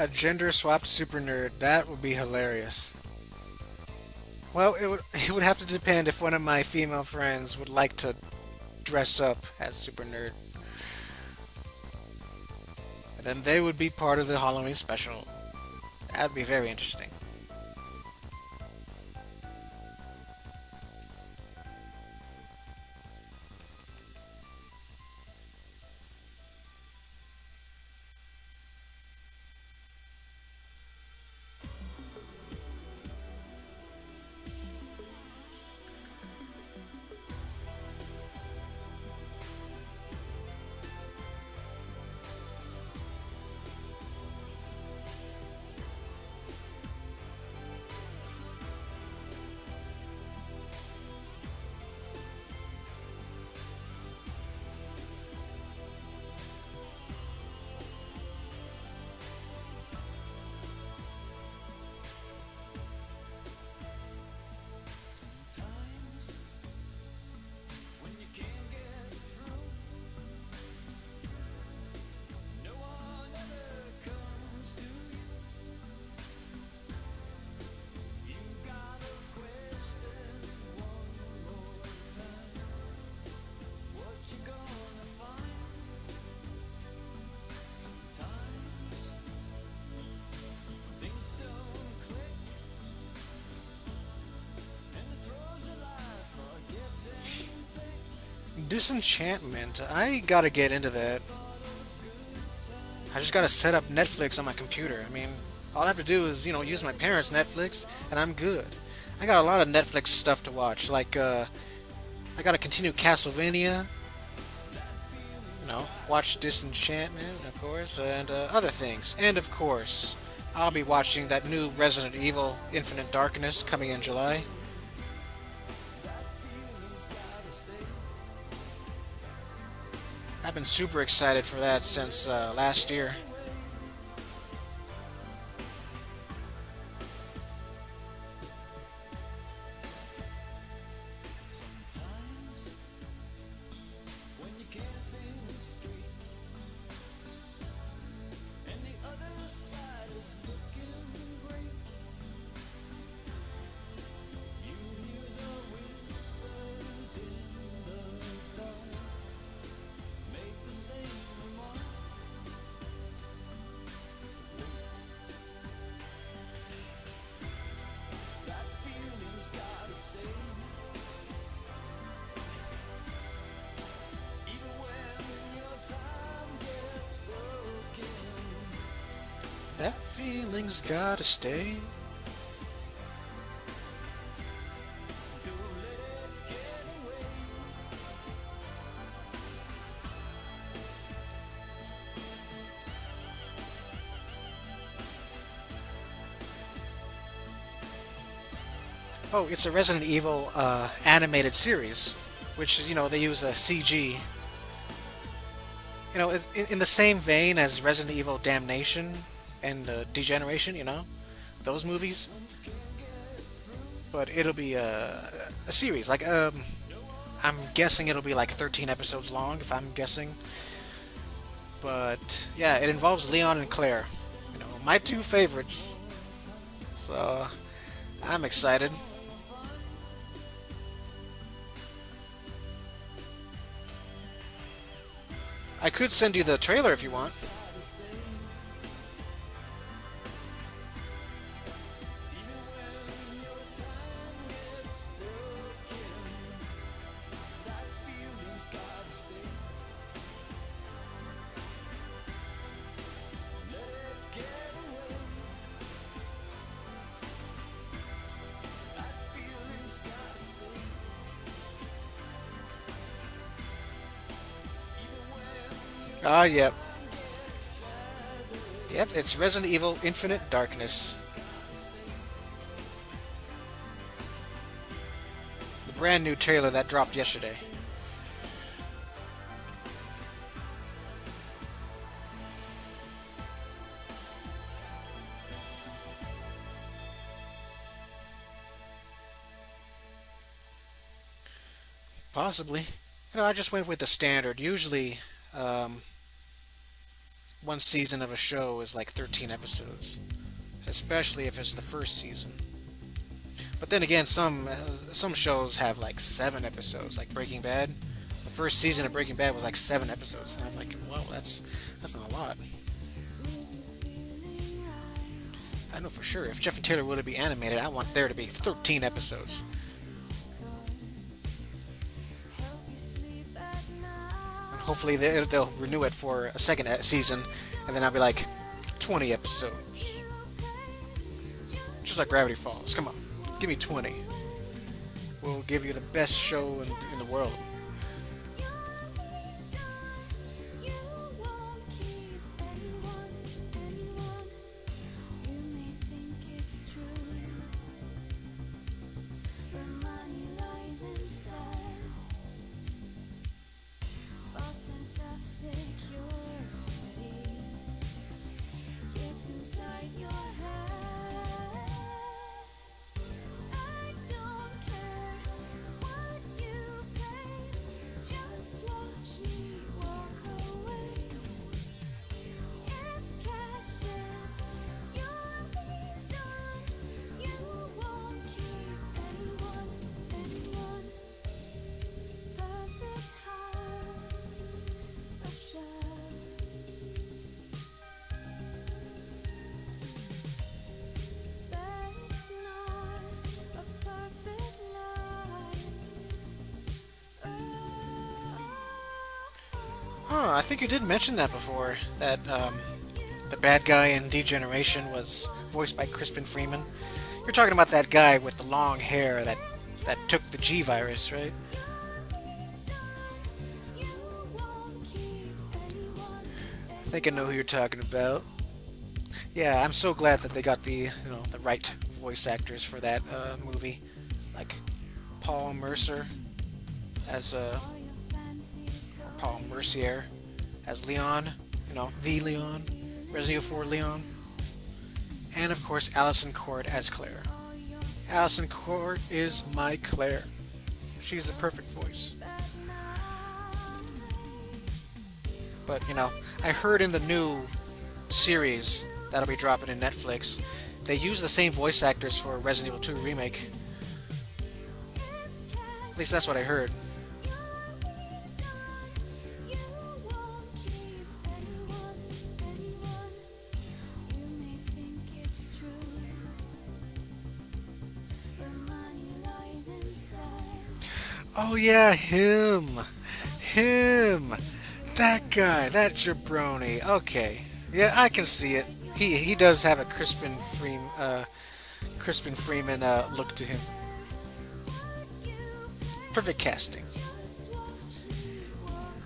A gender swapped super nerd. That would be hilarious. Well, it would have to depend if one of my female friends would like to dress up as super nerd. And then they would be part of the Halloween special. That'd be very interesting. When you can't get through, no one ever comes to you. You gotta question one more time. What you gonna find? Sometimes things don't click, and the throes of life are getting thick. Disenchantment. I gotta get into that. I just gotta set up Netflix on my computer. I mean, all I have to do is, use my parents' Netflix, and I'm good. I got a lot of Netflix stuff to watch. Like, I gotta continue Castlevania. Watch Disenchantment, of course, and other things. And of course, I'll be watching that new Resident Evil Infinite Darkness coming in July. I've been super excited for that since last year. Sometimes when you can't think straight, and the other side is looking great, you hear the whispers in the dark, make the same remark. That feeling's gotta stay. Even when your time gets broken, That feeling's gotta stay. don't let it get away. Oh, it's a Resident Evil animated series, which is, they use a CG. In the same vein as Resident Evil Damnation and Degeneration, those movies. But it'll be a series. Like, I'm guessing it'll be like 13 episodes long, if I'm guessing. But yeah, it involves Leon and Claire. My two favorites. So I'm excited. I could send you the trailer if you want. That feeling's gotta stay. Let it get away. That feeling's gotta stay. Ah, yep. Yep, it's Resident Evil Infinite Darkness. The brand new trailer that dropped yesterday. Possibly. I just went with the standard. Usually, one season of a show is like 13 episodes, especially if it's the first season. But then again, some shows have like 7 episodes, like Breaking Bad. The first season of Breaking Bad was like 7 episodes, and I'm like, well, that's not a lot. I know for sure if Jeff and Taylor were to be animated, I want there to be 13 episodes. And hopefully they'll renew it for a second season, and then I'll be like 20 episodes, just like Gravity Falls. Come on, give me 20. We'll give you the best show in the world. You won't keep anyone. You may think it's true, but money lies inside. False sense of security gets inside your head. I don't care what you pay, just watch me walk away. If cash is your reason, you won't keep anyone. Perfect house of shell. But it's not a perfect life. Huh, I think you did mention that before. That the bad guy in Degeneration was voiced by Crispin Freeman. You're talking about that guy with the long hair that took the G virus, right? I think I know who you're talking about. Yeah, I'm so glad that they got the right voice actors for that movie, like Paul Mercer as Paul Mercier as Leon, the Leon, Resident Evil 4 Leon, and of course Allison Court as Claire. Allison Court is my Claire. She's the perfect voice. But I heard in the new series that'll be dropping in Netflix, they use the same voice actors for Resident Evil 2 remake. At least that's what I heard. You won't keep anyone. You may think it's true, but money lies inside. Oh yeah, him. That guy, that jabroni. Okay, yeah, I can see it. He does have a Crispin Freeman look to him. Perfect casting.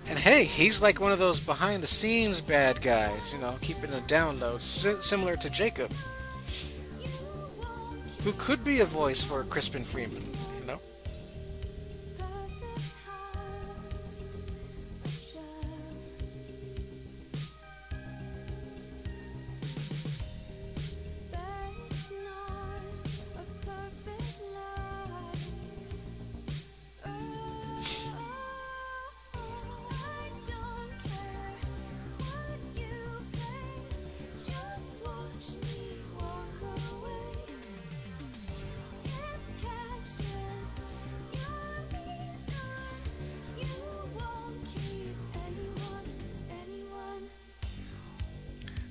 And hey, he's like one of those behind the scenes bad guys, keeping a down low, similar to Jacob, who could be a voice for Crispin Freeman. Perfect house of shell. But it's not a perfect life. I don't care what you pay, just watch me walk away. If cash is your reason, you won't keep anyone.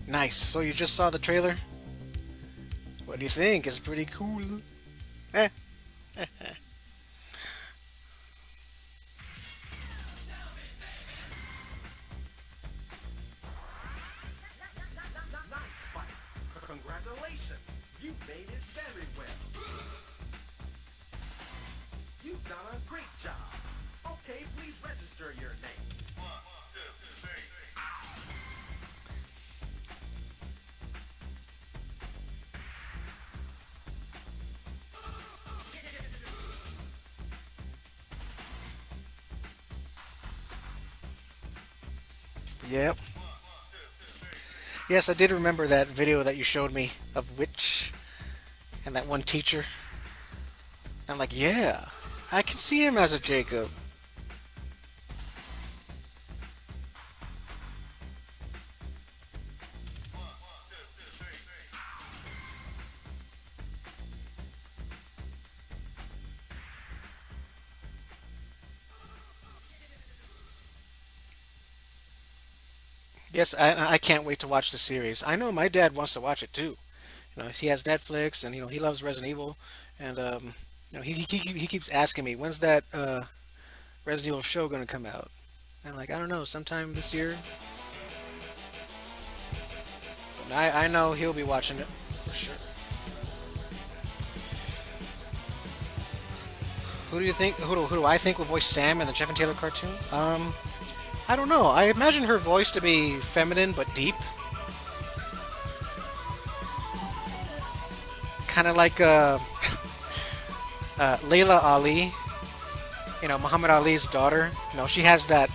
Nice. So you just saw the trailer? What do you think? It's pretty cool. Eh. Congratulations! You made it very well. You've done a great job. Okay, please register your name. Yep. Yes, I did remember that video that you showed me of Witch and that one teacher. I'm like, yeah, I can see him as a Jacob. Yes, I can't wait to watch the series. I know my dad wants to watch it too. He has Netflix, and he loves Resident Evil, and he keeps asking me when's that Resident Evil show gonna come out. And I'm like, I don't know, sometime this year. But I know he'll be watching it for sure. Who do you think? Who do I think will voice Sam in the Jeff and Taylor cartoon? I don't know. I imagine her voice to be feminine but deep, kind of like Layla Ali. Muhammad Ali's daughter. She has that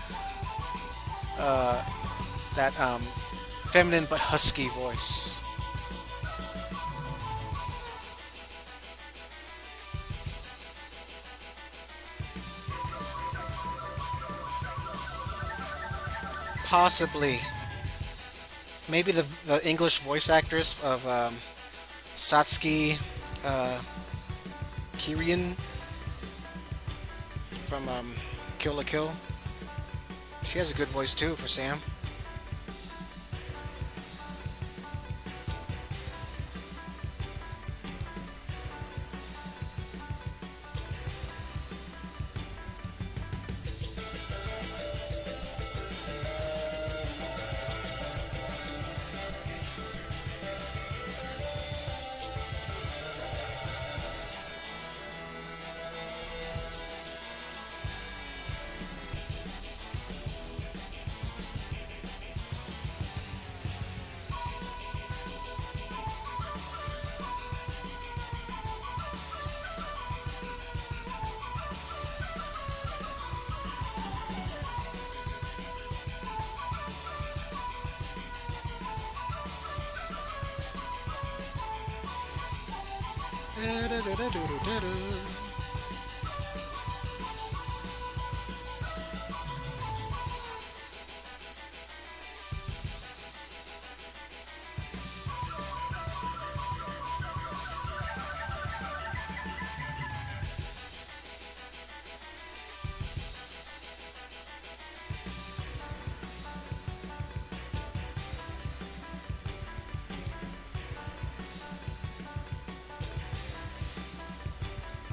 feminine but husky voice. Possibly, maybe the English voice actress of Satsuki uh, Kirian from Kill la Kill. She has a good voice too for Sam.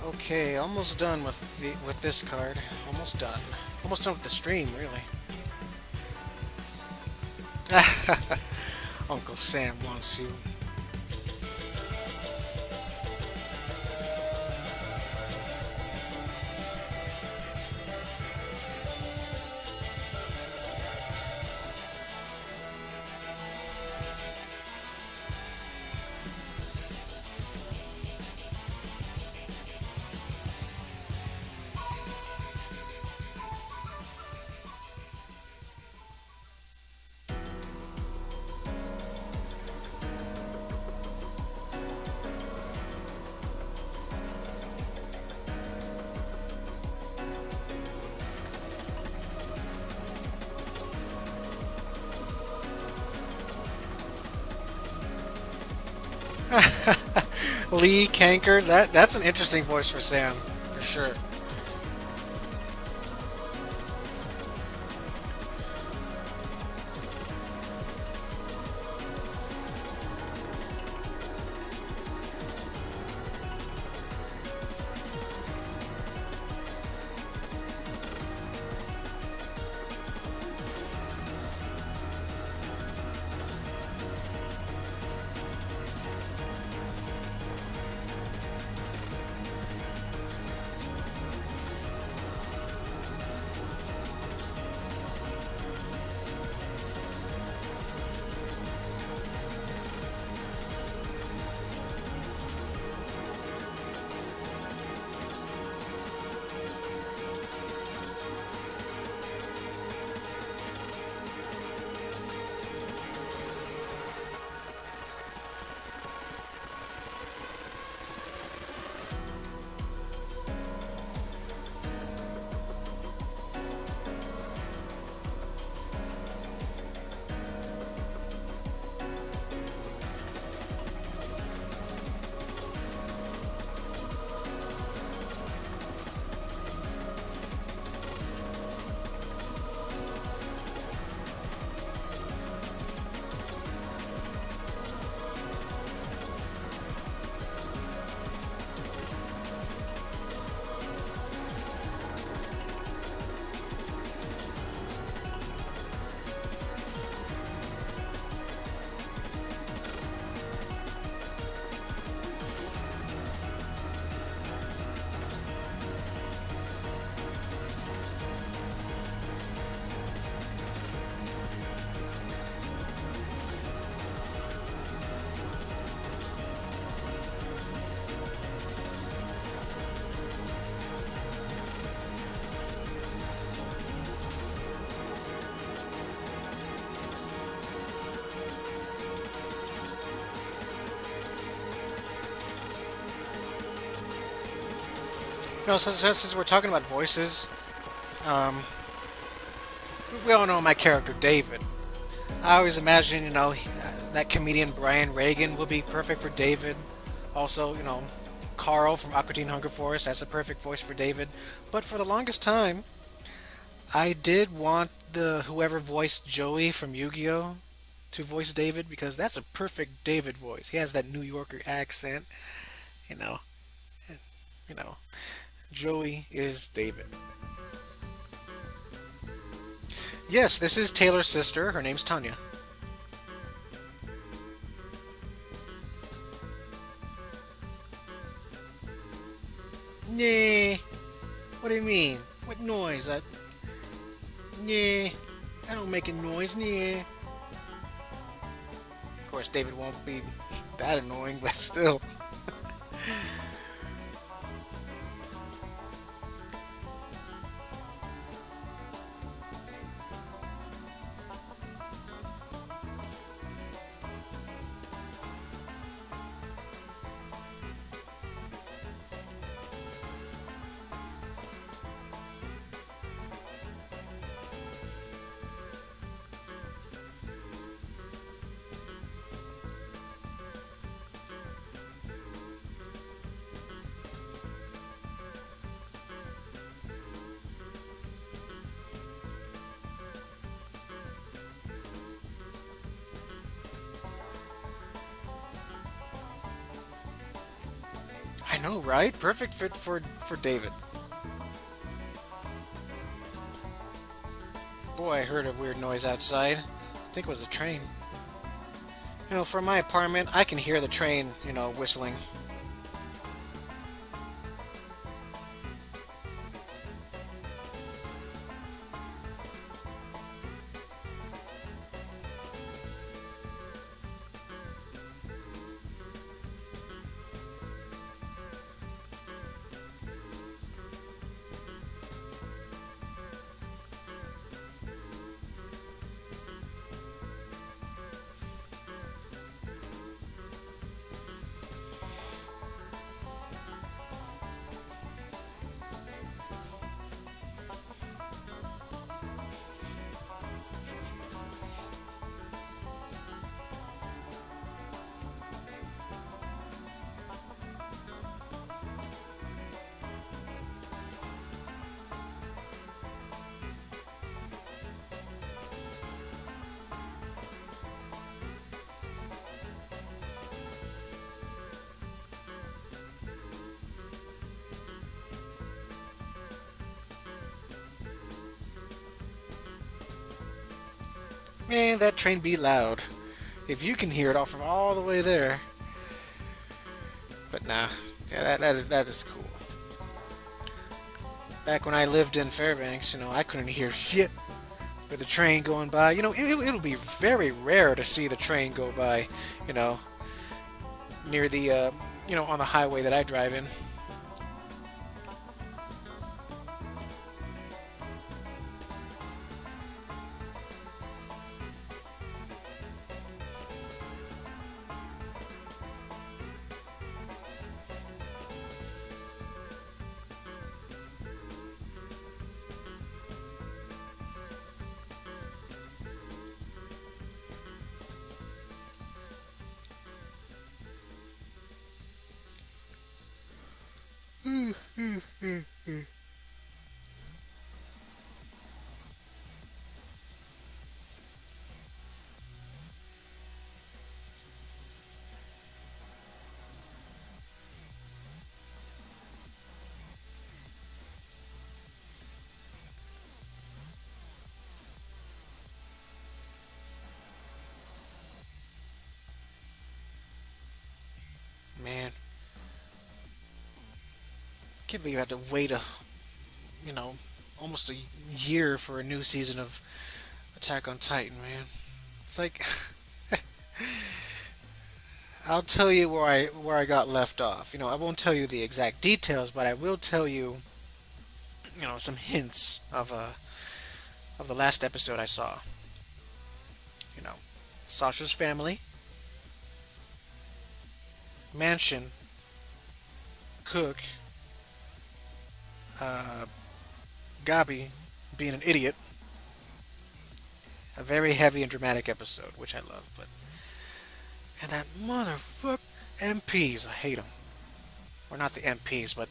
Okay, almost done with this card. Almost done. Almost done with the stream, really. Uncle Sam wants you. Lee Kanker. That's an interesting voice for Sam, for sure. No, since we're talking about voices, um, we all know my character David. I always imagine, that comedian Brian Reagan would be perfect for David. Also, Carl from Aqua Teen Hunger Force, that's a perfect voice for David. But for the longest time, I did want the whoever voiced Joey from Yu-Gi-Oh to voice David because that's a perfect David voice. He has that New Yorker accent, you know. You know, Joey is David. Yes, this is Taylor's sister. Her name's Tanya. Nah. What do you mean? What noise? Nah. I don't make a noise. Nah. Of course, David won't be that annoying, but still. I know, right? Perfect fit for David. Boy, I heard a weird noise outside. I think it was a train. From my apartment, I can hear the train, whistling. Man, that train be loud. If you can hear it all from all the way there. But nah, yeah, that is cool. Back when I lived in Fairbanks, I couldn't hear shit with the train going by. It'll be very rare to see the train go by, you know, near the, on the highway that I drive in. Man, can't believe I had to wait you know, almost a year for a new season of Attack on Titan, man. It's like I'll tell you where I got left off. I won't tell you the exact details, but I will tell you, some hints of the last episode I saw. You know, Sasha's family, mansion, cook, uh, Gabi being an idiot. A very heavy and dramatic episode, which I love. But and that motherfucker MPs, I hate them. Or not the MPs, but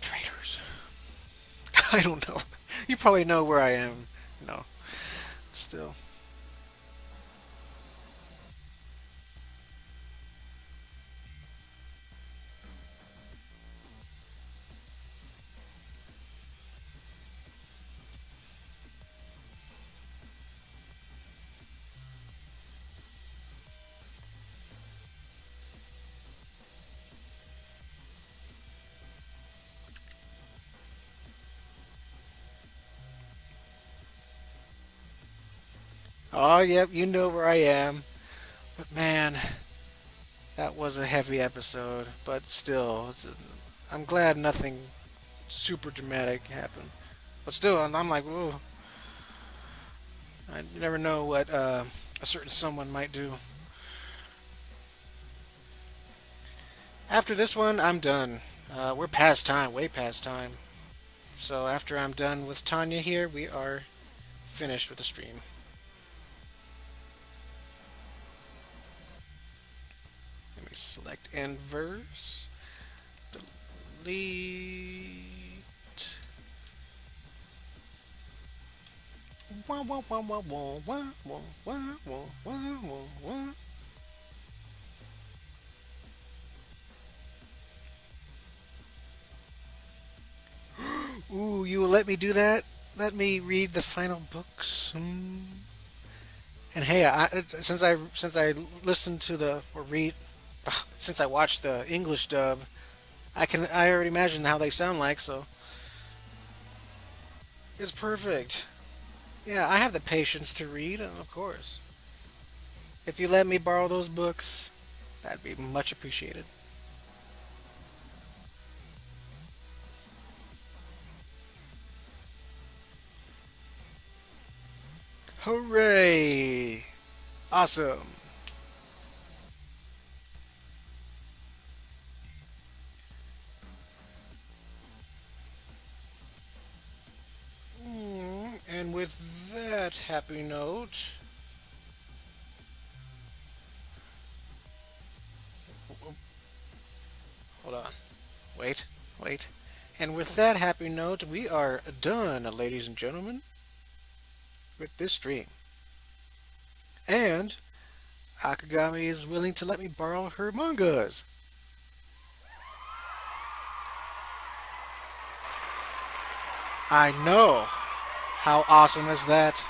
traitors. I don't know. You probably know where I am. No, still. Oh, yep, you know where I am. But man, that was a heavy episode. But still, I'm glad nothing super dramatic happened. But still, I'm like, whoa. You never know what a certain someone might do. After this one, I'm done. We're past time, way past time. So after I'm done with Tanya here, we are finished with the stream. Let me select end verse. Delete. Wah, wah, wah, wah, wah, wah, wah, wah, wah, wah, wah, wah. Ooh, you will let me do that? Let me read the final books. And hey, since I listened to the or read since I watched the English dub, I already imagine how they sound like. So it's perfect. Yeah, I have the patience to read, of course. If you let me borrow those books, that'd be much appreciated. Hooray! Awesome. And with that happy note, hold on. Wait, wait. And with that happy note, we are done, ladies and gentlemen, with this stream. And Akagami is willing to let me borrow her mangas. I know. How awesome is that?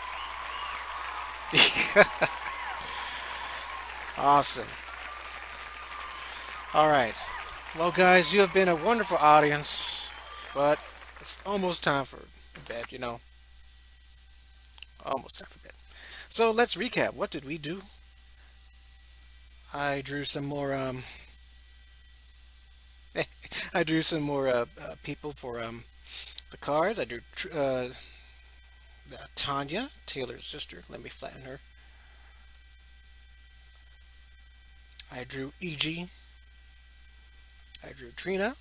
Awesome. All right. Well, guys, you have been a wonderful audience, but it's almost time for bed, you know. Almost time for bed. So let's recap. What did we do? I drew some more I drew some more people for the cards. I drew Tanya, Taylor's sister. Let me flatten her. I drew EG. I drew Trina.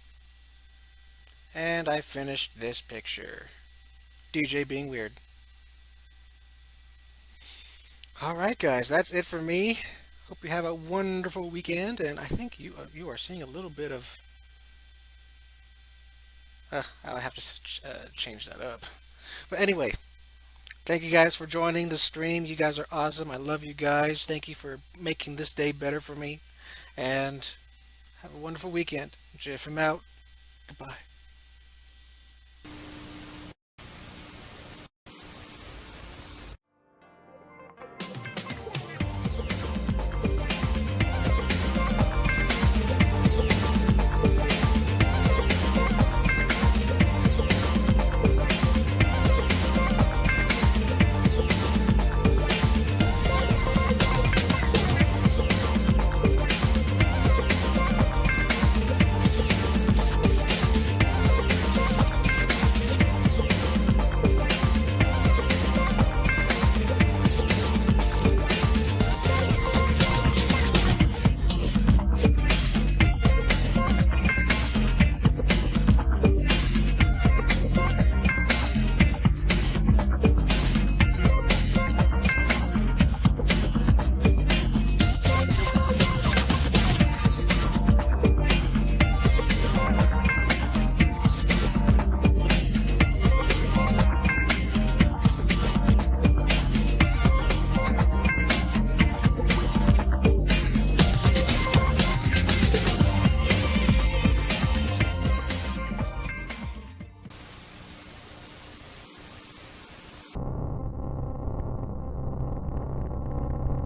And I finished this picture. DJ being weird. Alright, guys, that's it for me. Hope you have a wonderful weekend. And I think you are seeing a little bit of. I would have to change that up. But anyway, thank you guys for joining the stream. You guys are awesome. I love you guys. Thank you for making this day better for me. And have a wonderful weekend. JFM out. Goodbye.